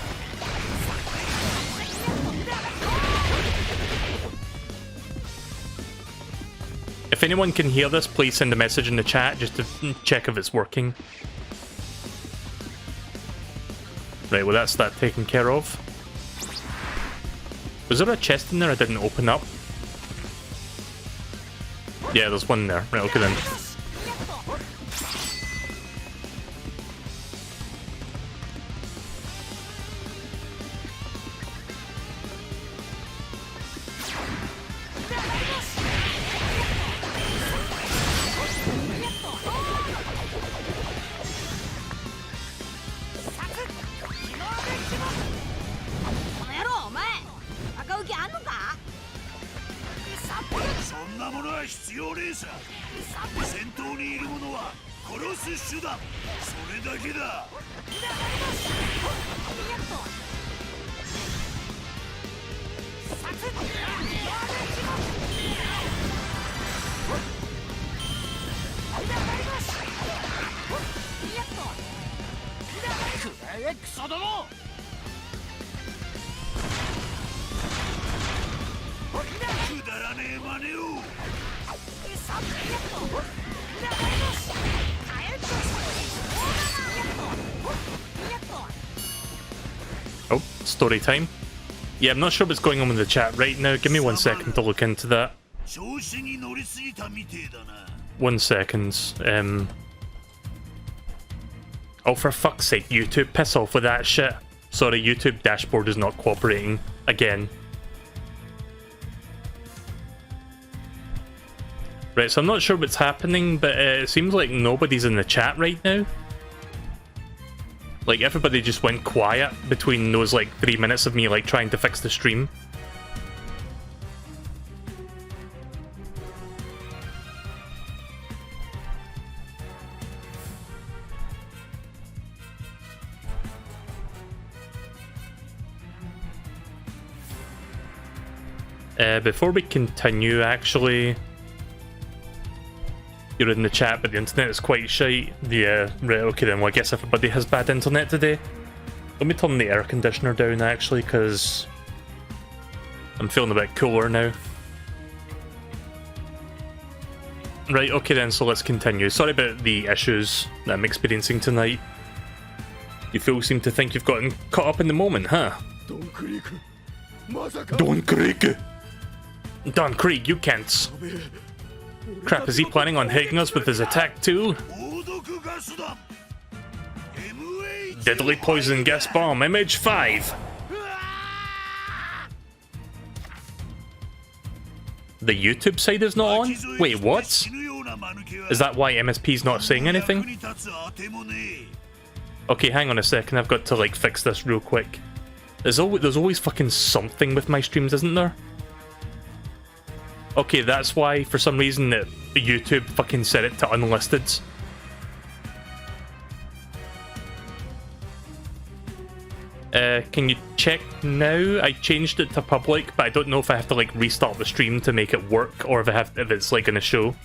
If anyone can hear this, please send a message in the chat just to check if it's working. Right, well that's that taken care of. Was there a chest in there I didn't open up? Yeah, there's one there. Right, okay then. Oh, story time. Yeah, I'm not sure what's going on with the chat right now. Give me 1 second to look into that. 1 second. Oh, for fuck's sake, YouTube, piss off with that shit. Sorry, YouTube dashboard is not cooperating. Again. Right, so I'm not sure what's happening, but it seems like nobody's in the chat right now. Like, everybody just went quiet between those, like, 3 minutes of me, like, trying to fix the stream. Before we continue, actually... You're in the chat, but the internet is quite shite. Yeah, right, okay then. Well, I guess everybody has bad internet today. Let me turn the air conditioner down, actually, because I'm feeling a bit cooler now. Right, okay then, so let's continue. Sorry about the issues that I'm experiencing tonight. You fools seem to think you've gotten caught up in the moment, huh? Don Krieg! Don Krieg, you can't. Crap, is he planning on hitting us with his attack too? Deadly poison gas bomb, image 5. The YouTube side is not on? Wait, what? Is that why MSP's not saying anything? Okay, hang on a second, I've got to like fix this real quick. There's always fucking something with my streams, isn't there? Okay, that's why, for some reason, that YouTube fucking set it to unlisted. Can you check now? I changed it to public, but I don't know if I have to like restart the stream to make it work, or if it's like gonna show.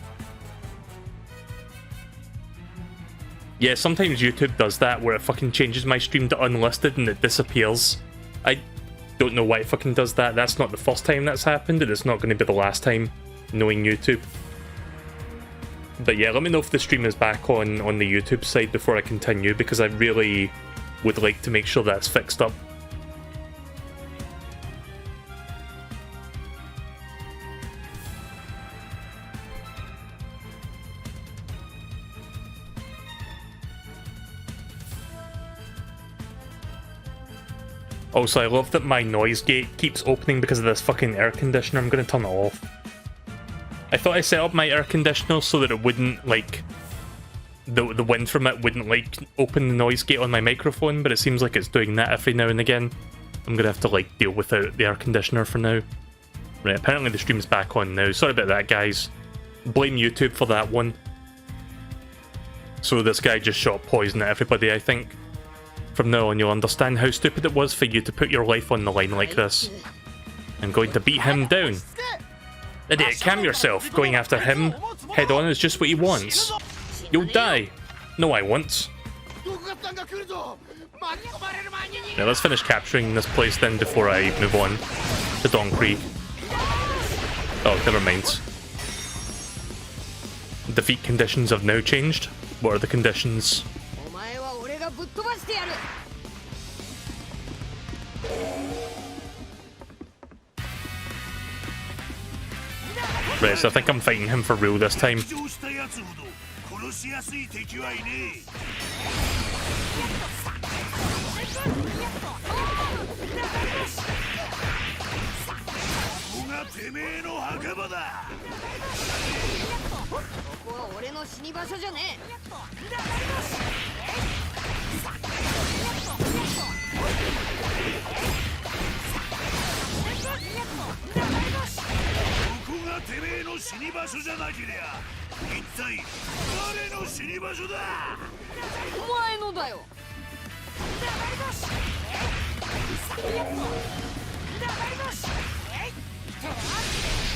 Yeah, sometimes YouTube does that, where it fucking changes my stream to unlisted and it disappears. I don't know why it fucking does that. That's not the first time that's happened, and it's not going to be the last time, knowing YouTube. But yeah, let me know if the stream is back on the YouTube side before I continue, because I really would like to make sure that's fixed up. Also, I love that my noise gate keeps opening because of this fucking air conditioner. I'm gonna turn it off. I thought I set up my air conditioner so that it wouldn't, like, the wind from it wouldn't, like, open the noise gate on my microphone, but it seems like it's doing that every now and again. I'm gonna have to, like, deal without the air conditioner for now. Right, apparently the stream's back on now. Sorry about that, guys. Blame YouTube for that one. So this guy just shot poison at everybody, I think. From now on, you'll understand how stupid it was for you to put your life on the line like this. I'm going to beat him down. Idiot, calm yourself. Going after him head on is just what he wants. You'll die. No, I won't. Now let's finish capturing this place then before I move on to Don Krieg. Oh, never mind. Defeat conditions have now changed. What are the conditions? Right, so I think I'm fighting him for real this time.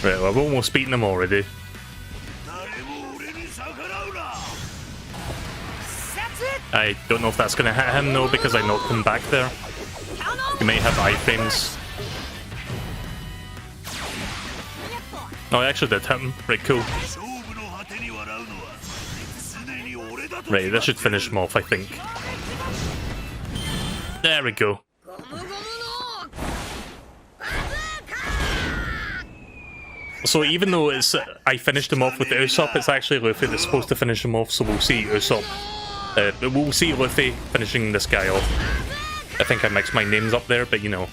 Right, well, I've almost beaten him already. I don't know if that's going to hit him though, because I knocked him back there. He may have iframes. No, I actually did hit him. Right, cool. Right, this should finish him off, I think. There we go. So even though it's I finished him off with the Usopp, it's actually Luffy that's supposed to finish him off, so we'll see Usopp. We'll see Luffy finishing this guy off. I think I mixed my names up there, but you know.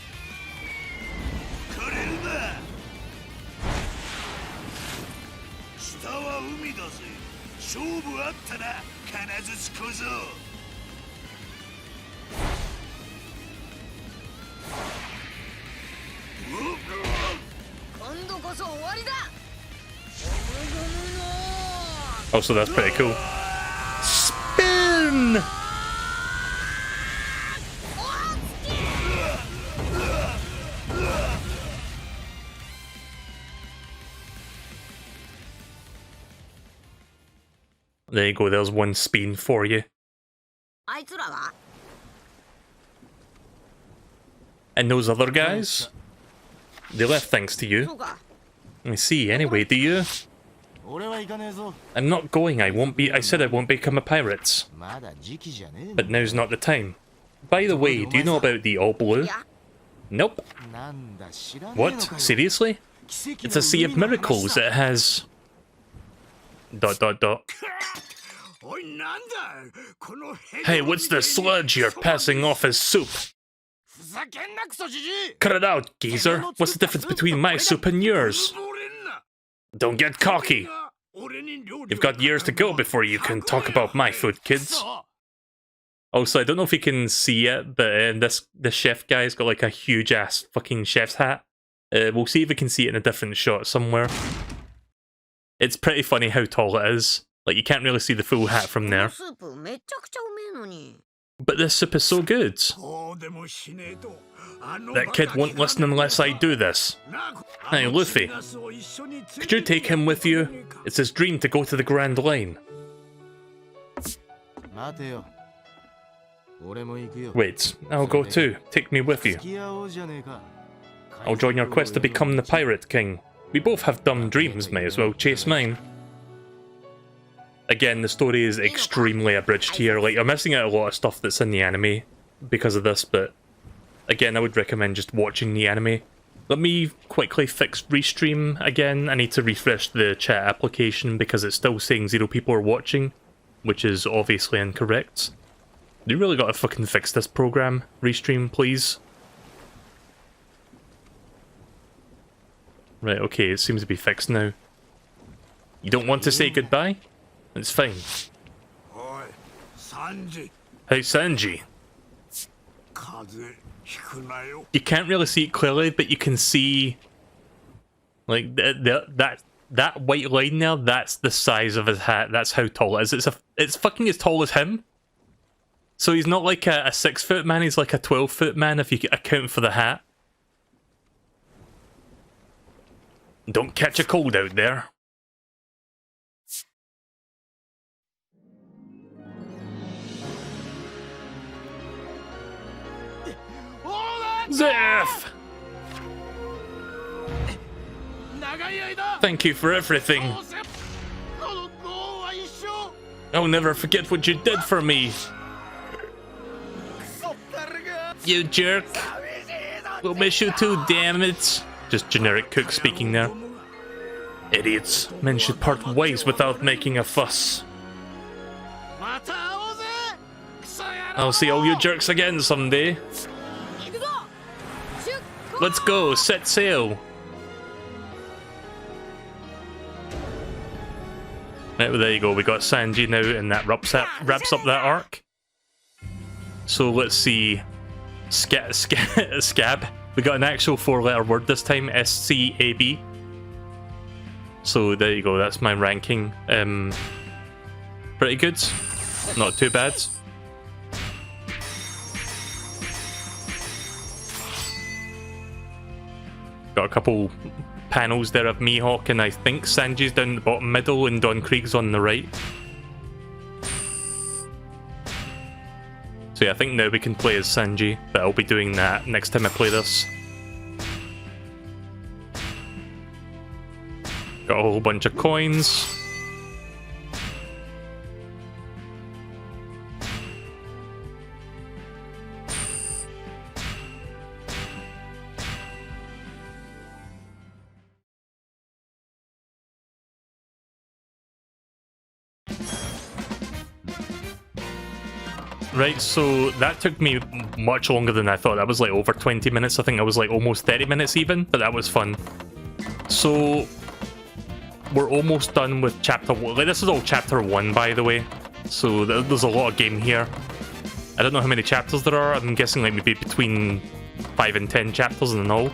Oh, so that's pretty cool. Spin! There you go, there's one spin for you. And those other guys? They left thanks to you. Let me see, anyway, do you? I'm not going, I said I won't become a pirate. But now's not the time. By the way, do you know about the All Blue? Nope. What? Seriously? It's a sea of miracles. It has... ... Hey, what's the sludge you're passing off as soup? Cut it out, geezer. What's the difference between my soup and yours? Don't get cocky. You've got years to go before you can talk about my food, kids. Also, I don't know if you can see it, but this chef guy's got like a huge ass fucking chef's hat. We'll see if we can see it in a different shot somewhere. It's pretty funny how tall it is. Like, you can't really see the full hat from there. But this soup is so good. That kid won't listen unless I do this. Hey, Luffy. Could you take him with you? It's his dream to go to the Grand Line. Wait, I'll go too. Take me with you. I'll join your quest to become the Pirate King. We both have dumb dreams, may as well chase mine. Again, the story is extremely abridged here. Like, I'm missing out a lot of stuff that's in the anime because of this, but again, I would recommend just watching the anime. Let me quickly fix restream again. I need to refresh the chat application because it's still saying 0 people are watching, which is obviously incorrect. You really gotta fucking fix this program. Restream, please. Right, okay, it seems to be fixed now. You don't want to say goodbye? It's fine. Hey, Sanji. You can't really see it clearly, but you can see... like, that white line there, that's the size of his hat. That's how tall it is. It's fucking as tall as him. So he's not like a 6-foot man, he's like a 12-foot man if you account for the hat. Don't catch a cold out there. Zeph! Thank you for everything. I'll never forget what you did for me. You jerk. We'll miss you too, damn it. Just generic cook speaking there. Idiots. Men should part ways without making a fuss. I'll see all you jerks again someday. Let's go, set sail. Right, well, there you go, we got Sanji now, and that wraps up that arc. So let's see. Scab. We got an actual 4-letter word this time, S-C-A-B. So there you go, that's my ranking. Pretty good. Not too bad. Got a couple panels there of Mihawk, and I think Sanji's down the bottom middle and Don Krieg's on the right. So yeah, I think now we can play as Sanji, but I'll be doing that next time I play this. Got a whole bunch of coins. Right, so that took me much longer than I thought. That was like over 20 minutes. I think I was like almost 30 minutes even, but that was fun. So we're almost done with chapter 1. Like, this is all chapter 1, by the way. So there's a lot of game here. I don't know how many chapters there are. I'm guessing like maybe between 5 and 10 chapters in all.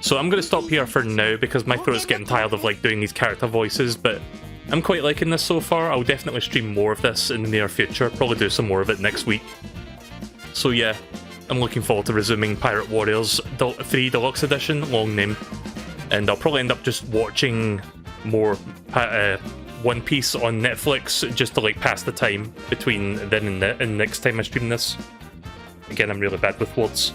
So I'm going to stop here for now because my throat's getting tired of like doing these character voices, but I'm quite liking this so far. I'll definitely stream more of this in the near future. Probably do some more of it next week. So yeah, I'm looking forward to resuming Pirate Warriors 3 Deluxe Edition, long name. And I'll probably end up just watching more One Piece on Netflix just to like pass the time between then and next time I stream this. Again, I'm really bad with words.